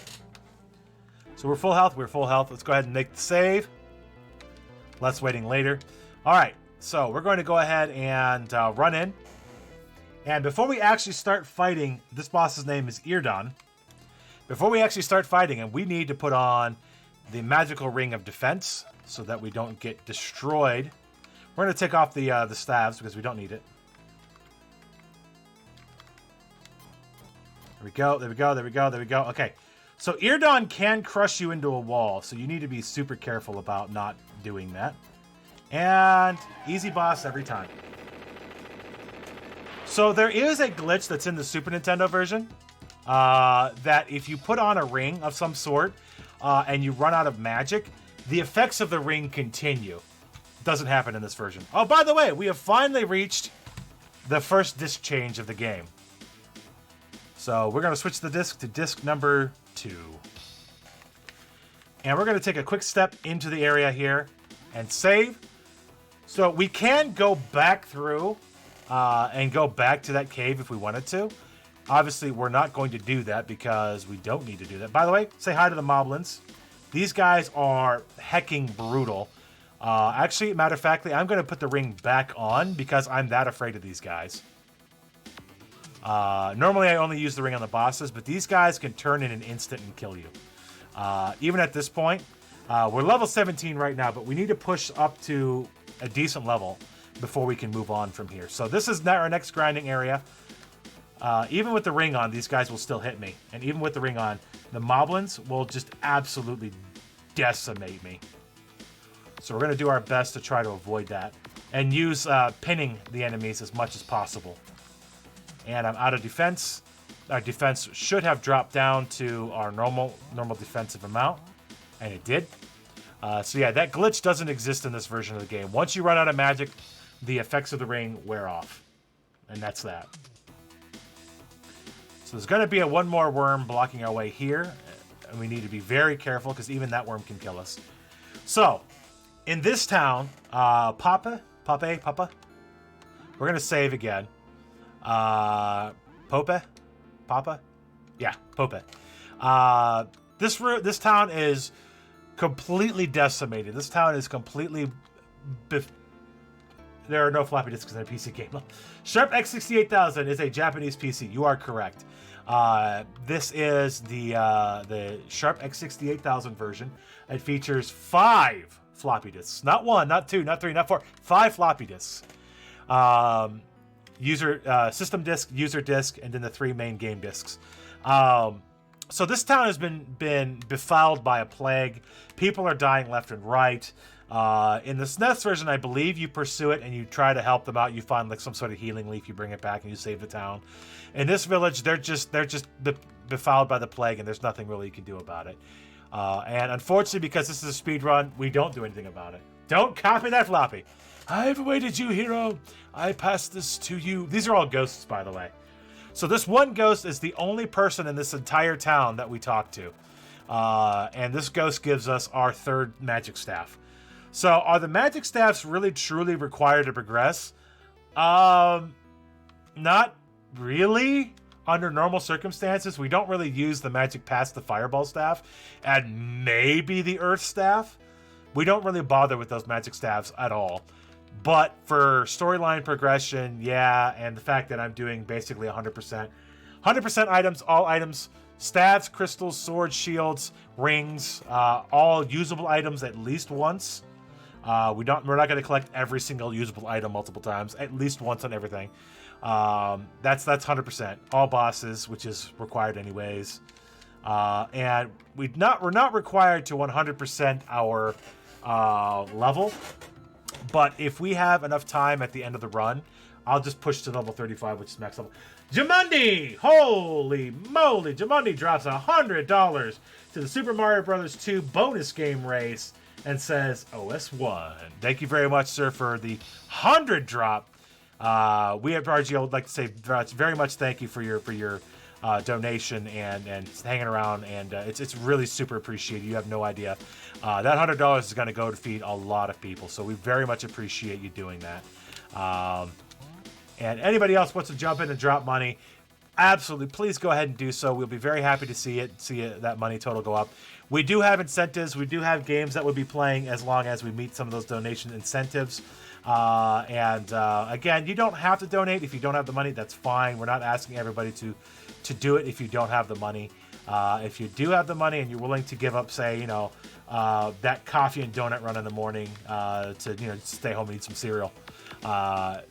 So we're full health. We're full health. Let's go ahead and make the save. Less waiting later. All right, so we're going to go ahead and run in. And before we actually start fighting, this boss's name is Eardon. Before we actually start fighting him, we need to put on the magical ring of defense so that we don't get destroyed. We're going to take off the staves because we don't need it. There we go, there we go, there we go, there we go. Okay, so Eardon can crush you into a wall, so you need to be super careful about not doing that. And easy boss every time. So there is a glitch that's in the Super Nintendo version that if you put on a ring of some sort and you run out of magic, the effects of the ring continue. Doesn't happen in this version. Oh, by the way, we have finally reached the first disc change of the game. So we're going to switch the disc to disc number 2. And we're going to take a quick step into the area here and save. So we can go back through and go back to that cave if we wanted to. Obviously, we're not going to do that because we don't need to do that. By the way, say hi to the moblins. These guys are hecking brutal. Actually, matter of factly, I'm going to put the ring back on because I'm that afraid of these guys. Normally, I only use the ring on the bosses, but these guys can turn in an instant and kill you. Even at this point, we're level 17 right now, but we need to push up to a decent level before we can move on from here. So this is our next grinding area. Even with the ring on, these guys will still hit me. And even with the ring on, the moblins will just absolutely decimate me. So we're going to do our best to try to avoid that. And use pinning the enemies as much as possible. And I'm out of defense. Our defense should have dropped down to our normal defensive amount. And it did. So yeah, that glitch doesn't exist in this version of the game. Once you run out of magic, the effects of the ring wear off. And that's that. So there's going to be one more worm blocking our way here. And we need to be very careful because even that worm can kill us. So, in this town, Papa, we're going to save again. Papa? Yeah, Pope. This town is completely decimated. This town is completely... There are no floppy disks in a PC game. Sharp x6800 is a Japanese PC. You are correct. This is the Sharp x6800 version. It features 5 floppy disks. Not 1, not 2, not 3, not 4. 5 floppy disks. system disc, user disc, and then the 3 main game discs. So this town has been befouled by a plague. People are dying left and right. In the SNES version, I believe you pursue it and you try to help them out. You find like some sort of healing leaf, you bring it back, and you save the town. In this village, they're just befouled by the plague, and there's nothing really you can do about it. And unfortunately, because this is a speed run, we don't do anything about it. Don't copy that floppy. I've awaited you, hero. I pass this to you. These are all ghosts, by the way. So this one ghost is the only person in this entire town that we talk to. And this ghost gives us our 3rd magic staff. So are the magic staffs really truly required to progress? Not really. Under normal circumstances, we don't really use the magic past the fireball staff and maybe the earth staff. We don't really bother with those magic staffs at all. But for storyline progression, yeah, and the fact that I'm doing basically 100%. 100% items, all items, staves, crystals, swords, shields, rings, all usable items at least once. We're not going to collect every single usable item multiple times, at least once on everything. That's 100%. All bosses, which is required anyways. And we're not required to 100% our level. But if we have enough time at the end of the run, I'll just push to level 35, which is max level. Jamundi! Holy moly! Jamundi drops $100 to the Super Mario Bros. 2 bonus game race and says, OS1. Thank you very much, sir, for the 100 drop. We at RGL would like to say very much thank you for your donation and hanging around, and it's really super appreciated. You have no idea. That $100 is going to go to feed a lot of people, so we very much appreciate you doing that. And anybody else wants to jump in and drop money, absolutely, please go ahead and do so. We'll be very happy to see that money total go up. We do have incentives. We do have games that we'll be playing as long as we meet some of those donation incentives. Again, you don't have to donate if you don't have the money. That's fine. We're not asking everybody to do it if you don't have the money. If you do have the money and you're willing to give up, say, that coffee and donut run in the morning to stay home and eat some cereal,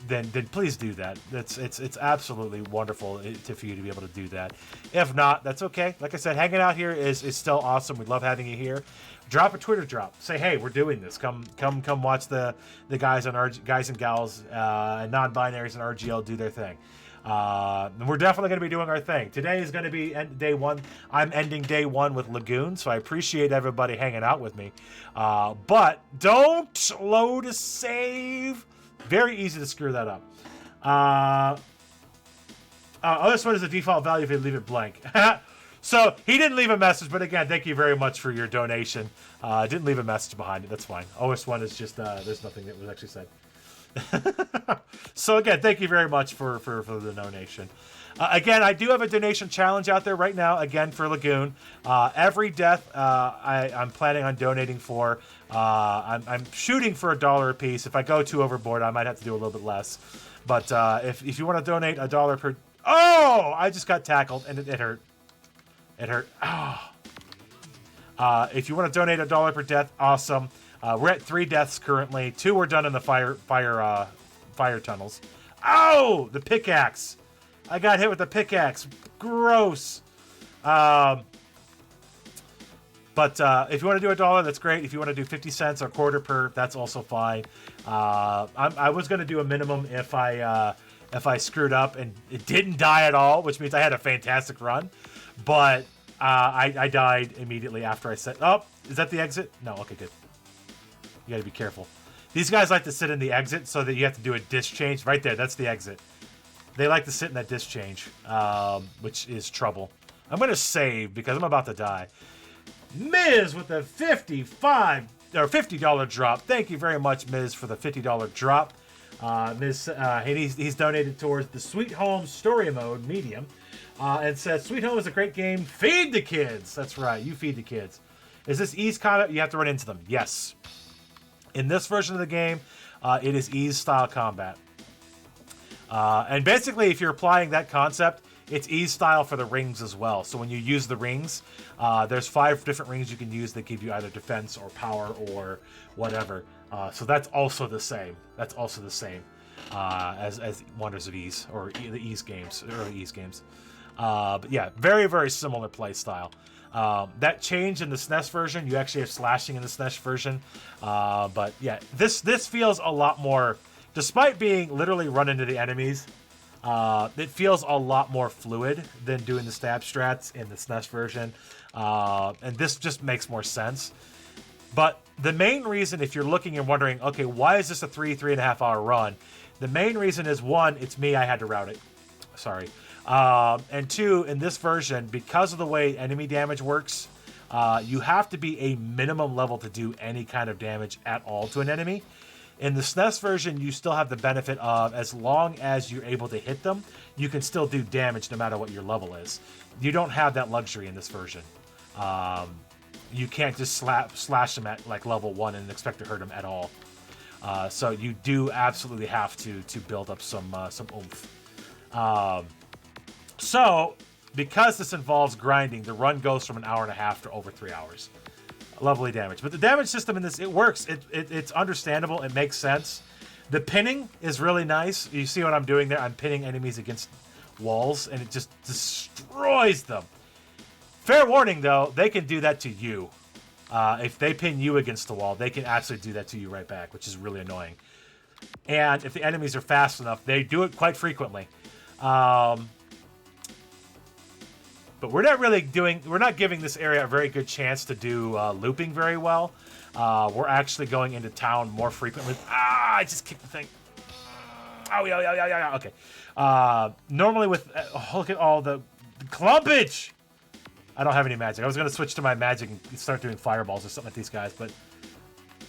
then please do that. It's absolutely wonderful for you to be able to do that. If not, that's okay. Like I said, hanging out here is still awesome. We love having you here. Drop a Twitter drop. Say, hey, we're doing this. Come watch the guys and gals and non-binaries and RGL do their thing. We're definitely going to be doing our thing. Today is going to be day 1. I'm ending day 1 with Lagoon, so I appreciate everybody hanging out with me. But don't load a save. Very easy to screw that up. This one is the default value if you leave it blank. So he didn't leave a message, but again, thank you very much for your donation. Didn't leave a message behind it. That's fine. OS1 is just there's nothing that was actually said. So again, thank you very much for the donation. Again, I do have a donation challenge out there right now, again, for Lagoon. Every death I'm planning on donating for. I'm shooting for $1 a piece. If I go too overboard, I might have to do a little bit less. But if you want to donate $1 per... Oh! I just got tackled, and it hurt. It hurt. Oh. If you want to donate $1 per death, awesome. We're at 3 deaths currently. 2 were done in the fire tunnels. Oh! The pickaxe. I got hit with the pickaxe. Gross. But if you want to do $1, that's great. If you want to do 50 cents or quarter per, that's also fine. I was going to do a minimum if I screwed up and it didn't die at all, which means I had a fantastic run. But I died immediately after I said, oh, is that the exit? No, okay, good. You gotta be careful. These guys like to sit in the exit so that you have to do a disc change. Right there, that's the exit. They like to sit in that disc change, which is trouble. I'm gonna save because I'm about to die. Miz with the $50 drop. Thank you very much, Miz, for the $50 drop. Miz, he's donated towards the Sweet Home Story Mode Medium. And says, Sweet Home is a great game. Feed the kids. That's right. You feed the kids. Is this ease combat? You have to run into them. Yes. In this version of the game, it is ease style combat. And basically, if you're applying that concept, it's ease style for the rings as well. So when you use the rings, there's 5 different rings you can use that give you either defense or power or whatever. So that's also the same. That's also the same. as Wonders of Ease, or the Ease games, early Ease games. But yeah, very, very similar play style. That change in the SNES version, you actually have slashing in the SNES version. But yeah, this feels a lot more, despite being literally run into the enemies, it feels a lot more fluid than doing the stab strats in the SNES version. And this just makes more sense. But the main reason, if you're looking and wondering, okay, why is this a 3.5 hour run? The main reason is, one, it's me, I had to route it. Sorry. And two, in this version, because of the way enemy damage works, you have to be a minimum level to do any kind of damage at all to an enemy. In the SNES version, you still have the benefit of, as long as you're able to hit them, you can still do damage no matter what your level is. You don't have that luxury in this version. You can't just slash them at like level 1 and expect to hurt them at all. So you do absolutely have to build up some oomph. So, because this involves grinding, the run goes from 1.5 hours to over 3 hours. Lovely damage. But the damage system in this, it works. It's understandable. It makes sense. The pinning is really nice. You see what I'm doing there? I'm pinning enemies against walls, and it just destroys them. Fair warning, though, they can do that to you. If they pin you against the wall, they can actually do that to you right back, which is really annoying. And if the enemies are fast enough, they do it quite frequently. But we're not giving this area a very good chance to do looping very well. We're actually going into town more frequently. I just kicked the thing. Oh, yeah. Okay. Normally with, look at all the clumpage. I don't have any magic. I was going to switch to my magic and start doing fireballs or something like these guys, but...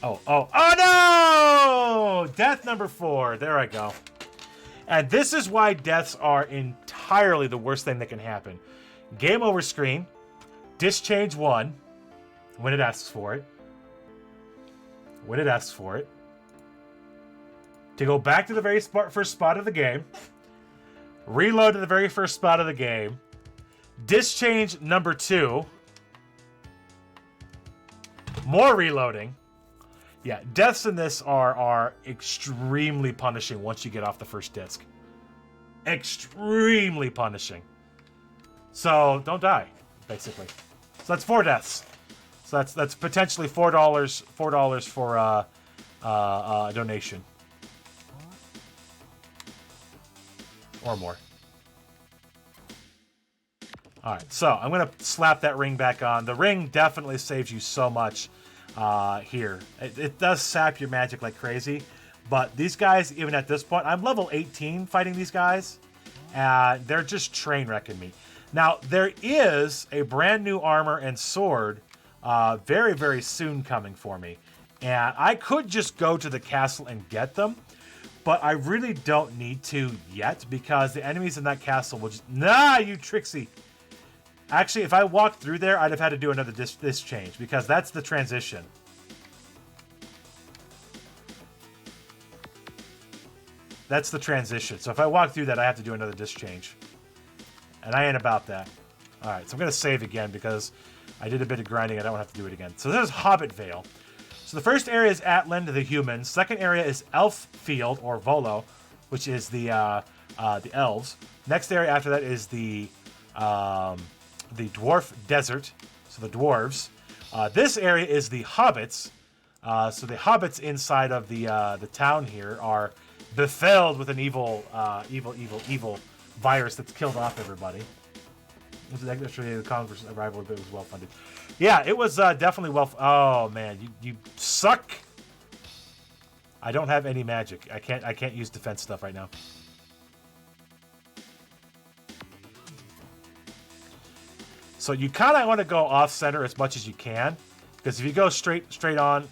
Oh no! Death number 4. There I go. And this is why deaths are entirely the worst thing that can happen. Game over screen. Disc change 1. When it asks for it. To go back to the very first spot of the game. Reload to the very first spot of the game. Disc change number 2. More reloading. Yeah, deaths in this are extremely punishing once you get off the first disc. Extremely punishing. So don't die, basically. So that's 4 deaths. So that's potentially $4 for a donation. Or more. Alright, so I'm going to slap that ring back on. The ring definitely saves you so much here. It does sap your magic like crazy, but these guys, even at this point, I'm level 18 fighting these guys, and they're just train wrecking me. Now, there is a brand new armor and sword very, very soon coming for me, and I could just go to the castle and get them, but I really don't need to yet, because the enemies in that castle will just... Nah, you tricksy! Actually, if I walked through there, I'd have had to do another disc change, because that's the transition. That's the transition. So if I walk through that, I have to do another disc change. And I ain't about that. Alright, so I'm going to save again, because I did a bit of grinding. I don't have to do it again. So this is Hobbit Vale. So the first area is Atland, the humans. Second area is Elf Field, or Volo, which is the elves. Next area after that is the Dwarf Desert, so the dwarves. This area is the hobbits. So the hobbits inside of the town here are befelled with an evil virus that's killed off everybody. This is actually the Congress arrival, but it was well funded. Yeah, it was definitely well. Oh man, you suck. I don't have any magic. I can't use defense stuff right now. So you kind of want to go off center as much as you can, because if you go straight on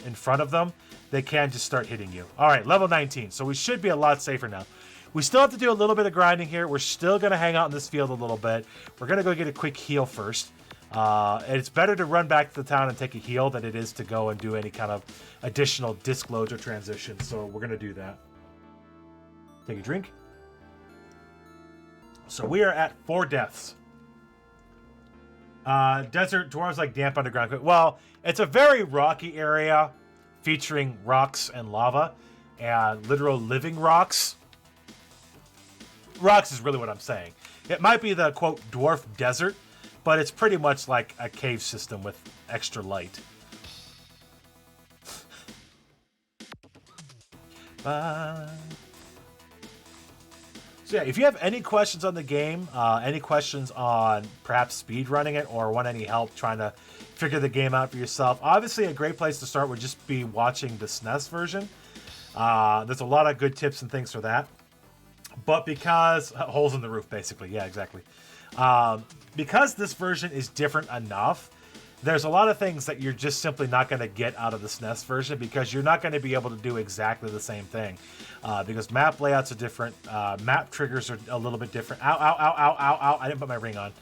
in front of them, they can just start hitting you. All right, level 19. So we should be a lot safer now. We still have to do a little bit of grinding here. We're still going to hang out in this field a little bit. We're going to go get a quick heal first. It's better to run back to the town and take a heal than it is to go and do any kind of additional disc loads or transitions. So we're going to do that. Take a drink. So we are at 4 deaths. Desert dwarves like damp underground. Well, it's a very rocky area featuring rocks and lava. and literal living rocks. Rocks is really what I'm saying. It might be the, quote, dwarf desert, but it's pretty much like a cave system with extra light. So yeah, if you have any questions on the game, any questions on perhaps speedrunning it, or want any help trying to figure the game out for yourself, obviously a great place to start would just be watching the SNES version. There's a lot of good tips and things for that. But because... holes in the roof, basically. Yeah, exactly. Because this version is different enough, there's a lot of things that you're just simply not going to get out of the SNES version, because you're not going to be able to do exactly the same thing. Because map layouts are different. Map triggers are a little bit different. Ow, ow, ow, ow, ow, ow. I didn't put my ring on.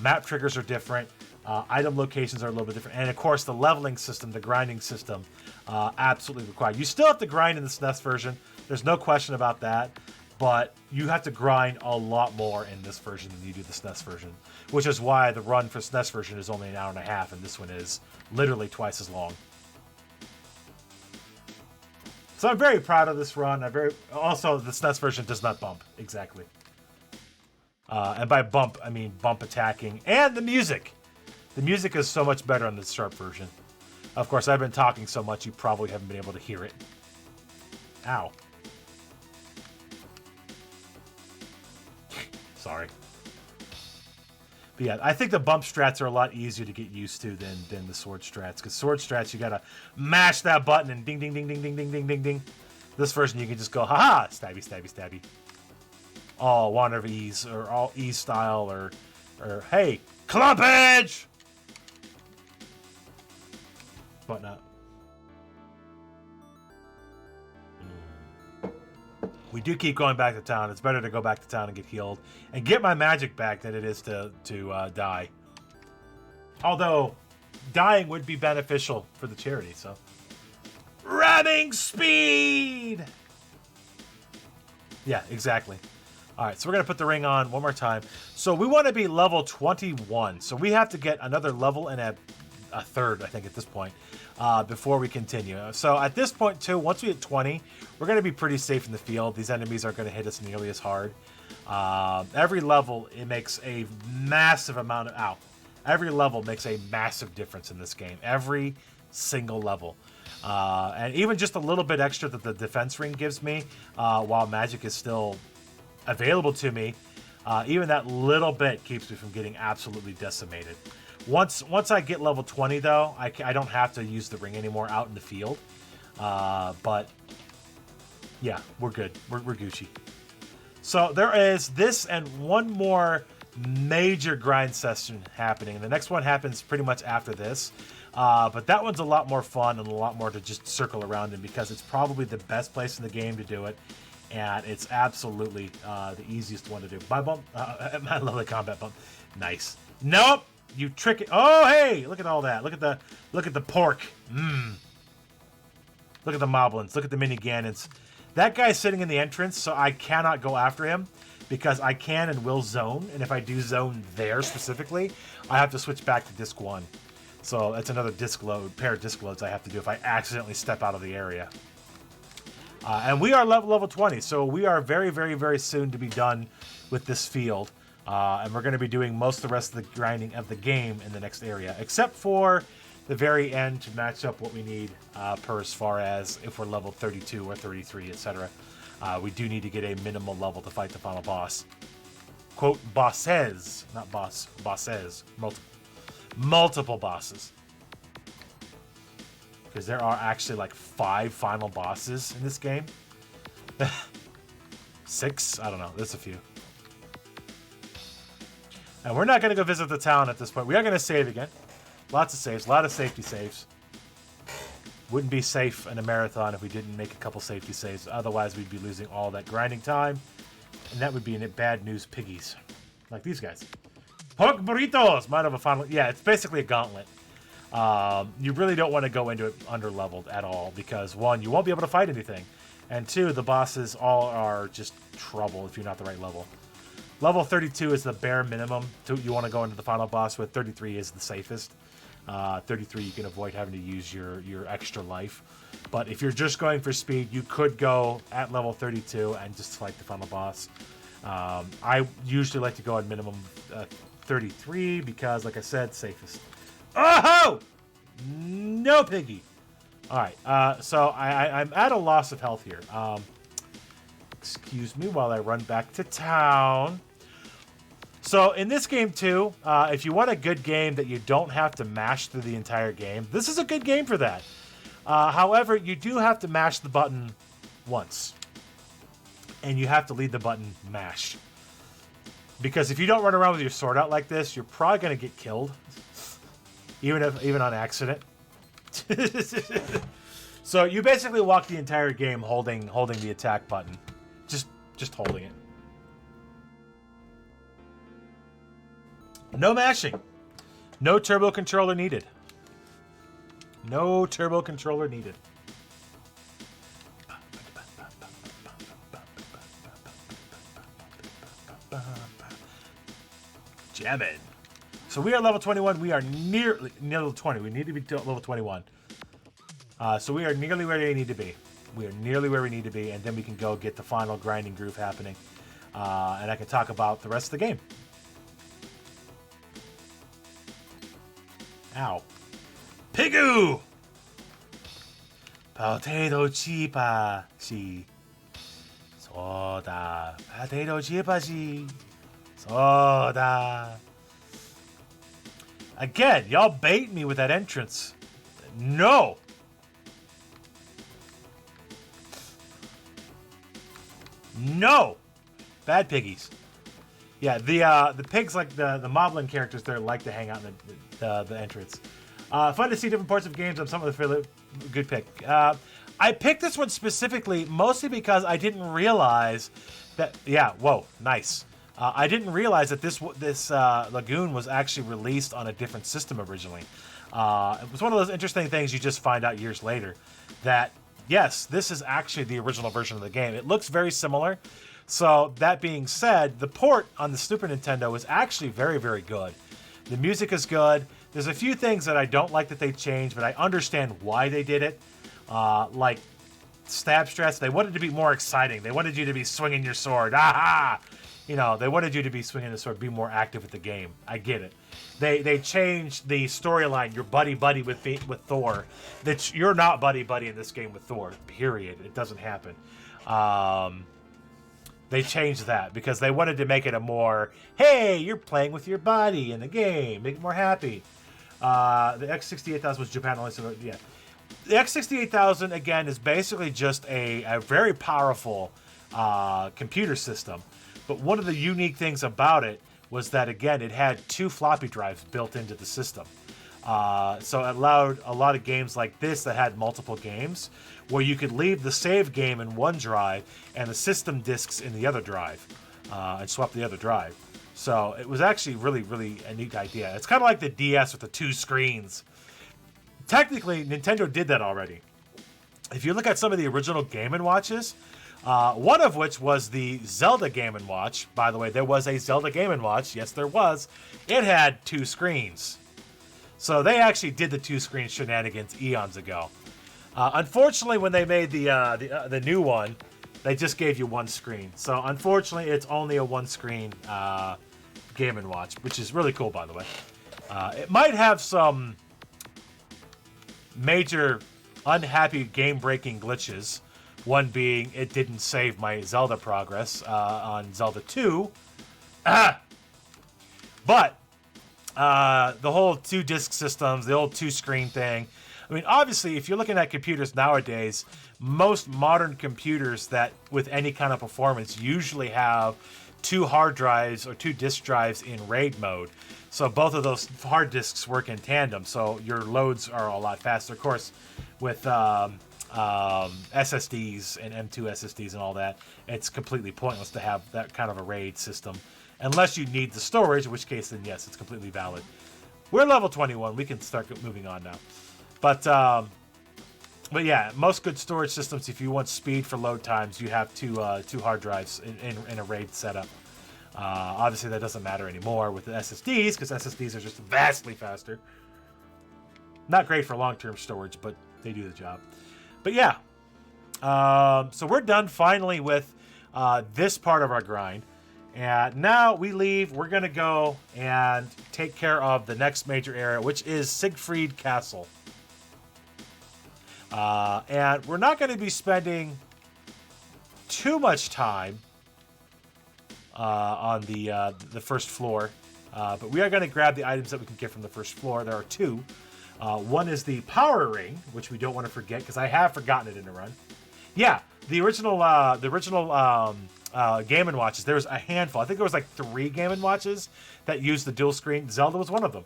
Map triggers are different. Item locations are a little bit different. And of course, the leveling system, the grinding system, absolutely required. You still have to grind in the SNES version. There's no question about that. But you have to grind a lot more in this version than you do the SNES version, which is why the run for SNES version is only an hour and a half, and this one is literally twice as long. So I'm very proud of this run. Also, the SNES version does not bump, exactly. And by bump, I mean bump attacking. And the music! The music is so much better on the Sharp version. Of course, I've been talking so much, you probably haven't been able to hear it. Ow. Sorry. But yeah, I think the bump strats are a lot easier to get used to than the sword strats. Because sword strats, you gotta mash that button and ding, ding, ding, ding, ding, ding, ding, ding, ding. This version, you can just go, haha, stabby, stabby, stabby. All one of ease, or all ease style, or hey, clump edge! Whatnot. We do keep going back to town. It's better to go back to town and get healed and get my magic back than it is to die. Although, dying would be beneficial for the charity, so. Ramming speed! Yeah, exactly. All right, so we're going to put the ring on one more time. So we want to be level 21. So we have to get another level and a third, I think, at this point, before we continue. So at this point, too, once we hit 20, we're going to be pretty safe in the field. These enemies aren't going to hit us nearly as hard. Every level, it makes a massive amount of... Ow. Every level makes a massive difference in this game. Every single level. And even just a little bit extra that the defense ring gives me, while magic is still available to me, even that little bit keeps me from getting absolutely decimated. Once I get level 20, though, I don't have to use the ring anymore out in the field. But, yeah, we're good. We're Gucci. So there is this and one more major grind session happening. The next one happens pretty much after this. But that one's a lot more fun and a lot more to just circle around in, because it's probably the best place in the game to do it. And it's absolutely the easiest one to do. My bump, my lovely combat bump. Nice. Nope. You trick it. Oh, hey, look at all that. Look at the pork. Look at the moblins. Look at the mini Ganons. That guy's sitting in the entrance, so I cannot go after him because I can and will zone. And if I do zone there specifically, I have to switch back to disc 1. So that's another disc load, pair of disc loads I have to do if I accidentally step out of the area. And we are level 20, so we are very, very, very soon to be done with this field. And we're going to be doing most of the rest of the grinding of the game in the next area, except for the very end to match up what we need per as far as if we're level 32 or 33, etc. We do need to get a minimal level to fight the final boss. Quote, bosses, not boss, bosses. Multiple bosses. Because there are actually like 5 final bosses in this game. 6? I don't know. There's a few. And we're not going to go visit the town at this point. We are going to save again. Lots of saves. A lot of safety saves. Wouldn't be safe in a marathon if we didn't make a couple safety saves. Otherwise, we'd be losing all that grinding time. And that would be in bad news piggies. Like these guys. Pork burritos! Might have a final... Yeah, it's basically a gauntlet. You really don't want to go into it under-leveled at all. Because, 1, you won't be able to fight anything. And 2, the bosses all are just trouble if you're not the right level. Level 32 is the bare minimum you want to go into the final boss with. 33 is the safest. 33, you can avoid having to use your extra life. But if you're just going for speed, you could go at level 32 and just fight the final boss. I usually like to go at minimum 33 because, like I said, safest. Oh! No piggy. All right, so I'm at a loss of health here. Excuse me while I run back to town. So in this game too, if you want a good game that you don't have to mash through the entire game, this is a good game for that. However, you do have to mash the button once. And you have to leave the button mashed. Because if you don't run around with your sword out like this, you're probably going to get killed. Even on accident. So you basically walk the entire game holding the attack button. Just holding it. No mashing. No turbo controller needed. No turbo controller needed. Jamming. So we are level 21. We are nearly level 20. We need to be level 21. So we are nearly where we need to be. We are nearly where we need to be, and then we can go get the final grinding groove happening. And I can talk about the rest of the game. Ow. Pigoo! Potato chipa shi. Soda. Potato chipa shi. Soda. Again, y'all bait me with that entrance. No! No! Bad piggies. Yeah, the pigs, like the moblin characters there, like to hang out in the entrance. Fun to see different parts of games on some of the good pick. I picked this one specifically mostly because I didn't realize that. Yeah, whoa, nice. I didn't realize that this Lagoon was actually released on a different system originally. It was one of those interesting things you just find out years later that yes, this is actually the original version of the game. It looks very similar. So that being said, the port on the Super Nintendo is actually very, very good. The music is good. There's a few things that I don't like that they changed, but I understand why they did it. Like stab stress, they wanted to be more exciting. They wanted you to be swinging your sword. Aha! You know, they wanted you to be swinging the sword, be more active with the game. I get it. They changed the storyline. You're buddy-buddy with Thor. That you're not buddy-buddy in this game with Thor, period. It doesn't happen. They changed that because they wanted to make it a more, hey, you're playing with your body in the game. Make it more happy. The x6800 was Japan only, so yeah. The x6800, again, is basically just a very powerful computer system. But one of the unique things about it was that, again, it had 2 floppy drives built into the system. So it allowed a lot of games like this that had multiple games where you could leave the save game in one drive and the system discs in the other drive and swap the other drive. So it was actually really, really a neat idea. It's kind of like the DS with the 2 screens. Technically, Nintendo did that already. If you look at some of the original Game & Watches, one of which was the Zelda Game & Watch. By the way, there was a Zelda Game & Watch. Yes, there was. It had 2 screens. So they actually did the 2-screen shenanigans eons ago. Unfortunately, when they made the new one, they just gave you 1 screen. So unfortunately, it's only a 1-screen Game & Watch, which is really cool, by the way. It might have some major unhappy game-breaking glitches. One being it didn't save my Zelda progress on Zelda 2. But the whole 2-disc systems, the old 2-screen thing. I mean, obviously, if you're looking at computers nowadays, most modern computers that with any kind of performance usually have 2 hard drives or 2 disk drives in RAID mode. So both of those hard disks work in tandem, so your loads are a lot faster. Of course, with SSDs and M2 SSDs and all that, it's completely pointless to have that kind of a RAID system. Unless you need the storage, in which case, then yes, it's completely valid. We're level 21. We can start moving on now. But yeah, most good storage systems, if you want speed for load times, you have 2 hard drives in a RAID setup. Obviously, that doesn't matter anymore with the SSDs, because SSDs are just vastly faster. Not great for long-term storage, but they do the job. But yeah, so we're done finally with this part of our grind. And now we leave. We're going to go and take care of the next major area, which is Siegfried Castle. And we're not going to be spending too much time on the first floor. But we are going to grab the items that we can get from the first floor. There are two. One is the power ring, which we don't want to forget because I have forgotten it in the run. Yeah, the original Game & Watches. There was a handful. I think there was like 3 Game & Watches that used the dual screen. Zelda was one of them.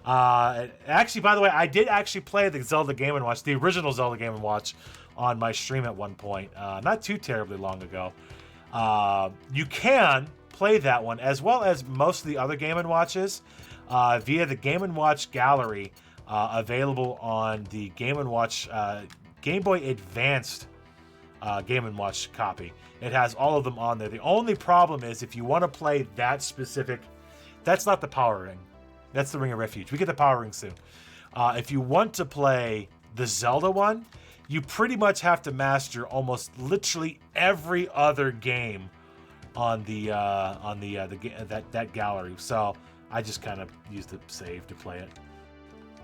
Actually, by the way, I did actually play the Zelda Game & Watch, the original Zelda Game & Watch, on my stream at one point, not too terribly long ago. You can play that one as well as most of the other Game & Watches via the Game & Watch gallery available on the Game & Watch Game Boy Advanced Game & Watch copy. It has all of them on there. The only problem is if you want to play that specific, that's not the power ring. That's the Ring of Refuge. We get the power ring soon. If you want to play the Zelda one, you pretty much have to master almost literally every other game on that gallery. So I just kind of used the save to play it.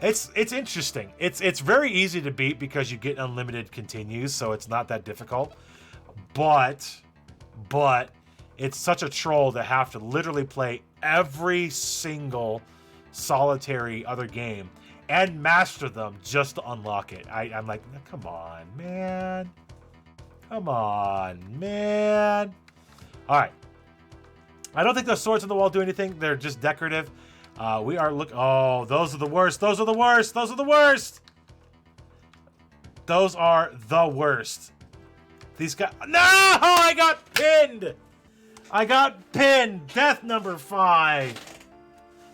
It's interesting. It's very easy to beat because you get unlimited continues, so it's not that difficult. But it's such a troll to have to literally play every single solitary other game and master them just to unlock it. I'm like, come on, man. Come on, man. All right. I don't think those swords on the wall do anything. They're just decorative. We are oh, those are the worst. Those are the worst. Those are the worst. Those are the worst. These guys. No! I got pinned. I got pinned. Death number 5.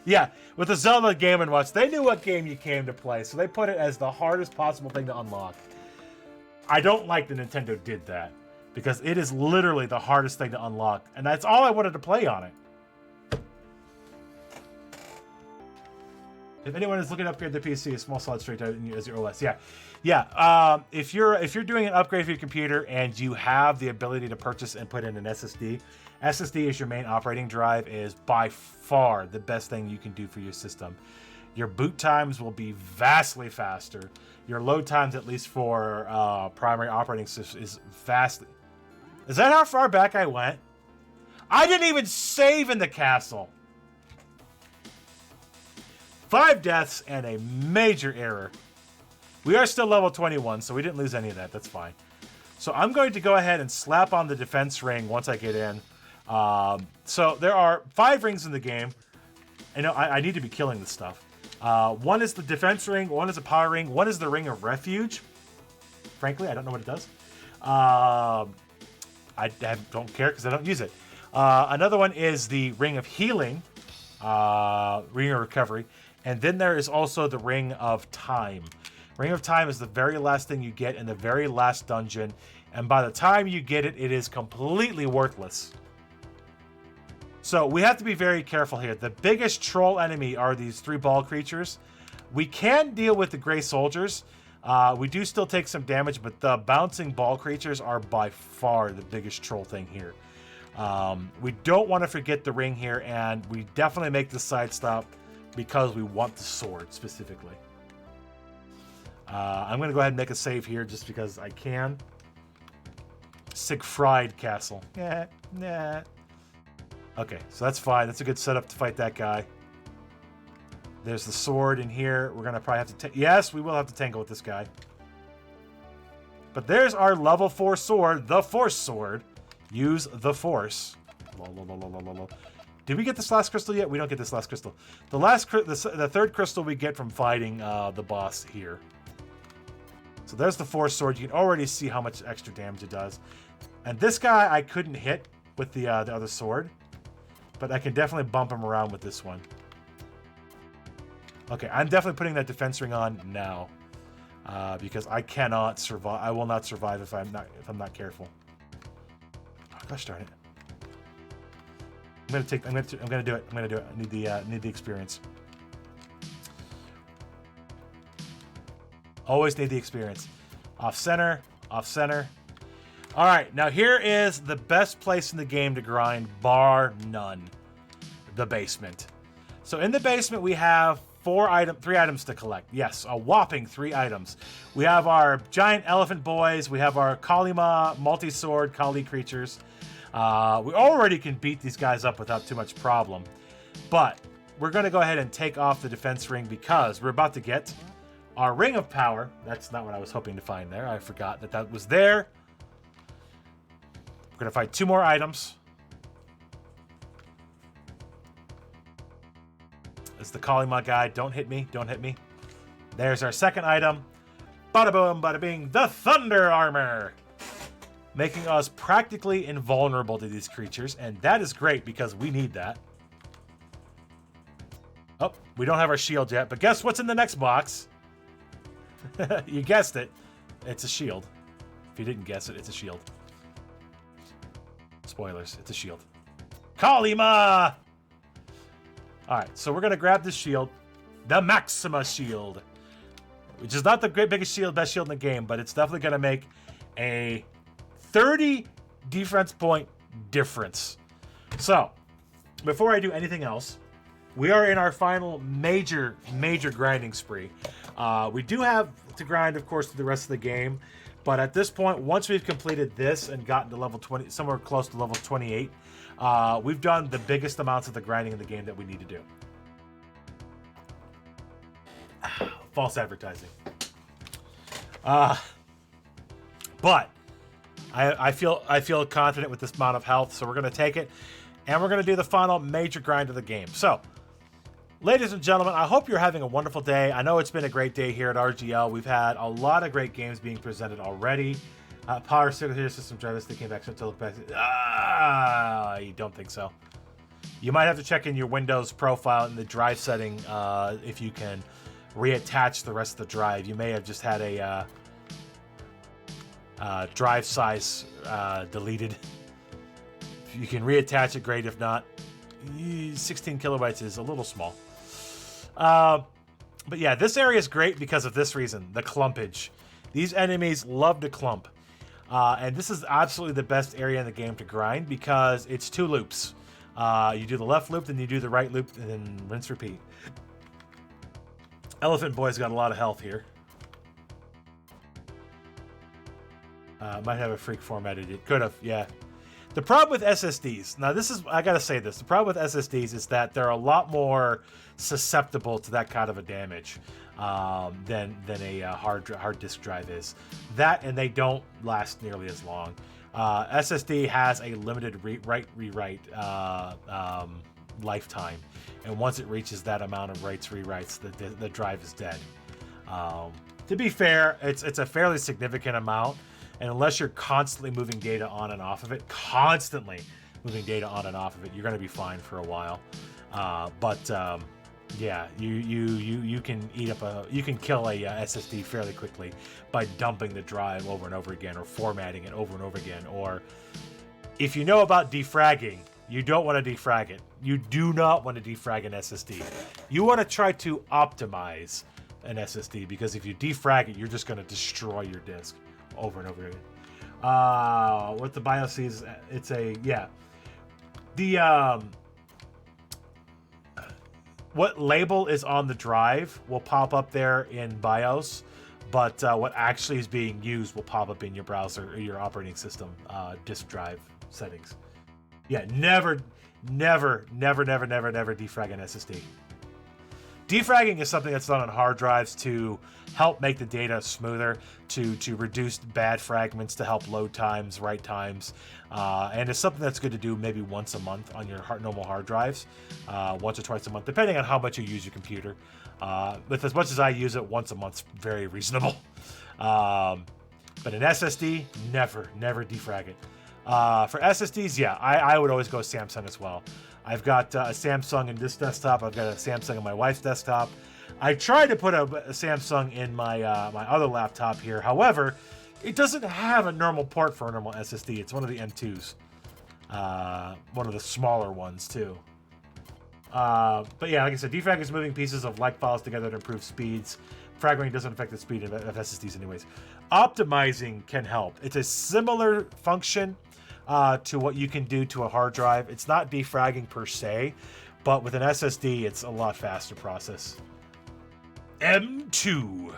Yeah, with the Zelda Game & Watch, they knew what game you came to play, so they put it as the hardest possible thing to unlock. I don't like that Nintendo did that, because it is literally the hardest thing to unlock, and that's all I wanted to play on it. If anyone is looking to upgrade their PC, a small solid straight drive as your OS, yeah. If you're doing an upgrade for your computer and you have the ability to purchase and put in an SSD, SSD is your main operating drive, is by far the best thing you can do for your system. Your boot times will be vastly faster. Your load times, at least for primary operating system, is vastly. Is that how far back I went? I didn't even save in the castle. 5 deaths and a major error. We are still level 21, so we didn't lose any of that. That's fine. So I'm going to go ahead and slap on the defense ring once I get in. So there are 5 rings in the game. I need to be killing this stuff. One is the defense ring, one is a power ring, one is the Ring of Refuge. Frankly, I don't know what it does. I don't care because I don't use it. Another one is the Ring of Healing, Ring of Recovery. And then there is also the Ring of Time. Ring of Time is the very last thing you get in the very last dungeon. And by the time you get it, it is completely worthless. So we have to be very careful here. The biggest troll enemy are these 3 ball creatures. We can deal with the gray soldiers. We do still take some damage, but the bouncing ball creatures are by far the biggest troll thing here. We don't want to forget the ring here, and we definitely make the side stop because we want the sword specifically. I'm going to go ahead and make a save here just because I can. Siegfried Castle. Yeah. Okay, so that's fine. That's a good setup to fight that guy. There's the sword in here. We're going to probably have to... Yes, we will have to tangle with this guy. But there's our level 4 sword, the Force Sword. Use the Force. Did we get this last crystal yet? We don't get this last crystal. The third crystal we get from fighting the boss here. So there's the Force Sword. You can already see how much extra damage it does. And this guy I couldn't hit with the other sword. But I can definitely bump him around with this one. Okay, I'm definitely putting that defense ring on now. Because I cannot survive. I will not survive if I'm not careful. Oh, gosh darn it. I'm gonna do it. I need the experience. Always need the experience. Off center, off center. All right, now here is the best place in the game to grind, bar none. The basement. So in the basement, we have three items to collect. Yes, a whopping 3 items. We have our giant elephant boys. We have our Kalima multi-sword Kali creatures. We already can beat these guys up without too much problem. But we're going to go ahead and take off the defense ring because we're about to get our ring of power. That's not what I was hoping to find there. I forgot that that was there. We're going to find 2 more items. It's the Kalima guy. Don't hit me. Don't hit me. There's our second item. Bada boom, bada bing. The Thunder Armor. Making us practically invulnerable to these creatures. And that is great because we need that. Oh, we don't have our shield yet. But guess what's in the next box? You guessed it. It's a shield. If you didn't guess it, it's a shield. Spoilers. It's a shield. Kalima! Alright, so we're going to grab this shield. The Maxima Shield. Which is not the biggest shield, best shield in the game, but it's definitely going to make a 30 defense point difference. So, before I do anything else, we are in our final major grinding spree. We do have to grind, of course, to the rest of the game. But at this point, once we've completed this and gotten to level 20, somewhere close to level 28, we've done the biggest amounts of the grinding in the game that we need to do. False advertising. But I feel confident with this amount of health, so we're going to take it, and we're going to do the final major grind of the game. So, ladies and gentlemen, I hope you're having a wonderful day. I know it's been a great day here at RGL. We've had a lot of great games being presented already. Power System drivers that came back to look back. I don't think so. You might have to check in your Windows profile in the drive setting if you can reattach the rest of the drive. You may have just had a drive size deleted. If you can reattach it, great. If not, 16 kilobytes is a little small. But yeah, this area is great because of this reason, the clumpage. These enemies love to clump. And this is absolutely the best area in the game to grind because it's 2 loops. You do the left loop, then you do the right loop, and then rinse, repeat. Elephant Boy's got a lot of health here. Might have a freak formatted it. Could have, yeah. The problem with SSDs, now this is, I gotta say this, the problem with SSDs is that they're a lot more susceptible to that kind of a damage than a hard disk drive is. That, and they don't last nearly as long. SSD has a limited write-rewrite lifetime, and once it reaches that amount of rewrites, the drive is dead. To be fair, it's a fairly significant amount. And unless you're constantly moving data on and off of it, you're going to be fine for a while. Yeah, you can kill a SSD fairly quickly by dumping the drive over and over again, or formatting it over and over again. Or if you know about defragging, you don't want to defrag it. You do not want to defrag an SSD. You want to try to optimize an SSD, because if you defrag it, you're just going to destroy your disk over and over again. What the BIOS is, it's a, yeah. The, what label is on the drive will pop up there in BIOS, but what actually is being used will pop up in your browser or your operating system disk drive settings. Yeah, never defrag an SSD. Defragging is something that's done on hard drives to help make the data smoother, to reduce bad fragments, to help load times, write times, and it's something that's good to do maybe once a month on your normal hard drives, once or twice a month, depending on how much you use your computer. With as much as I use it, once a month's very reasonable. But an SSD, never defrag it. For SSDs, yeah, I would always go Samsung as well. I've got a Samsung in this desktop. I've got a Samsung in my wife's desktop. I tried to put a Samsung in my my other laptop here. However, it doesn't have a normal port for a normal SSD. It's one of the M2s. One of the smaller ones, too. But yeah, like I said, defrag is moving pieces of like files together to improve speeds. fragmenting doesn't affect the speed of SSDs anyways. Optimizing can help. It's a similar function to what you can do to a hard drive. It's not defragging per se, but with an SSD, it's a lot faster process. M2.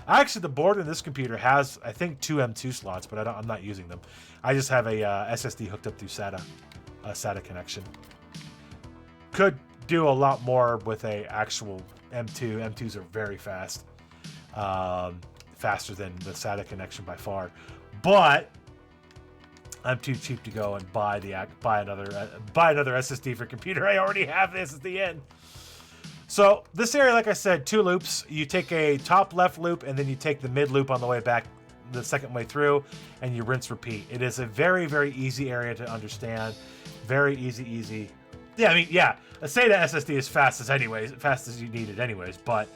Actually, the board in this computer has, I think, 2 M2 slots, but I'm not using them. I just have a SSD hooked up through SATA connection. Could do a lot more with a actual M2. M2s are very fast, faster than the SATA connection by far. But I'm too cheap to go and buy another SSD for computer. I already have the SSD in. So this area, like I said, 2 loops. You take a top left loop, and then you take the mid loop on the way back, the second way through, and you rinse repeat. It is a very, very easy area to understand. Very easy. Yeah, I mean, yeah. A SATA SSD is fast as you need it anyways. But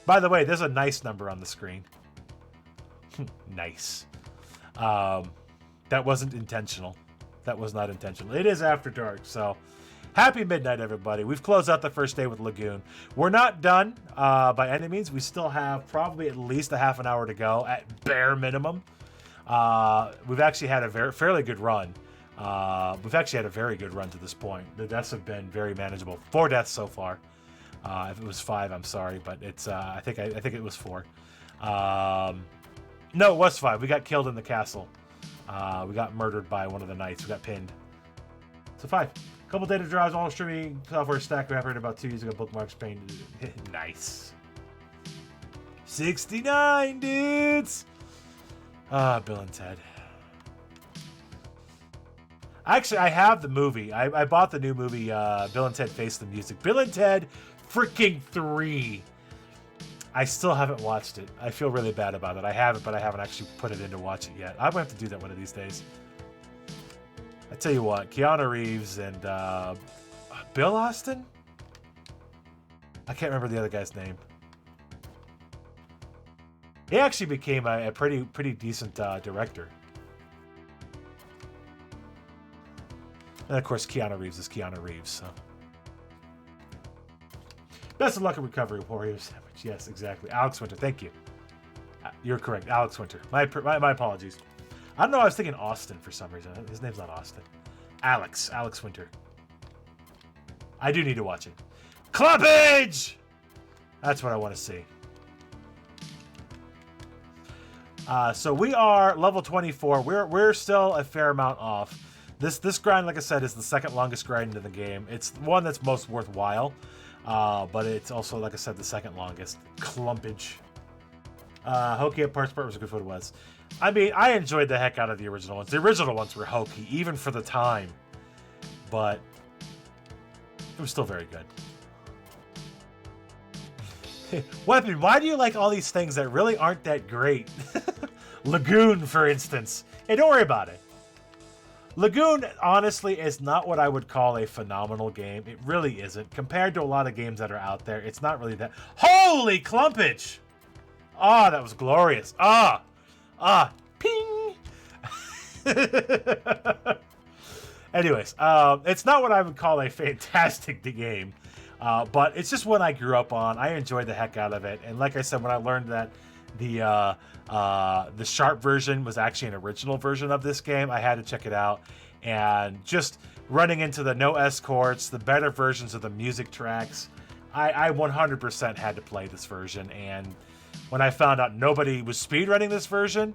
by the way, there's a nice number on the screen. Nice. That wasn't intentional. That was not intentional. It is after dark, so. Happy midnight, everybody. We've closed out the first day with Lagoon. We're not done by any means. We still have probably at least a half an hour to go at bare minimum. We've actually had a fairly good run. We've actually had a very good run to this point. The deaths have been very manageable. 4 deaths so far. If it was 5, I'm sorry, but it's I think it was 4. No, it was 5. We got killed in the castle. We got murdered by one of the knights. We got pinned. So 5. Couple data drives, all streaming software stack we have heard about 2 years ago. Bookmarks, pain. Nice. 69, dudes. Bill and Ted. Actually, I have the movie. I bought the new movie, Bill and Ted Face the Music. Bill and Ted freaking 3. I still haven't watched it. I feel really bad about it. I have it, but I haven't actually put it in to watch it yet. I'm going to have to do that one of these days. I tell you what, Keanu Reeves and Bill Austin? I can't remember the other guy's name. He actually became a pretty decent director. And of course, Keanu Reeves is Keanu Reeves. So. Best of luck in recovery, Warrior Sandwich. Yes, exactly. Alex Winter, thank you. You're correct, Alex Winter. My apologies. I don't know, I was thinking Austin for some reason. His name's not Austin. Alex Winter. I do need to watch it. Clubbage! That's what I want to see. So we are level 24. We're still a fair amount off. This grind, like I said, is the second longest grind in the game. It's the one that's most worthwhile, but it's also, like I said, the second longest. Clumpage. Hokey at parts part was a good foot it was. I mean, I enjoyed the heck out of the original ones. The original ones were hokey, even for the time. But it was still very good. Wepen, why do you like all these things that really aren't that great? Lagoon, for instance. Hey, don't worry about it. Lagoon, honestly, is not what I would call a phenomenal game. It really isn't. Compared to a lot of games that are out there, it's not really that. Holy clumpage! Ah, that was glorious. Ping! Anyways, it's not what I would call a fantastic game, but it's just one I grew up on. I enjoyed the heck out of it, and like I said, when I learned that the Sharp version was actually an original version of this game, I had to check it out. And just running into the no escorts, the better versions of the music tracks, I 100% had to play this version. And when I found out nobody was speedrunning this version,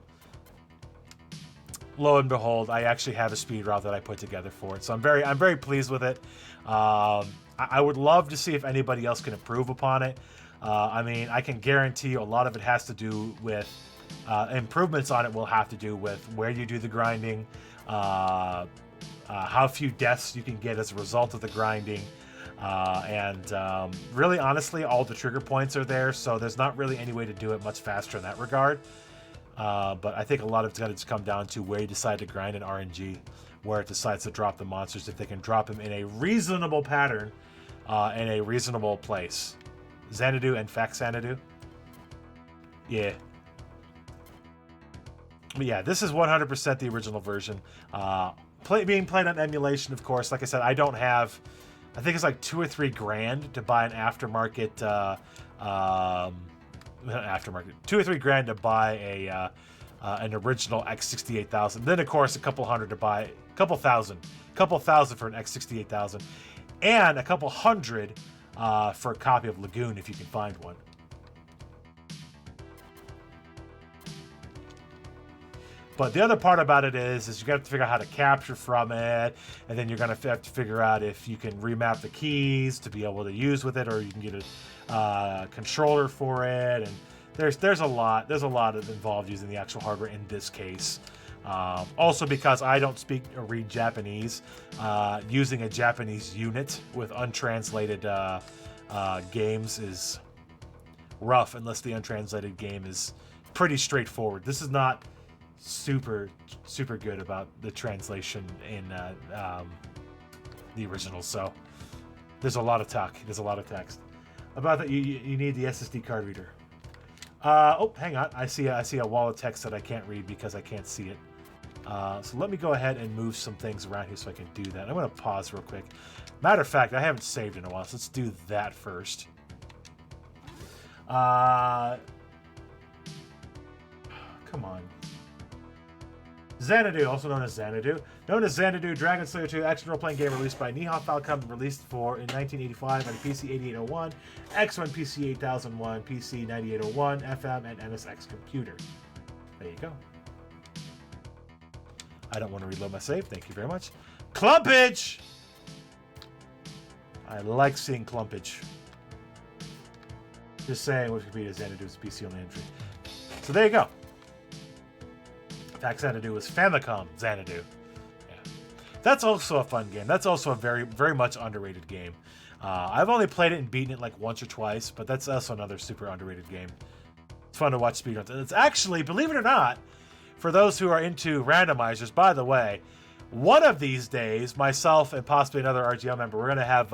lo and behold, I actually have a speed route that I put together for it. So I'm very pleased with it. I would love to see if anybody else can improve upon it. I mean, I can guarantee you a lot of it has to do with improvements on it will have to do with where you do the grinding, how few deaths you can get as a result of the grinding, and really, honestly, all the trigger points are there, so there's not really any way to do it much faster in that regard. But I think a lot of it's going to come down to where you decide to grind in RNG, where it decides to drop the monsters, if they can drop them in a reasonable pattern, in a reasonable place. Xanadu and Fact Xanadu. Yeah. But yeah, this is 100% the original version. Being played on emulation, of course. Like I said, I don't have... I think it's like $2 or $3 grand to buy an aftermarket aftermarket, 2 or 3 grand to buy a an original x6800. Then of course a couple hundred to buy, couple thousand for an x6800, and a couple hundred for a copy of Lagoon if you can find one. But the other part about it is you got to figure out how to capture from it, and then you're going to have to figure out if you can remap the keys to be able to use with it, or you can get a controller for it. And there's a lot of involved using the actual hardware in this case. Also, because I don't speak or read Japanese, using a Japanese unit with untranslated games is rough, unless the untranslated game is pretty straightforward. This is not super good about the translation in the original, so there's a lot of talk, there's a lot of text about that. You need the SSD card reader. Oh, hang on, I see a wall of text that I can't read because I can't see it. So let me go ahead and move some things around here so I can do that. I'm going to pause real quick. Matter of fact, I haven't saved in a while, so let's do that first. Come on. Xanadu, also known as Xanadu. Known as Xanadu, Dragon Slayer 2 action role-playing game released by Nihon Falcom, released in 1985 on PC 8801, X1 PC 8001, PC 9801, FM, and MSX computer. There you go. I don't want to reload my save. Thank you very much. Clumpage! I like seeing clumpage. Just saying, Wikipedia Xanadu's PC only entry. So there you go. Xanadu was Famicom Xanadu. Yeah. That's also a fun game. That's also a very much underrated game. I've only played it and beaten it like once or twice, but that's also another super underrated game. It's fun to watch speedruns. And it's actually, believe it or not, for those who are into randomizers, by the way, one of these days, myself and possibly another RGL member, we're going to have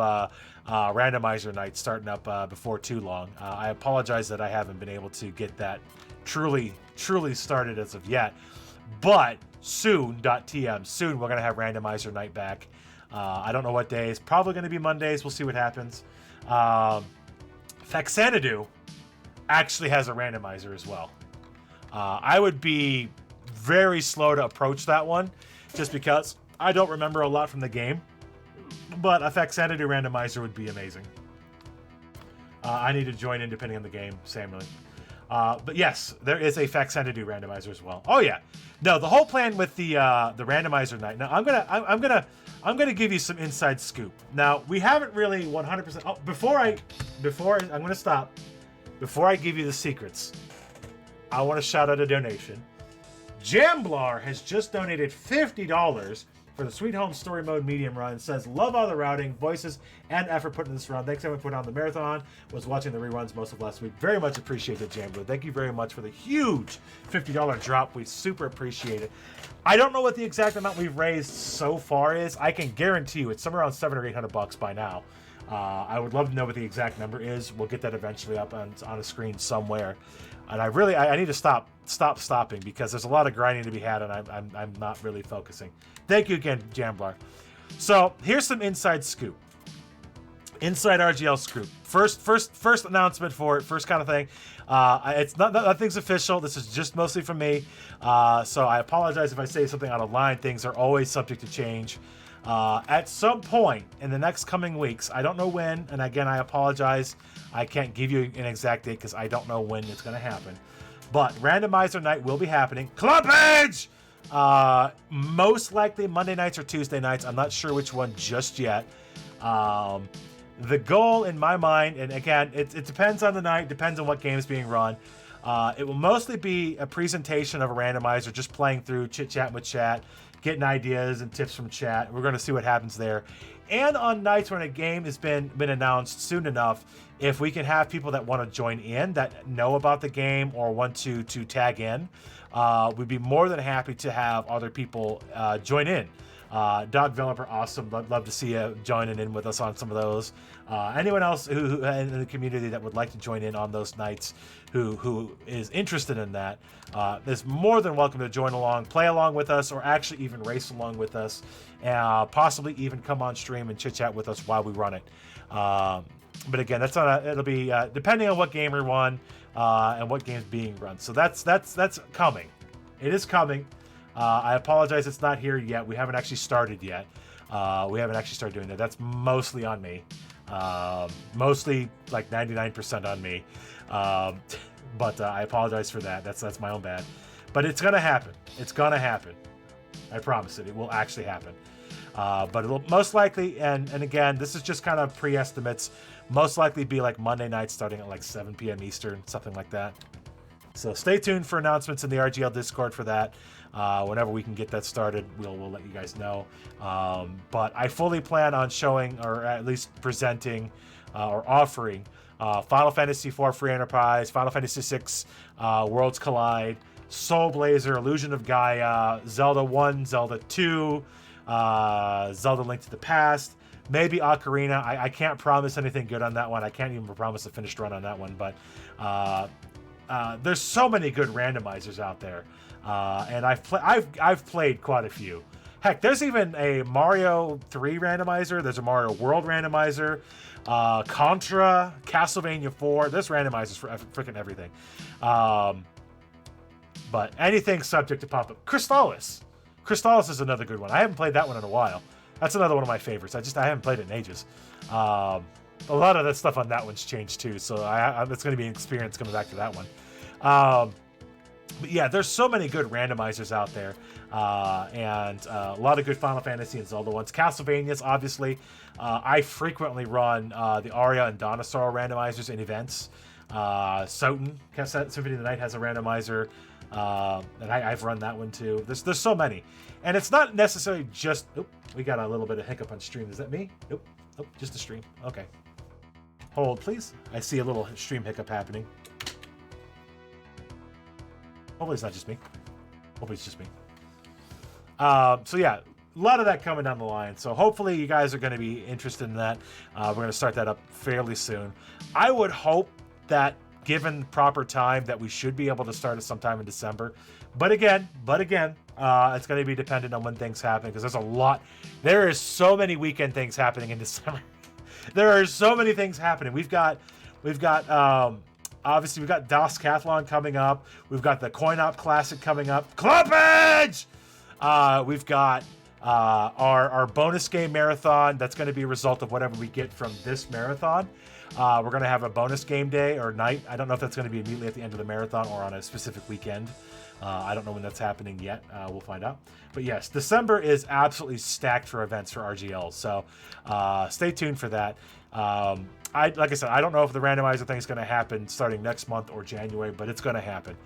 randomizer night starting up before too long. I apologize that I haven't been able to get that truly started as of yet. But soon, soon we're going to have randomizer night back. I don't know what days. Probably going to be Mondays. We'll see what happens. Xanadu actually has a randomizer as well. I would be very slow to approach that one just because I don't remember a lot from the game. But a Xanadu randomizer would be amazing. I need to join in depending on the game, Samuel. But yes, there is a Xanadu randomizer as well. Oh yeah, no, the whole plan with the randomizer night. Now I'm gonna give you some inside scoop. Now we haven't really 100%. Oh, before I'm gonna stop. Before I give you the secrets, I want to shout out a donation. Jamblar has just donated $50 for the Sweet Home Story Mode medium run. Says, love all the routing, voices, and effort put in this run. Thanks everyone put on the marathon. Was watching the reruns most of last week. Very much appreciate it, Jamblar. Thank you very much for the huge $50 drop. We super appreciate it. I don't know what the exact amount we've raised so far is. I can guarantee you it's somewhere around $700 or $800 by now. I would love to know what the exact number is. We'll get that eventually up on a screen somewhere. And I need to stop stopping because there's a lot of grinding to be had, and I'm not really focusing. Thank you again, Jamblar. So here's some inside scoop. Inside RGL scoop. First announcement for it. First kind of thing. It's nothing's official. This is just mostly from me. So I apologize if I say something out of line. Things are always subject to change. At some point in the next coming weeks, I don't know when, and again, I apologize. I can't give you an exact date because I don't know when it's going to happen. But randomizer night will be happening. Clumpage! Most likely Monday nights or Tuesday nights. I'm not sure which one just yet. The goal in my mind, and again, it depends on the night, depends on what game is being run. It will mostly be a presentation of a randomizer, just playing through, chit-chatting with chat, getting ideas and tips from chat. We're going to see what happens there. And on nights when a game has been announced soon enough, if we can have people that want to join in, that know about the game or want to tag in, we'd be more than happy to have other people join in. Dog Developer, awesome. Love to see you joining in with us on some of those. Anyone else who in the community that would like to join in on those nights who is interested in that is more than welcome to join along, play along with us, or actually even race along with us, possibly even come on stream and chit chat with us while we run it. But again, that's on it'll be depending on what gamer won and what game's being run. So that's coming. It is coming. I apologize, it's not here yet. We haven't actually started yet. We haven't actually started doing that. That's mostly on me. Mostly like 99% on me. But I apologize for that. That's my own bad. But it's gonna happen. It's gonna happen. I promise it. It will actually happen. But it'll most likely, and again, this is just kind of pre-estimates, most likely be like Monday night starting at like 7 p.m. Eastern, something like that. So stay tuned for announcements in the RGL Discord for that. Whenever we can get that started, we'll let you guys know. But I fully plan on showing, or at least presenting, or offering Final Fantasy IV Free Enterprise, Final Fantasy VI Worlds Collide, Soul Blazer, Illusion of Gaia, Zelda 1, Zelda 2, Zelda Link to the Past, maybe Ocarina. I can't promise anything good on that one. I can't even promise a finished run on that one, but there's so many good randomizers out there, and I've played quite a few. Heck, there's even a Mario 3 randomizer. There's a Mario World randomizer, Contra, Castlevania 4. There's randomizers for freaking everything. But anything subject to pop-up. Crystallis is another good one. I haven't played that one in a while. That's another one of my favorites. I haven't played it in ages. A lot of that stuff on that one's changed too, so it's going to be an experience coming back to that one. But yeah, there's so many good randomizers out there, and a lot of good Final Fantasy and Zelda ones. Castlevanias, obviously. I frequently run the Aria and Donosaur randomizers in events. Soten, Symphony of the Night has a randomizer, and I've run that one too. There's so many, and it's not necessarily just. Oop, we got a little bit of hiccup on stream. Is that me? Nope. Oh, just the stream. Okay. Hold, please. I see a little stream hiccup happening. Hopefully it's not just me. Hopefully it's just me. So yeah, a lot of that coming down the line. So hopefully you guys are going to be interested in that. We're going to start that up fairly soon. I would hope that given proper time that we should be able to start it sometime in December. But again, it's going to be dependent on when things happen, because there's a lot. There is so many weekend things happening in December. There are so many things happening. We've got obviously we've got DOSCathlon coming up. We've got the Coin Op Classic coming up. Clumpage! We've got our bonus game marathon. That's going to be a result of whatever we get from this marathon. We're going to have a bonus game day or night. I don't know if that's going to be immediately at the end of the marathon or on a specific weekend. I don't know when that's happening yet. We'll find out. But yes, December is absolutely stacked for events for RGL. So stay tuned for that. Like I said, I don't know if the randomizer thing is going to happen starting next month or January, but it's going to happen.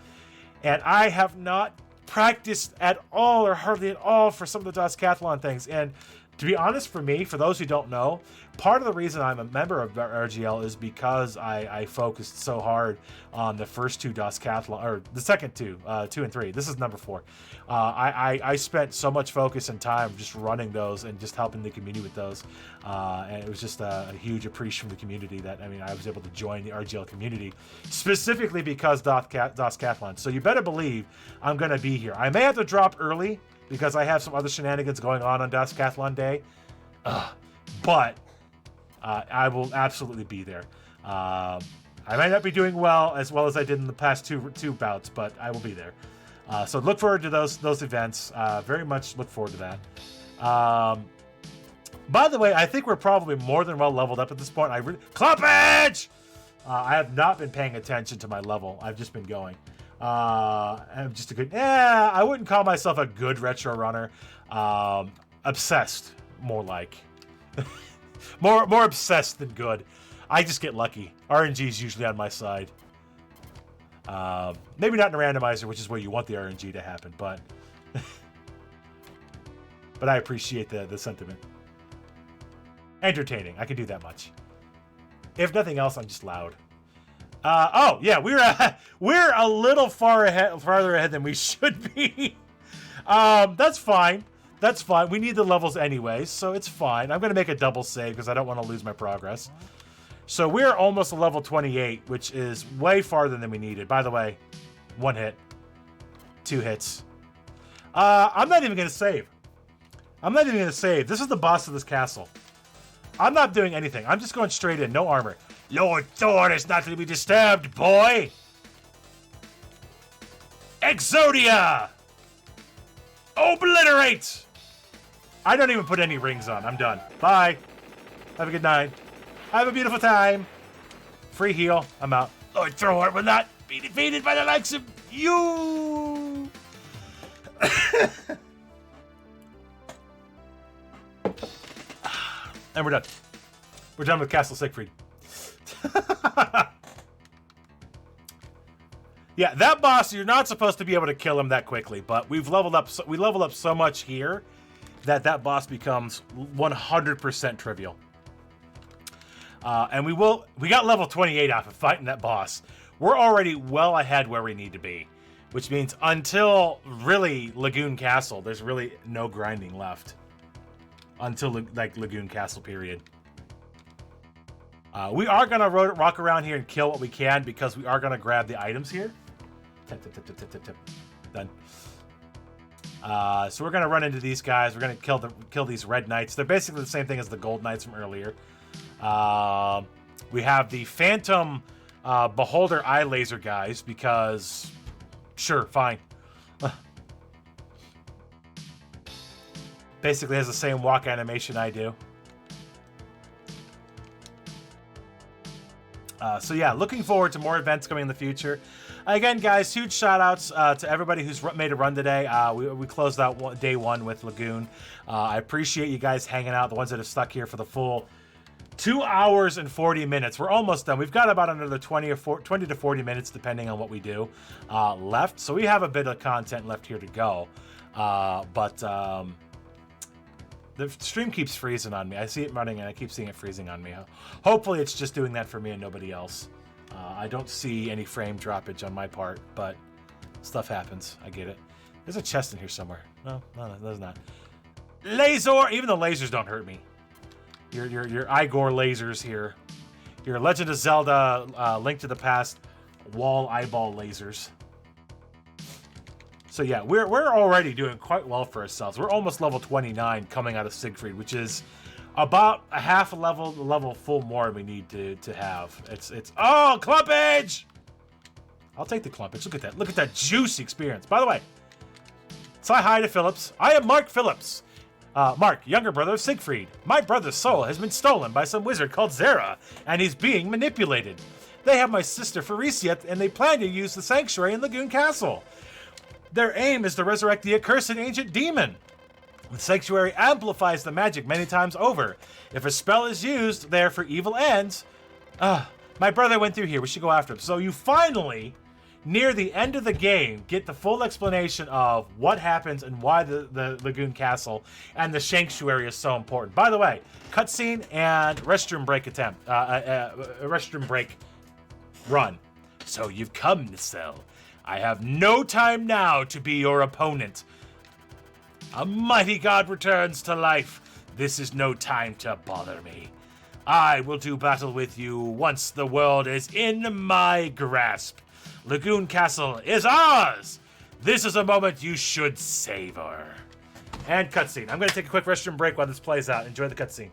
And I have not practiced at all or hardly at all for some of the DOSCathlon things. And to be honest, for me, for those who don't know, part of the reason I'm a member of RGL is because I focused so hard on the first two DOSCathlon, or the second two, 2 and 3. This is number 4. I spent so much focus and time just running those and just helping the community with those. And it was just a huge appreciation from the community that, I was able to join the RGL community specifically because DOSCathlon. So you better believe I'm going to be here. I may have to drop early because I have some other shenanigans going on DOSCathlon Day. But I will absolutely be there. I might not be doing as well as I did in the past two bouts, but I will be there. So look forward to those events. Very much look forward to that. By the way, I think we're probably more than well leveled up at this point. Clumpage! I have not been paying attention to my level. I've just been going. I'm just a good. I wouldn't call myself a good retro runner. Obsessed, more like. more obsessed than good. I just get lucky. RNG is usually on my side. Maybe not in a randomizer, which is where you want the RNG to happen, but but I appreciate the sentiment. Entertaining. I can do that much. If nothing else, I'm just loud. Oh yeah, we're a little farther ahead than we should be. That's fine. That's fine. We need the levels anyway, so it's fine. I'm going to make a double save because I don't want to lose my progress. So we're almost a level 28, which is way farther than we needed. By the way, 1 hit, 2 hits. I'm not even going to save. This is the boss of this castle. I'm not doing anything. I'm just going straight in. No armor. Lord Thor is not to be disturbed, boy! Exodia! Obliterate! I don't even put any rings on. I'm done. Bye. Have a good night. Have a beautiful time. Free heal. I'm out. Lord Thor will not be defeated by the likes of you! And we're done. We're done with Castle Siegfried. Yeah, that boss, you're not supposed to be able to kill him that quickly, but we leveled up so much here that boss becomes 100% trivial. And we got level 28 off of fighting that boss. We're already well ahead where we need to be, which means until really Lagoon Castle, there's really no grinding left. Until like Lagoon Castle period. We are gonna rock around here and kill what we can because we are gonna grab the items here. Tip, tip, tip, tip, tip, tip, tip. Done. So we're gonna run into these guys. We're gonna kill these red knights. They're basically the same thing as the gold knights from earlier. We have the phantom beholder eye laser guys because sure, fine. Basically has the same walk animation I do. So yeah, looking forward to more events coming in the future. Again, guys, huge shout outs to everybody who's made a run today. We closed out day one with Lagoon. I appreciate you guys hanging out, the ones that have stuck here for the full 2 hours and 40 minutes. We're almost done. We've got about another 20 to 40 minutes, depending on what we do, left. So we have a bit of content left here to go. The stream keeps freezing on me. I see it running and I keep seeing it freezing on me. Hopefully it's just doing that for me and nobody else. I don't see any frame droppage on my part, but stuff happens. I get it. There's a chest in here somewhere. No, there's not. Laser! Even the lasers don't hurt me. Your Igor lasers here. Your Legend of Zelda Link to the Past wall eyeball lasers. So yeah, we're already doing quite well for ourselves. We're almost level 29 coming out of Siegfried, which is about a half a level full more we need to have. It's oh, clumpage! I'll take the clumpage. Look at that. Look at that juicy experience. By the way, say hi to Phillips. I am Mark Phillips. Mark, younger brother of Siegfried. My brother's soul has been stolen by some wizard called Zera, and he's being manipulated. They have my sister Faricia, and they plan to use the sanctuary in Lagoon Castle. Their aim is to resurrect the accursed ancient demon. The sanctuary amplifies the magic many times over. If a spell is used there for evil ends... my brother went through here. We should go after him. So you finally, near the end of the game, get the full explanation of what happens and why the Lagoon Castle and the sanctuary is so important. By the way, cutscene and restroom break attempt. Restroom break run. So you've come to sell. I have no time now to be your opponent. A mighty god returns to life. This is no time to bother me. I will do battle with you once the world is in my grasp. Lagoon Castle is ours. This is a moment you should savor. And cutscene. I'm going to take a quick restroom break while this plays out. Enjoy the cutscene.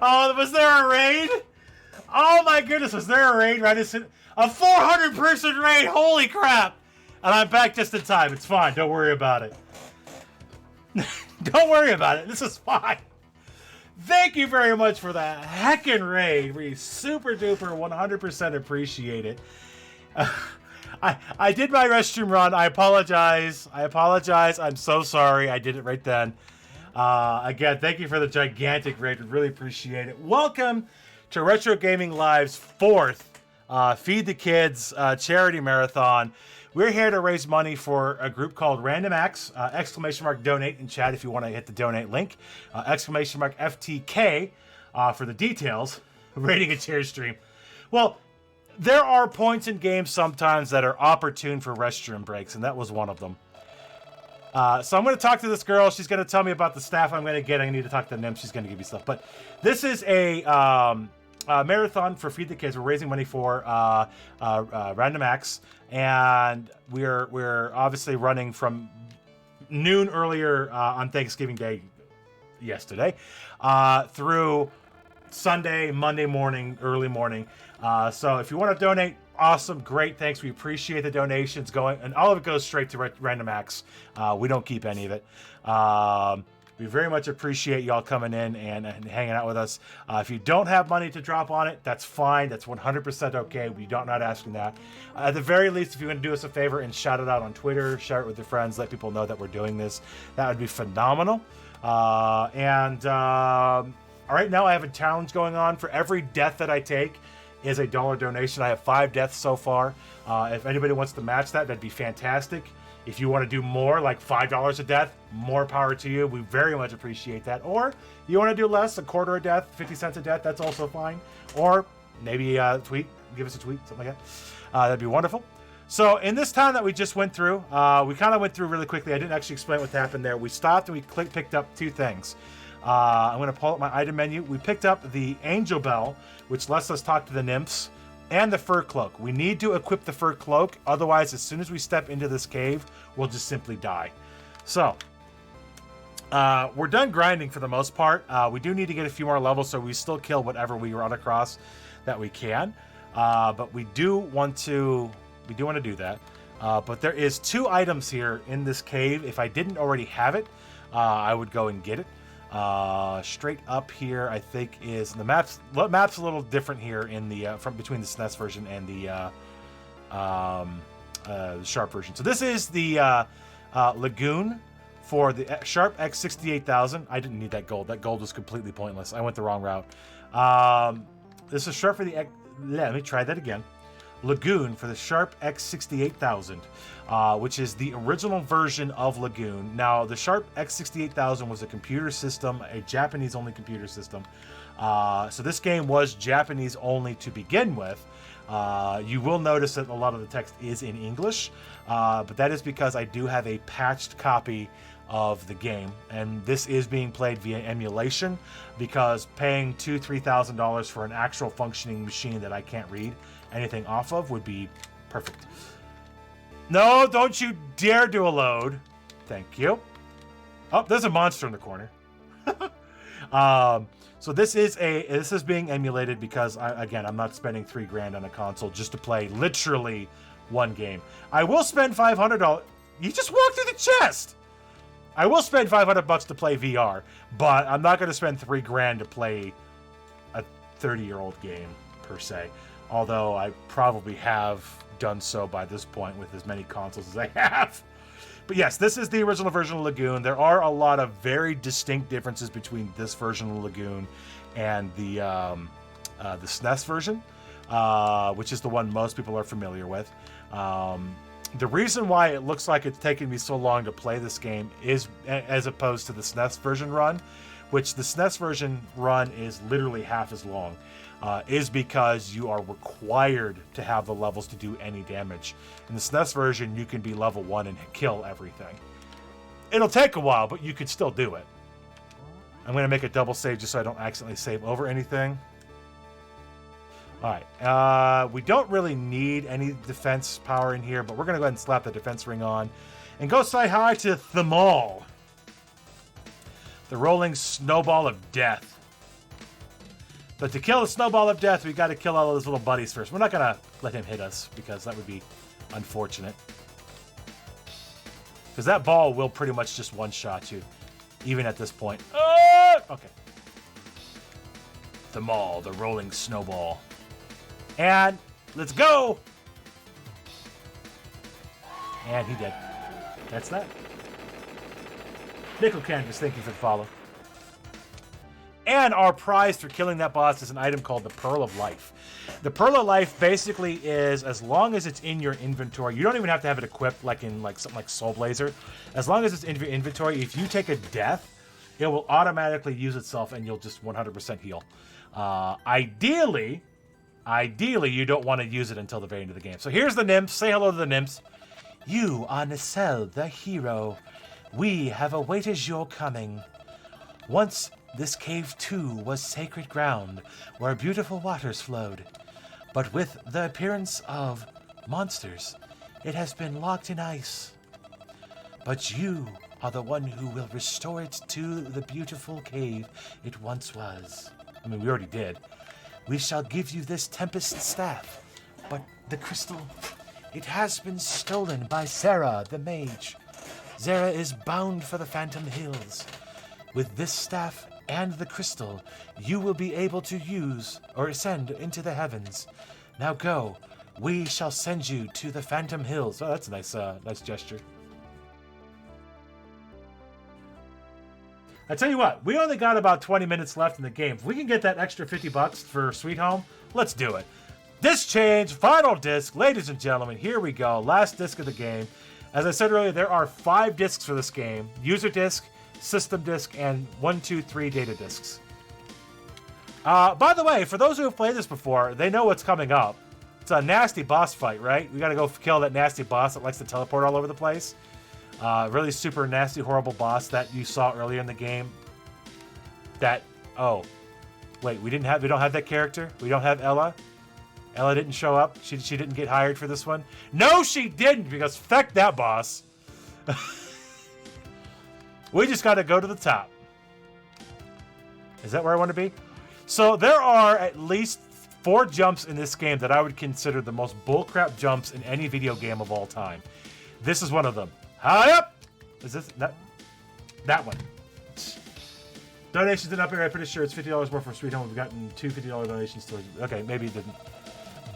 Oh, was there a raid? Oh my goodness, was there a raid? Right, a 400-person raid. Holy crap! And I'm back just in time. It's fine. Don't worry about it. Don't worry about it. This is fine. Thank you very much for that heckin' raid. We super duper 100% appreciate it. I did my restroom run. I apologize. I'm so sorry. I did it right then. Again, thank you for the gigantic raid. We really appreciate it. Welcome to Retro Gaming Live's 4th Feed the Kids charity marathon. We're here to raise money for a group called Random Acts. !donate in chat if you want to hit the donate link. !FTK for the details. Rating a chair stream. Well, there are points in games sometimes that are opportune for restroom breaks, and that was one of them. So I'm going to talk to this girl. She's going to tell me about the staff I'm going to get. I need to talk to Nim. She's going to give me stuff. But this is a marathon for Feed the Kids. We're raising money for Random Acts, and we're obviously running from noon earlier on Thanksgiving Day yesterday through Sunday, Monday morning, early morning. So if you want to donate, awesome, great, thanks. We appreciate the donations going, and all of it goes straight to Random Acts. We don't keep any of it. We very much appreciate y'all coming in and hanging out with us. If you don't have money to drop on it, that's fine. That's 100% okay. We don't not asking that. At the very least, if you want to do us a favor and shout it out on Twitter, share it with your friends, let people know that we're doing this, that would be phenomenal. All right, now I have a challenge going on. For every death that I take is a $1 donation. I have 5 deaths so far. If anybody wants to match that, that'd be fantastic. If you want to do more, like $5 a death, more power to you. We very much appreciate that. Or you want to do less, a quarter a death, 50 cents a death, that's also fine. Or maybe tweet, give us a tweet, something like that. That'd be wonderful. So in this town that we just went through, we kind of went through really quickly. I didn't actually explain what happened there. We stopped and we picked up 2 things. I'm going to pull up my item menu. We picked up the Angel Bell, which lets us talk to the nymphs, and the fur cloak. We need to equip the fur cloak, otherwise as soon as we step into this cave, we'll just simply die. So, we're done grinding for the most part. We do need to get a few more levels, so we still kill whatever we run across that we can. But we do want to do that. But there is 2 items here in this cave. If I didn't already have it, I would go and get it. Straight up here, I think is the map's a little different here in the from between the SNES version and the Sharp version. So this is the Lagoon for the Sharp x6800. I didn't need that gold. That gold was completely pointless. I went the wrong route. This is Sharp for the let me try that again. Lagoon for the Sharp x6800, which is the original version of Lagoon. Now, the Sharp x6800 was a computer system, a Japanese-only computer system. So this game was Japanese-only to begin with. You will notice that a lot of the text is in English, but that is because I do have a patched copy of the game, and this is being played via emulation, because paying $2,000-$3,000 for an actual functioning machine that I can't read anything off of would be perfect. No, don't you dare do a load. Thank you. Oh, there's a monster in the corner. So this is being emulated because again, I'm not spending $3,000 on a console just to play literally one game. I will spend $500. You just walked through the chest. I will spend $500 to play VR, but I'm not going to spend $3,000 to play a 30-year-old game per se. Although I probably have done so by this point with as many consoles as I have. But yes, this is the original version of Lagoon. There are a lot of very distinct differences between this version of Lagoon and the SNES version, which is the one most people are familiar with. The reason why it looks like it's taken me so long to play this game is, as opposed to the SNES version run, which the SNES version run is literally half as long, is because you are required to have the levels to do any damage. In the SNES version, you can be level 1 and kill everything. It'll take a while, but you could still do it. I'm going to make a double save just so I don't accidentally save over anything. Alright, we don't really need any defense power in here, but we're going to go ahead and slap the defense ring on and go say hi to Thamal. The rolling snowball of death. But to kill the snowball of death, we got to kill all of his little buddies first. We're not going to let him hit us because that would be unfortunate. Because that ball will pretty much just one-shot you, even at this point. Okay. The maul, the rolling snowball. And let's go! And he did. That's that. Nickel Canvas, thank you for the follow. And our prize for killing that boss is an item called the Pearl of Life. The Pearl of Life basically is, as long as it's in your inventory, you don't even have to have it equipped like in like something like Soul Blazer. As long as it's in your inventory, if you take a death, it will automatically use itself and you'll just 100% heal. Ideally, you don't want to use it until the very end of the game. So here's the nymphs. Say hello to the nymphs. You are Nacelle, the hero. We have awaited your coming. Once this cave too was sacred ground where beautiful waters flowed. But with the appearance of monsters, it has been locked in ice. But you are the one who will restore it to the beautiful cave it once was. I mean, we already did. We shall give you this Tempest Staff, but the crystal, it has been stolen by Sarah, the mage. Zara is bound for the Phantom Hills. With this staff and the crystal, you will be able to use or ascend into the heavens. Now go. We shall send you to the Phantom Hills. Oh, that's a nice gesture. I tell you what, we only got about 20 minutes left in the game. If we can get that extra $50 for Sweet Home, let's do it. Disc change, final disc, ladies and gentlemen, here we go. Last disc of the game. As I said earlier, there are 5 discs for this game. User disc, system disc, and 1, 2, 3 data discs. By the way, for those who have played this before, they know what's coming up. It's a nasty boss fight, right? We gotta go kill that nasty boss that likes to teleport all over the place. Really super nasty, horrible boss that you saw earlier in the game. Oh, wait, we don't have that character. We don't have Ella. Ella didn't show up. She didn't get hired for this one. No, she didn't, because feck that boss. We just got to go to the top. Is that where I want to be? So there are at least 4 jumps in this game that I would consider the most bullcrap jumps in any video game of all time. This is one of them. High up! Is this that one? Donations didn't up here. I'm pretty sure it's $50 more for Sweet Home. We've gotten 2 $50 donations to it. Okay, maybe it didn't.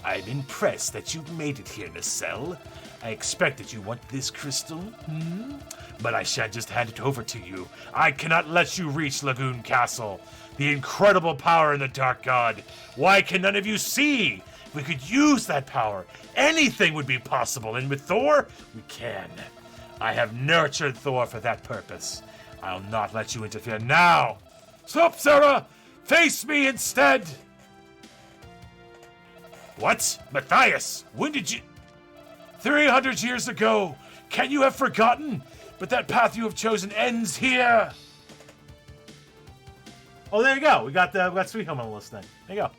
I'm impressed that you made it here, Nacelle. I expected you want this crystal, but I shan't just hand it over to you. I cannot let you reach Lagoon Castle. The incredible power in the Dark God. Why can none of you see? If we could use that power, anything would be possible, and with Thor, we can. I have nurtured Thor for that purpose. I'll not let you interfere now. Stop, Sarah! Face me instead! What? Matthias, when did you... 300 years ago. Can you have forgotten? But that path you have chosen ends here. Oh, there you go. We got Sweet Home on the list then. There you go.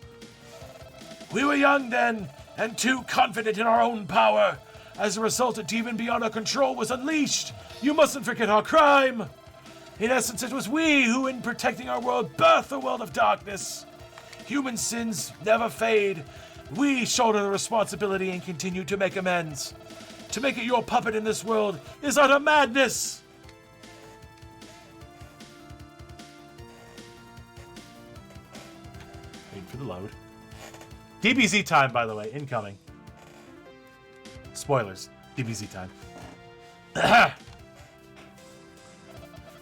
We were young then, and too confident in our own power. As a result, a demon beyond our control was unleashed. You mustn't forget our crime. In essence, it was we who, in protecting our world, birthed a world of darkness. Human sins never fade. We shoulder the responsibility and continue to make amends. To make it your puppet in this world is utter madness. Wait for the load. DBZ time, by the way, incoming. Spoilers. DBZ time.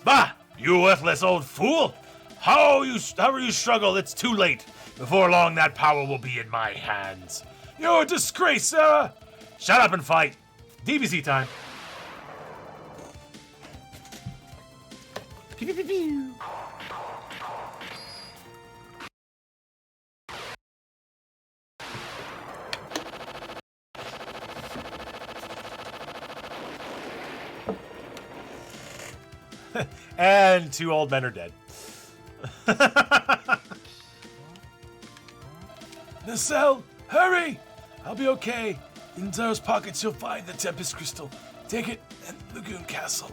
Bah! You worthless old fool! However you struggle, it's too late. Before long, that power will be in my hands. You're a disgrace, Sarah! Shut up and fight. DBZ time. Pew, pew, pew, pew. And 2 old men are dead. Nacelle, hurry! I'll be okay. In Zara's pockets, you'll find the Tempest Crystal. Take it and Lagoon Castle.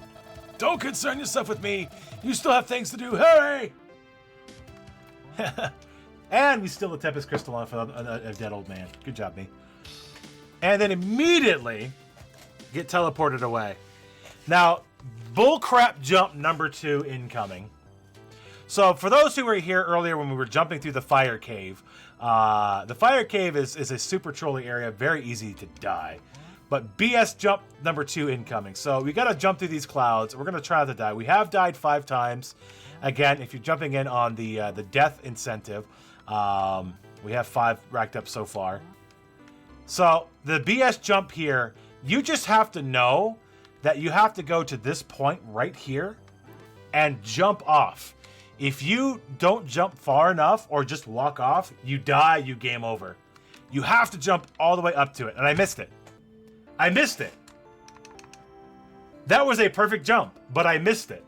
Don't concern yourself with me. You still have things to do. Hurry! And we steal the Tempest Crystal off a dead old man. Good job, me. And then immediately get teleported away. Now, bullcrap jump number 2 incoming. So for those who were here earlier when we were jumping through the fire cave, the fire cave is a super trolly area, very easy to die. But BS jump number 2 incoming. So we got to jump through these clouds. We're going to try not to die. We have died 5 times. Again, if you're jumping in on the death incentive, we have 5 racked up so far. So the BS jump here, you just have to know that you have to go to this point right here and jump off. If you don't jump far enough or just walk off, you die, you game over. You have to jump all the way up to it, and I missed it. I missed it. That was a perfect jump, but I missed it.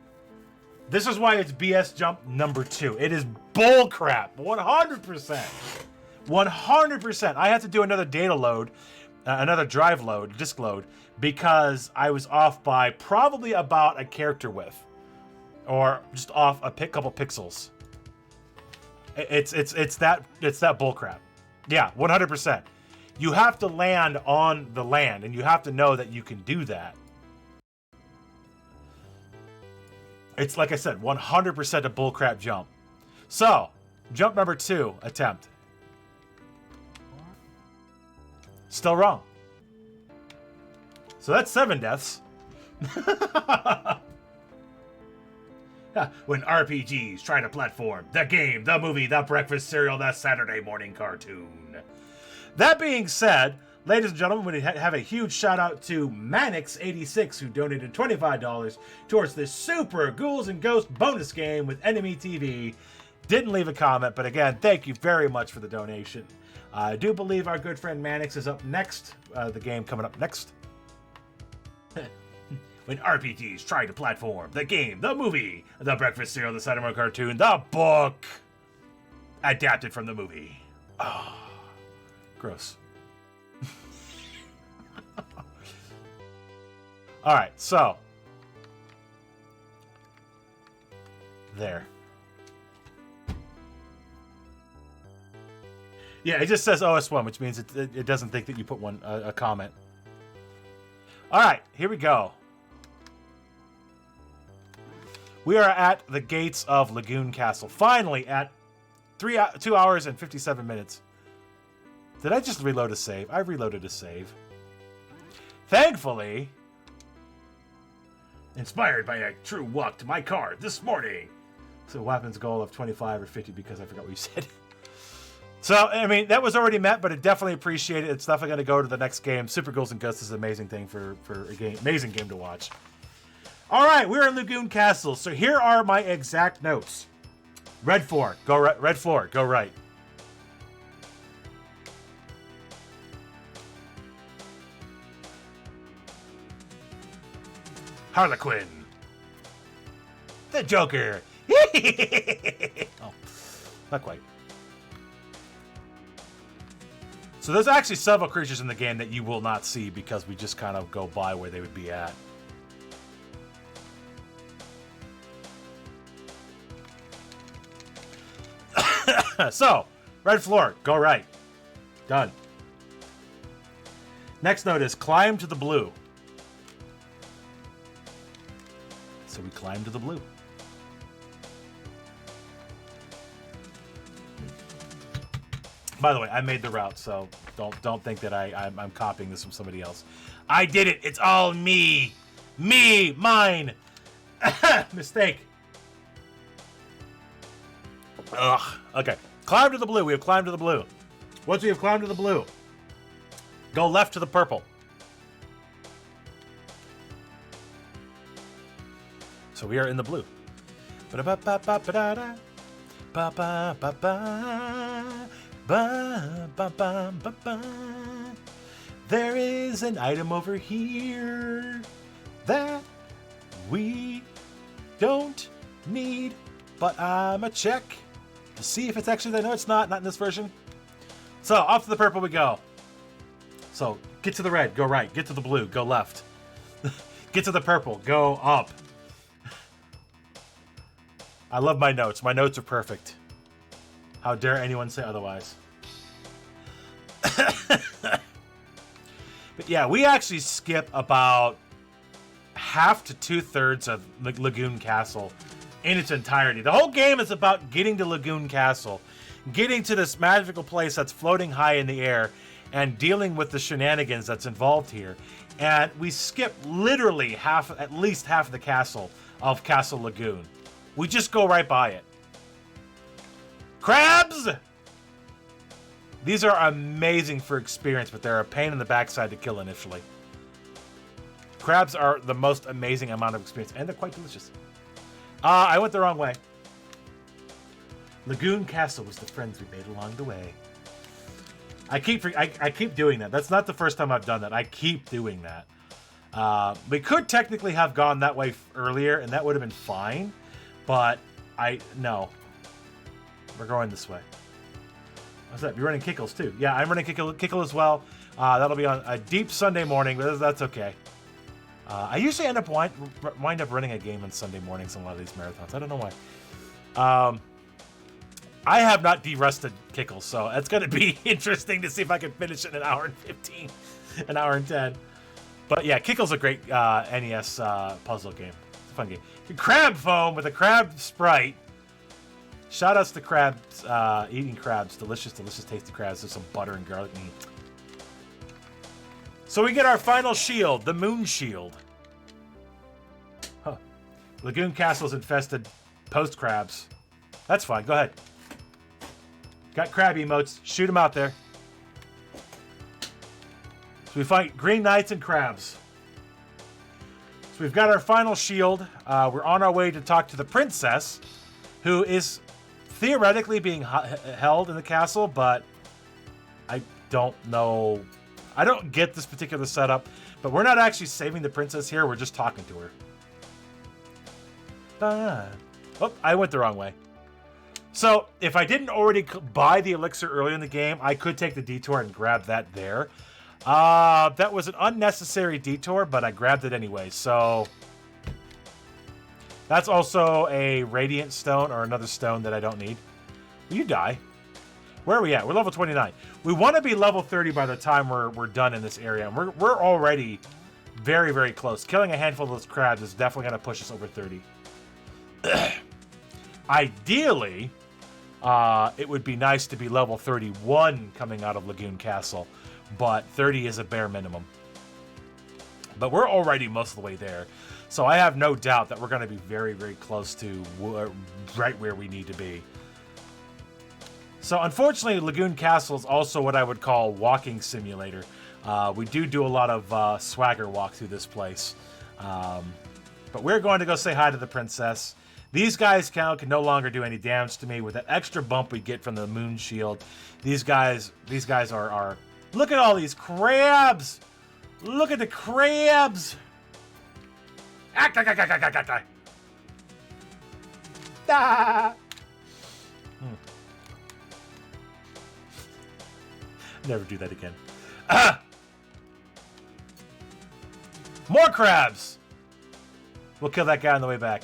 This is why it's BS jump number 2. It is bull crap, 100%. 100%. I had to do another data load, another drive load, disk load, because I was off by probably about a character width, or just off a couple pixels. It's that bullcrap. Yeah, 100%. You have to land on the land, and you have to know that you can do that. It's like I said, 100% a bullcrap jump. So, jump number 2 attempt. Still wrong. So that's 7 deaths. When RPGs try to platform, the game, the movie, the breakfast cereal, the Saturday morning cartoon. That being said, ladies and gentlemen, we have a huge shout out to Manix86, who donated $25 towards this Super Ghouls and Ghosts bonus game with Enemy TV. Didn't leave a comment, but again, thank you very much for the donation. I do believe our good friend Manix is up next. The game coming up next. When RPGs try to platform, the game, the movie, the breakfast cereal, the Saturday morning cartoon, the book, adapted from the movie. Oh, gross. All right, so there. Yeah, it just says OS1, which means it doesn't think that you put a comment. All right, here we go. We are at the gates of Lagoon Castle. Finally, at 2 hours and 57 minutes. Did I just reload a save? I reloaded a save. Thankfully, inspired by a true walk to my car this morning. So weapons goal of 25 or 50 because I forgot what you said. So, I mean, that was already met, but I definitely appreciate it. It's definitely going to go to the next game. Super Ghouls and Ghosts is an amazing thing for a game, amazing game to watch. All right, we're in Lagoon Castle. So here are my exact notes. Red floor, go right. Red floor, go right. Harlequin. The Joker. Oh, not quite. So there's actually several creatures in the game that you will not see because we just kind of go by where they would be at. So, red floor, go right. Done. Next note is climb to the blue. So we climb to the blue. By the way, I made the route, so don't think that I'm copying this from somebody else. I did it. It's all me. Me, mine. Mistake. Ugh. Okay. Climb to the blue. We have climbed to the blue. Once we have climbed to the blue, go left to the purple. So we are in the blue. Ba-da-ba-ba-ba-ba-da-da. Ba-ba-ba-ba. Ba-ba-ba-ba-ba. There is an item over here that we don't need, but I'ma check to see if it's actually there. No, it's not in this version. So off to the purple we go. So get to the red, go right. Get to the blue, go left. Get to the purple, go up. I love my notes. My notes are perfect. How dare anyone say otherwise? But yeah, we actually skip about half to 2/3 of Lagoon Castle in its entirety. The whole game is about getting to Lagoon Castle, getting to this magical place that's floating high in the air, and dealing with the shenanigans that's involved here. And we skip literally at least half of the castle of Castle Lagoon. We just go right by it. Crabs! These are amazing for experience, but they're a pain in the backside to kill initially. Crabs are the most amazing amount of experience, and they're quite delicious. I went the wrong way. Lagoon Castle was the friends we made along the way. I keep doing that. That's not the first time I've done that. I keep doing that. We could technically have gone that way earlier, and that would have been fine. But no. We're going this way. What's that? You're running Kickles too. Yeah, I'm running Kickle as well. That'll be on a deep Sunday morning, but that's okay. I usually end up wind up running a game on Sunday mornings on a lot of these marathons. I don't know why. I have not de-rusted Kickles, so it's going to be interesting to see if I can finish it in an hour and 15, an hour and 10. But yeah, Kickle's a great NES puzzle game. It's a fun game. Crab foam with a crab sprite. Shout outs to crabs, eating crabs. Delicious, delicious, tasty crabs with some butter and garlic meat. So we get our final shield, the Moon Shield. Huh. Lagoon Castle's infested post crabs. That's fine. Go ahead. Got crab emotes. Shoot them out there. So we fight Green Knights and crabs. So we've got our final shield. We're on our way to talk to the princess, who is theoretically being held in the castle, but I don't know. I don't get this particular setup, but we're not actually saving the princess here. We're just talking to her. Oh, I went the wrong way. So if I didn't already buy the elixir earlier in the game, I could take the detour and grab that there. That was an unnecessary detour, but I grabbed it anyway. So that's also a radiant stone, or another stone that I don't need. Will you die? Where are we at? We're level 29. We want to be level 30 by the time we're done in this area. And we're already very, very close. Killing a handful of those crabs is definitely going to push us over 30. Ideally, it would be nice to be level 31 coming out of Lagoon Castle, but 30 is a bare minimum. But we're already most of the way there, so I have no doubt that we're going to be very, very close to right where we need to be. So unfortunately, Lagoon Castle is also what I would call walking simulator. We do a lot of swagger walk through this place. But we're going to go say hi to the princess. These guys can no longer do any damage to me with that extra bump we get from the Moon Shield. These guys are... Look at all these crabs! Look at the crabs! Never do that again. More crabs! We'll kill that guy on the way back.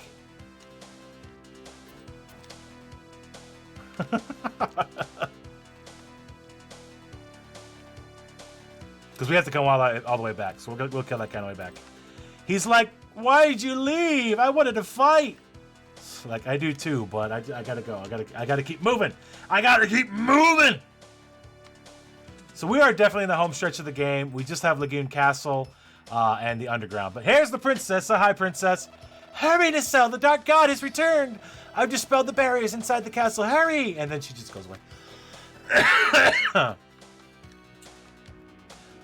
Because we have to come all the way back, so we'll kill that guy on the way back. He's like, "Why did you leave? I wanted to fight." Like, I do too, but I gotta go. I gotta keep moving. I gotta keep moving. So we are definitely in the home stretch of the game. We just have Lagoon Castle and the underground. But here's the princess. Say hi, princess. Hurry, Nacelle, the Dark God has returned. I've dispelled the barriers inside the castle. Hurry! And then she just goes away.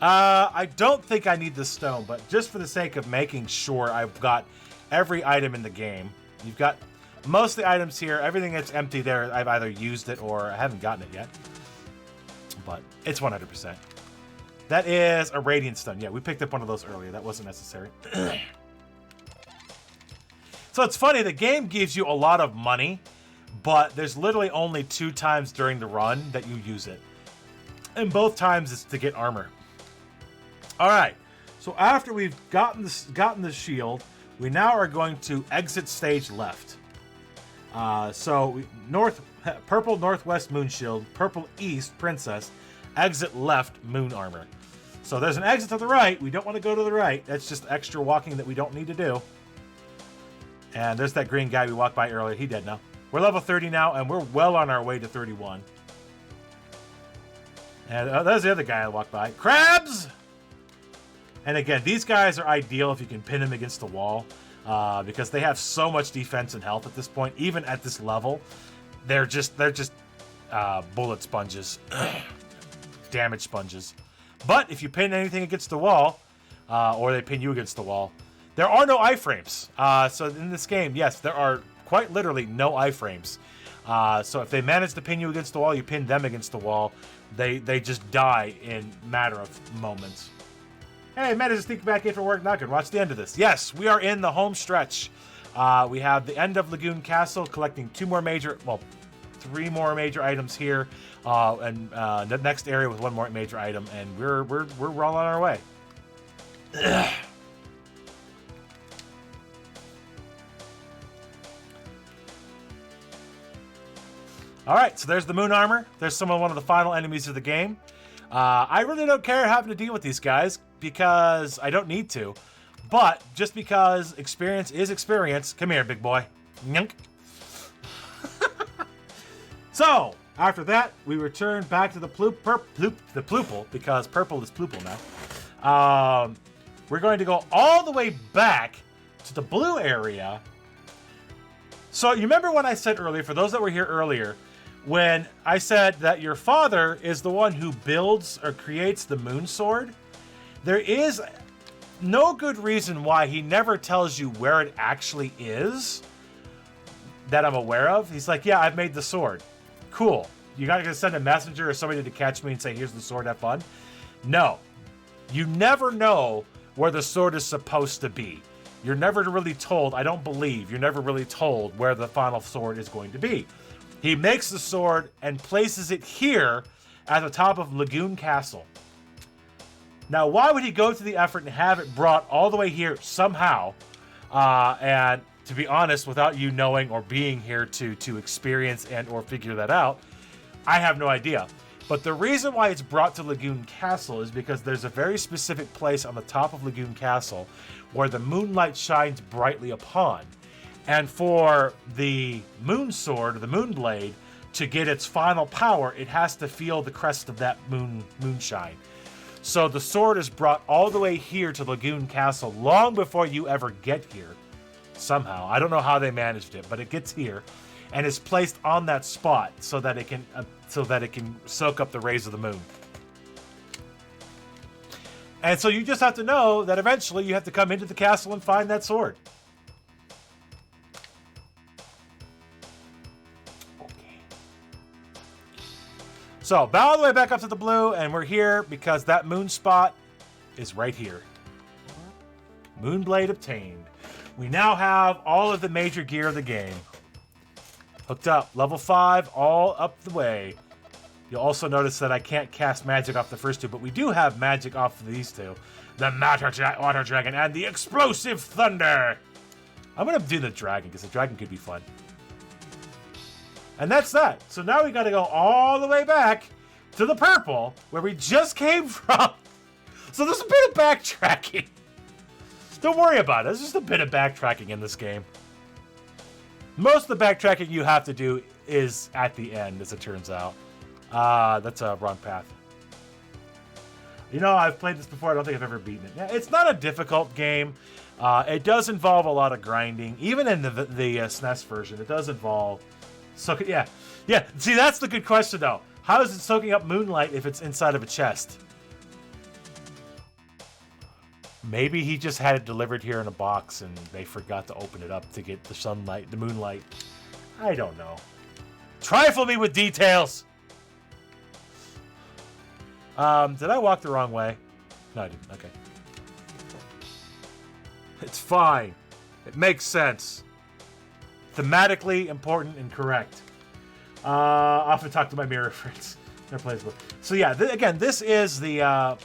I don't think I need the stone, but just for the sake of making sure I've got every item in the game. You've got most of the items here. Everything that's empty there, I've either used it or I haven't gotten it yet. But it's 100%. That is a Radiant Stone. Yeah, we picked up one of those earlier. That wasn't necessary. So it's funny, the game gives you a lot of money, but there's literally only 2 times during the run that you use it. And both times it's to get armor. Alright, so after we've gotten the shield, we now are going to exit stage left. Purple northwest moon shield, purple east princess, exit left moon armor. So there's an exit to the right. We don't want to go to the right. That's just extra walking that we don't need to do. And there's that green guy we walked by earlier. He dead now. We're level 30 now, and we're well on our way to 31. And there's the other guy I walked by. Crabs! And again, these guys are ideal if you can pin them against the wall. Because they have so much defense and health at this point. Even at this level, they're just bullet sponges. Damage sponges. But if you pin anything against the wall, or they pin you against the wall, there are no iframes. So in this game, yes, there are quite literally no iframes. So if they manage to pin you against the wall, you pin them against the wall, they just die in a matter of moments. Hey, managed to sneak back in for work. Not good. Watch the end of this. Yes, we are in the home stretch. We have the end of Lagoon Castle, collecting three more major items here, and the next area with one more major item, and we're well on our way. All right, so there's the moon armor. There's one of the final enemies of the game. I really don't care having to deal with these guys because I don't need to, but just because experience is experience. Come here, big boy. Nyunk. So after that, we return back to the Ploople because purple is Ploople now. We're going to go all the way back to the blue area. So you remember when I said earlier, for those that were here earlier, when I said that your father is the one who builds or creates the moon sword, there is no good reason why he never tells you where it actually is that I'm aware of. He's like, yeah, I've made the sword. Cool. You're not going to send a messenger or somebody to catch me and say, here's the sword, have fun? No. You never know where the sword is supposed to be. You're never really told, I don't believe, you're never really told where the final sword is going to be. He makes the sword and places it here at the top of Lagoon Castle. Now, why would he go to the effort and have it brought all the way here somehow? And to be honest, without you knowing or being here to experience and or figure that out, I have no idea. But the reason why it's brought to Lagoon Castle is because there's a very specific place on the top of Lagoon Castle where the moonlight shines brightly upon. And for the moon sword, or the moon blade, to get its final power, it has to feel the crest of that moonshine. So the sword is brought all the way here to Lagoon Castle long before you ever get here. Somehow. I don't know how they managed it, but it gets here and is placed on that spot so that it can soak up the rays of the moon. And so you just have to know that eventually you have to come into the castle and find that sword. So, bow all the way back up to the blue, and we're here because that moon spot is right here. Moonblade obtained. We now have all of the major gear of the game. Hooked up. Level 5, all up the way. You'll also notice that I can't cast magic off the first two, but we do have magic off of these two. The Water Dragon and the Explosive Thunder. I'm going to do the dragon, because the dragon could be fun. And that's that. So now we got to go all the way back to the purple, where we just came from. So there's a bit of backtracking. Don't worry about it. There's just a bit of backtracking in this game. Most of the backtracking you have to do is at the end, as it turns out. That's a wrong path. You know, I've played this before. I don't think I've ever beaten it. Yeah, it's not a difficult game. It does involve a lot of grinding. Even in the SNES version, it does involve... Yeah. See, that's the good question, though. How is it soaking up moonlight if it's inside of a chest? Maybe he just had it delivered here in a box and they forgot to open it up to get the sunlight, the moonlight. I don't know. Trifle me with details! Did I walk the wrong way? No, I didn't. Okay. It's fine. It makes sense. Thematically important and correct. I often talk to my mirror friends. They're playable. So yeah, again, this is the... are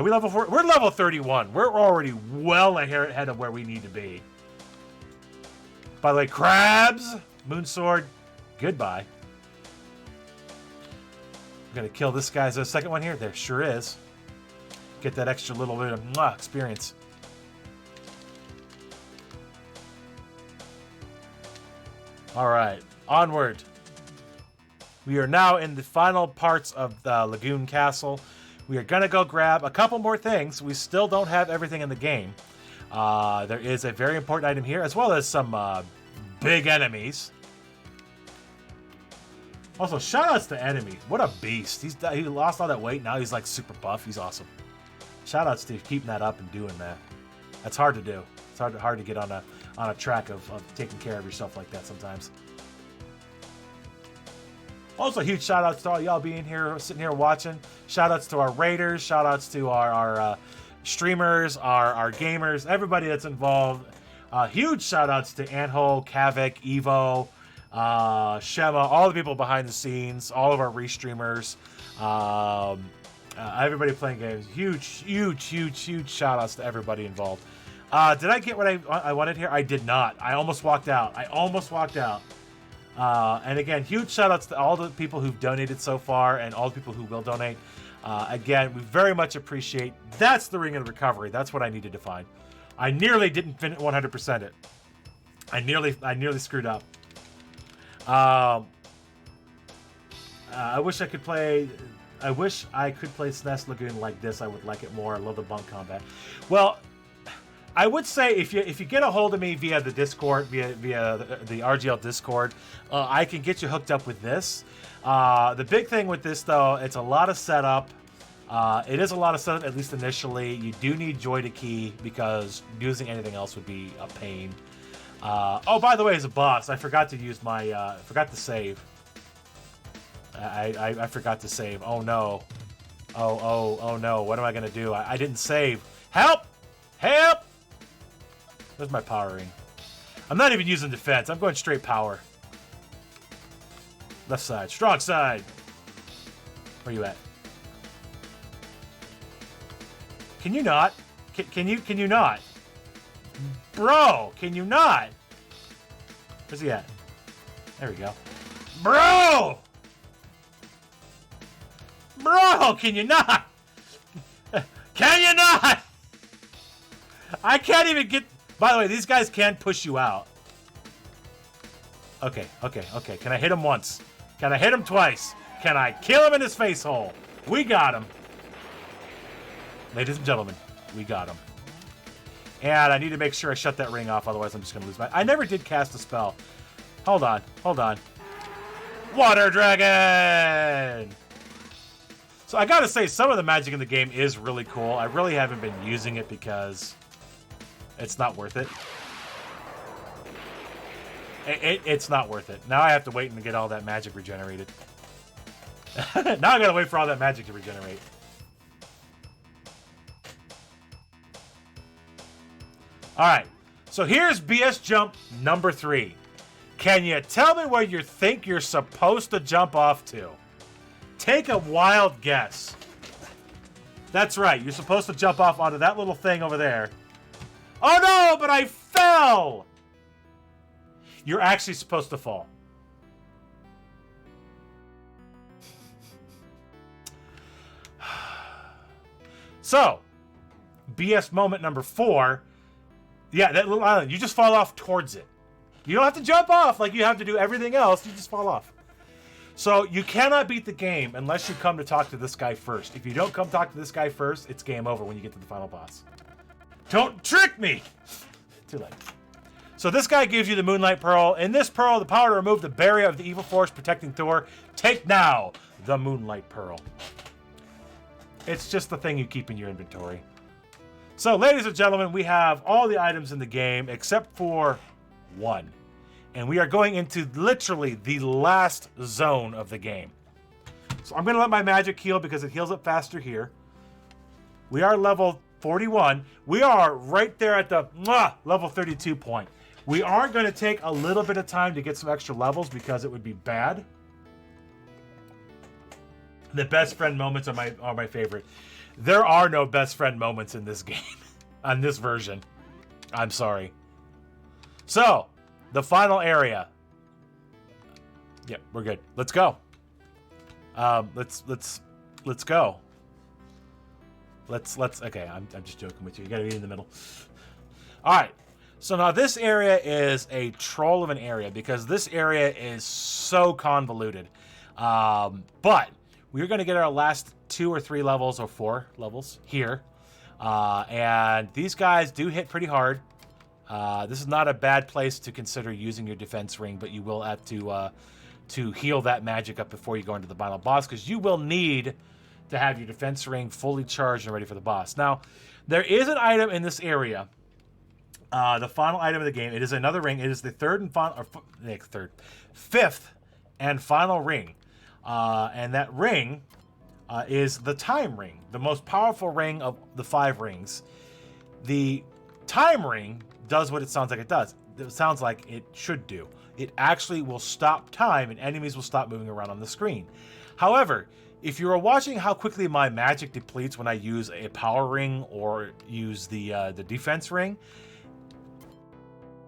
we level 4? We're level 31. We're already well ahead of where we need to be. By the way, crabs! Moon Sword, goodbye. I'm gonna kill this guy. Is there a second one here? There sure is. Get that extra little bit of experience. All right, onward. We are now in the final parts of the Lagoon Castle. We are gonna go grab a couple more things. We still don't have everything in the game. There is a very important item here, as well as some big enemies. Also, shoutouts to enemy. What a beast. He lost all that weight. Now he's like super buff. He's awesome. Shoutouts to keeping that up and doing that. That's hard to do. It's hard to get on a track of taking care of yourself like that sometimes. Also, huge shoutouts to all y'all being here, sitting here watching. Shoutouts to our raiders. Shoutouts to our streamers, our gamers, everybody that's involved. Huge shoutouts to Anhole, Kavik, Evo, Shema, all the people behind the scenes, all of our restreamers, everybody playing games. Huge shoutouts to everybody involved. Did I get what I wanted here? I did not. I almost walked out. And again, huge shoutouts to all the people who've donated so far and all the people who will donate. Again, we very much appreciate. That's the Ring of Recovery. That's what I needed to find. I nearly didn't 100% it. I nearly screwed up. I wish I could play SNES Lagoon like this. I would like it more. I love the bunk combat. Well, I would say if you get a hold of me via the Discord, via the RGL Discord, I can get you hooked up with this. The big thing with this, though, it's a lot of setup. It is a lot of setup, at least initially. You do need Joy to key because using anything else would be a pain. Oh, by the way, as a boss, I forgot to use my forgot to save. I forgot to save. Oh no. Oh no. What am I gonna do? I didn't save. Help! Help! There's my power ring. I'm not even using defense. I'm going straight power. Left side. Strong side. Where you at? Can you not? Can you not? Bro, can you not? Where's he at? There we go. Bro! Bro, can you not? Can you not? I can't even get... By the way, these guys can push you out. Okay. Can I hit him once? Can I hit him twice? Can I kill him in his face hole? We got him. Ladies and gentlemen, we got him. And I need to make sure I shut that ring off, otherwise I'm just going to lose my... I never did cast a spell. Hold on. Water Dragon! So I gotta say, some of the magic in the game is really cool. I really haven't been using it because it's not worth it. It's not worth it. Now I have to wait and get all that magic regenerated. Now I gotta wait for all that magic to regenerate. Alright, so here's BS jump number 3. Can you tell me where you think you're supposed to jump off to? Take a wild guess. That's right, you're supposed to jump off onto that little thing over there. Oh no, but I fell! You're actually supposed to fall. So, BS moment number 4. Yeah, that little island, you just fall off towards it. You don't have to jump off like you have to do everything else, you just fall off. So, you cannot beat the game unless you come to talk to this guy first. If you don't come talk to this guy first, it's game over when you get to the final boss. Don't trick me! Too late. So this guy gives you the Moonlight Pearl. In this pearl, the power to remove the barrier of the evil force protecting Thor. Take now the Moonlight Pearl. It's just the thing you keep in your inventory. So, ladies and gentlemen, we have all the items in the game except for one. And we are going into literally the last zone of the game. So I'm going to let my magic heal because it heals up faster here. We are level 41. We are right there at the level 32 point. We are going to take a little bit of time to get some extra levels because it would be bad. The best friend moments are my favorite. There are no best friend moments in this game. On this version. I'm sorry. So, the final area. Yep, we're good. Let's go. Let's go. Okay, I'm just joking with you. You gotta be in the middle. All right. So now this area is a troll of an area because this area is so convoluted. But we're gonna get our last 2 or 3 levels or 4 levels here. And these guys do hit pretty hard. This is not a bad place to consider using your defense ring, but you will have to heal that magic up before you go into the final boss, because you will need to have your defense ring fully charged and ready for the boss. Now, there is an item in this area, the final item of the game. It is another ring. It is the fifth and final ring. And that ring is the time ring, the most powerful ring of the 5 rings. The time ring does what it sounds like it does. It sounds like it should do. It actually will stop time and enemies will stop moving around on the screen. However, if you are watching how quickly my magic depletes when I use a power ring or use the defense ring,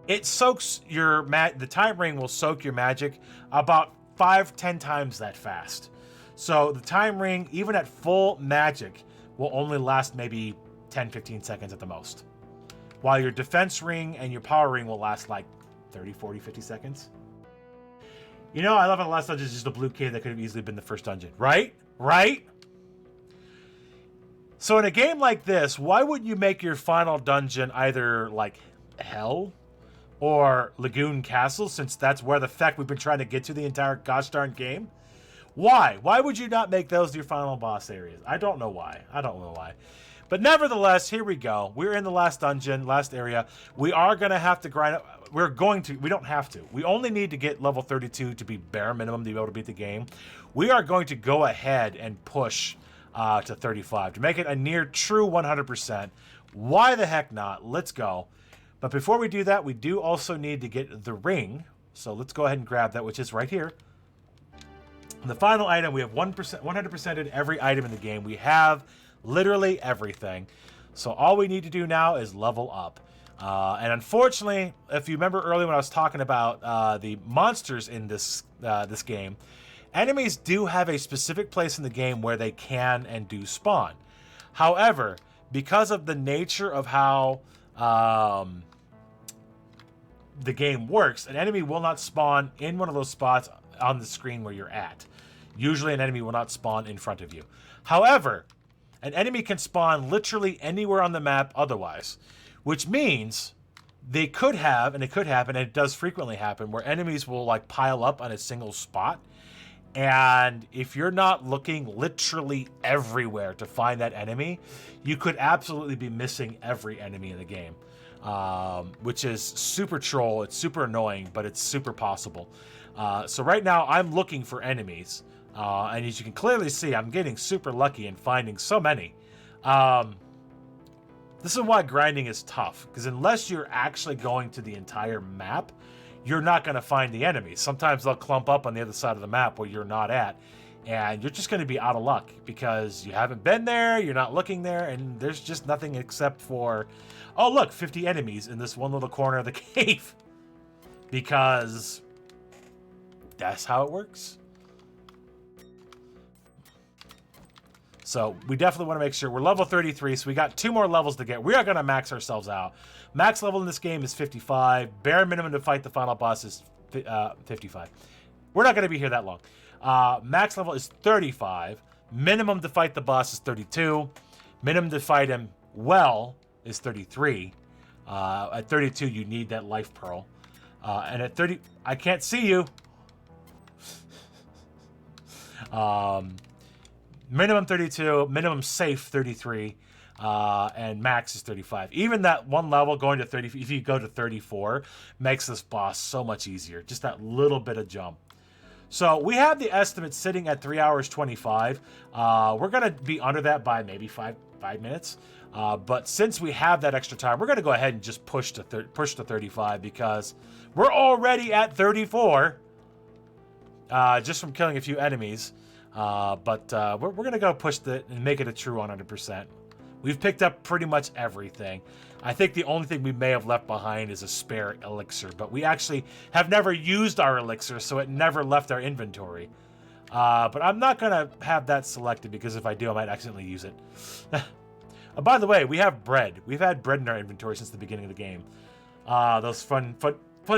it soaks the time ring will soak your magic about 5-10 times that fast. So the time ring, even at full magic, will only last maybe 10-15 seconds at the most, while your defense ring and your power ring will last like 30, 40, 50 seconds. You know, I love how the last dungeon is just a blue cave that could have easily been the first dungeon. Right? So in a game like this, why wouldn't you make your final dungeon either like Hell or Lagoon Castle, since that's where the feck we've been trying to get to the entire gosh darn game? Why? Why would you not make those your final boss areas? I don't know why. But nevertheless, here we go. We're in the last dungeon, last area. We are going to have to grind up. We don't have to. We only need to get level 32 to be bare minimum to be able to beat the game. We are going to go ahead and push to 35 to make it a near true 100%. Why the heck not? Let's go. But before we do that, we do also need to get the ring. So let's go ahead and grab that, which is right here. The final item, we have 100% in every item in the game. We have literally everything. So all we need to do now is level up. And unfortunately, if you remember earlier when I was talking about the monsters in this game, enemies do have a specific place in the game where they can and do spawn. However, because of the nature of how the game works, an enemy will not spawn in one of those spots on the screen where you're at. Usually an enemy will not spawn in front of you. However, an enemy can spawn literally anywhere on the map otherwise, which means they could have, and it could happen, and it does frequently happen, where enemies will like pile up on a single spot. And if you're not looking literally everywhere to find that enemy, you could absolutely be missing every enemy in the game, which is super troll. It's super annoying, but it's super possible. So right now I'm looking for enemies. And as you can clearly see, I'm getting super lucky in finding so many. This is why grinding is tough, because unless you're actually going to the entire map, you're not going to find the enemies. Sometimes they'll clump up on the other side of the map where you're not at, and you're just going to be out of luck because you haven't been there, you're not looking there, and there's just nothing except for, oh look, 50 enemies in this one little corner of the cave. Because that's how it works. So we definitely want to make sure we're level 33, so we got 2 more levels to get. We are going to max ourselves out. Max level in this game is 55. Bare minimum to fight the final boss is 55. We're not going to be here that long. Max level is 35. Minimum to fight the boss is 32. Minimum to fight him well is 33. At 32, you need that life pearl. And at 30, I can't see you. Minimum 32, minimum safe 33, and max is 35. Even that one level going to 30, if you go to 34, makes this boss so much easier. Just that little bit of jump. So we have the estimate sitting at 3 hours 25. We're going to be under that by maybe 5 minutes. But since we have that extra time, we're going to go ahead and just push to 35 because we're already at 34 just from killing a few enemies. But we're going to go push and make it a true 100%. We've picked up pretty much everything. I think the only thing we may have left behind is a spare elixir, but we actually have never used our elixir, so it never left our inventory. But I'm not going to have that selected because if I do, I might accidentally use it. By the way, we have bread. We've had bread in our inventory since the beginning of the game. Those fun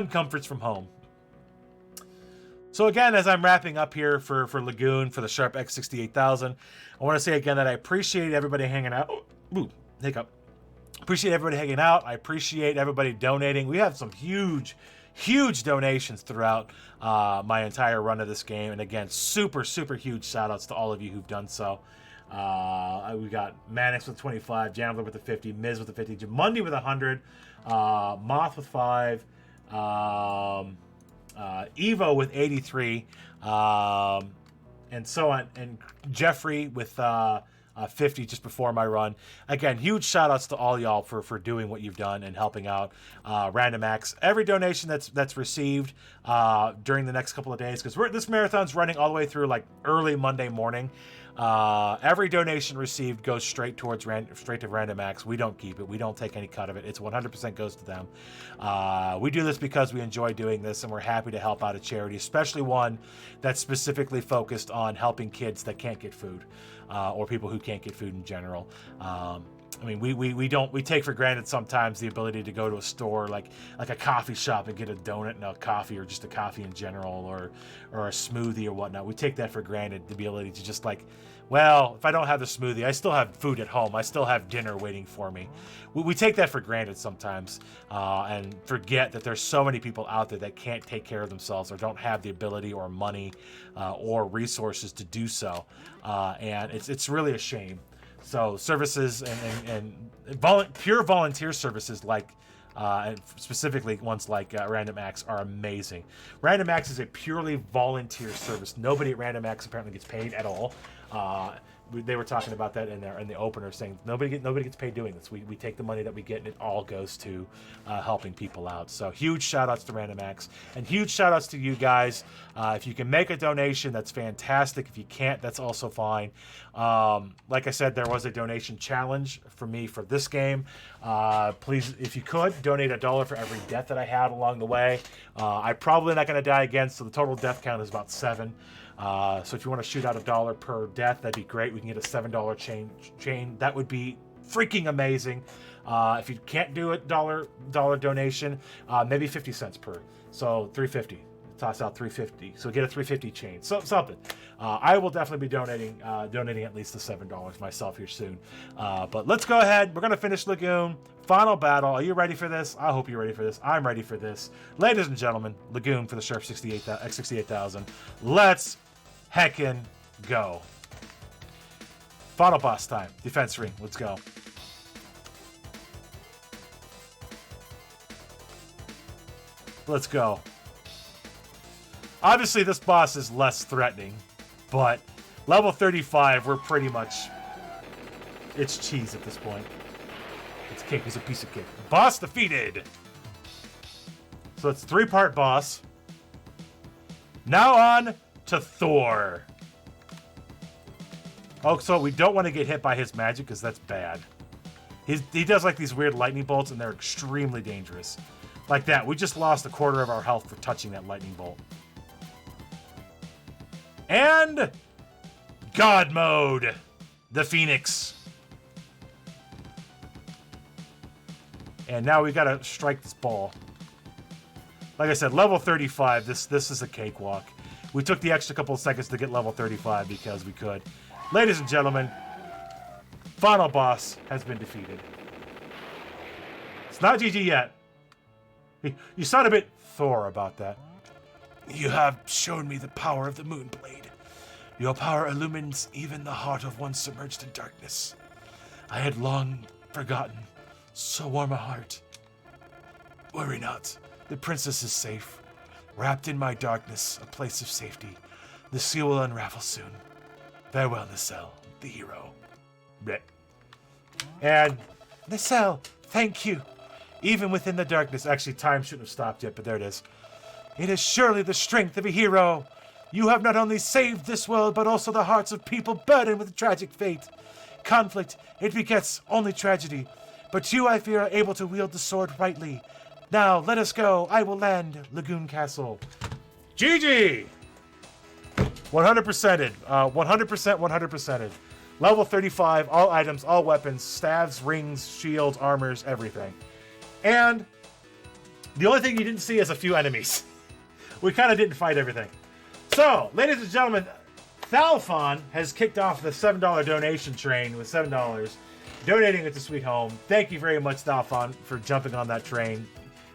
comforts from home. So again, as I'm wrapping up here for Lagoon, for the Sharp x6800, I want to say again that I appreciate everybody hanging out. Ooh, hiccup. Appreciate everybody hanging out. I appreciate everybody donating. We have some huge donations throughout my entire run of this game. And again, super huge shout outs to all of you who've done so. We got Manix with 25, Jambler with the 50, Miz with the 50, Monday with 100, Moth with 5, Evo with 83, and so on, and Jeffrey with 50 just before my run. Again, huge shout outs to all y'all for doing what you've done and helping out. Random Acts, every donation that's received during the next couple of days, because this marathon's running all the way through like early Monday morning. Every donation received goes straight to Random Acts. We don't keep it. We don't take any cut of it. It's 100% goes to them. We do this because we enjoy doing this, and we're happy to help out a charity, especially one that's specifically focused on helping kids that can't get food, or people who can't get food in general. I mean, we take for granted sometimes the ability to go to a store like a coffee shop and get a donut and a coffee, or just a coffee in general, or a smoothie or whatnot. We take that for granted, the ability to just like, well, if I don't have the smoothie, I still have food at home. I still have dinner waiting for me. We take that for granted sometimes, and forget that there's so many people out there that can't take care of themselves or don't have the ability or money or resources to do so, and it's really a shame. So services and pure volunteer services like, and specifically ones like Random Acts are amazing. Random Acts is a purely volunteer service. Nobody at Random Acts apparently gets paid at all. They were talking about that in the opener, saying nobody gets paid doing this. We take the money that we get and it all goes to helping people out. So huge shout outs to Random Acts, and huge shout outs to you guys. If you can make a donation, that's fantastic. If you can't, that's also fine. Like I said, there was a donation challenge for me for this game. Please, if you could, donate $1 for every death that I had along the way. I'm probably not going to die again, so the total death count is about 7. So if you want to shoot out $1 per death, that'd be great. We can get a $7 chain. That would be freaking amazing. If you can't do a dollar donation, maybe 50 cents per. So $3.50. Toss out $3.50. So get a $3.50 chain. So something. I will definitely be donating at least the $7 myself here soon. But let's go ahead. We're gonna finish Lagoon. Final battle. Are you ready for this? I hope you're ready for this. I'm ready for this. Ladies and gentlemen, Lagoon for the Sharp x6800. Let's heckin' go. Final boss time. Defense ring. Let's go. Let's go. Obviously, this boss is less threatening, but level 35, we're pretty much... It's cheese at this point. It's cake. He's a piece of cake. Boss defeated! So it's 3-part boss. Now on to Thor. Oh, so we don't want to get hit by his magic, because that's bad. He does like these weird lightning bolts, and they're extremely dangerous. Like that. We just lost a quarter of our health for touching that lightning bolt. And God mode, the Phoenix. And now we gotta strike this ball. Like I said, level 35, this is a cakewalk. We took the extra couple of seconds to get level 35 because we could. Ladies and gentlemen, final boss has been defeated. It's not GG yet. You sound a bit Thor about that. You have shown me the power of the Moonblade. Your power illumines even the heart of one submerged in darkness. I had long forgotten so warm a heart. Worry not, the princess is safe. Wrapped in my darkness, a place of safety. The seal will unravel soon. Farewell, Nacelle, the hero. Blech. And Nacelle, thank you. Even within the darkness, actually time shouldn't have stopped yet, but there it is. It is surely the strength of a hero. You have not only saved this world, but also the hearts of people burdened with a tragic fate. conflict, it begets only tragedy. But you, I fear, are able to wield the sword rightly. Now, let us go. I will land Lagoon Castle. GG! 100%ed. 100%ed. Level 35, all items, all weapons, staves, rings, shields, armors, everything. And the only thing you didn't see is a few enemies. We kind of didn't fight everything. So, ladies and gentlemen, Thalfon has kicked off the $7 donation train with $7, donating it to Sweet Home. Thank you very much, Thalfon, for jumping on that train,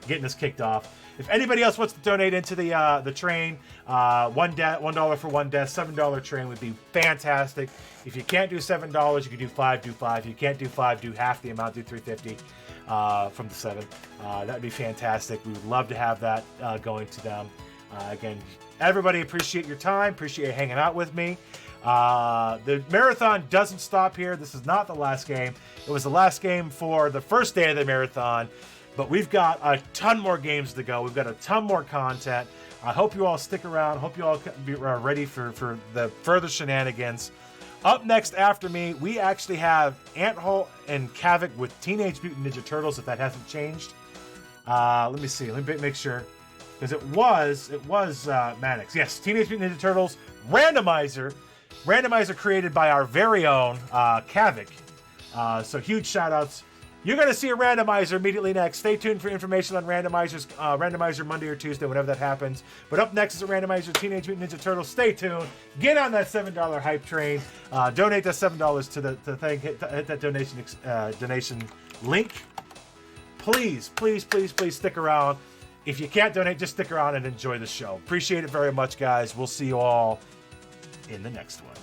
getting us kicked off. If anybody else wants to donate into the train, $1 for one death, $7 train would be fantastic. If you can't do $7, you can do 5, do 5. If you can't do 5, do half the amount, do $3.50 from the 7. That would be fantastic. We would love to have that going to them. Again, everybody, appreciate your time, appreciate you hanging out with me. The marathon doesn't stop here. This is not the last game. It was the last game for the first day of the marathon. But we've got a ton more games to go. We've got a ton more content. I hope you all stick around. Hope you all be ready for the further shenanigans. Up next after me, we actually have Anthole and Kavik with Teenage Mutant Ninja Turtles, if that hasn't changed. Let me see. Let me make sure. Because it was Mannix. Yes, Teenage Mutant Ninja Turtles randomizer. Randomizer created by our very own Kavik. So huge shout outs. You're going to see a randomizer immediately next. Stay tuned for information on randomizers, randomizer Monday or Tuesday, whenever that happens. But up next is a randomizer Teenage Mutant Ninja Turtles. Stay tuned. Get on that $7 hype train. Donate that $7 to the thing. Hit that donation link. Please, please, please, please stick around. If you can't donate, just stick around and enjoy the show. Appreciate it very much, guys. We'll see you all in the next one.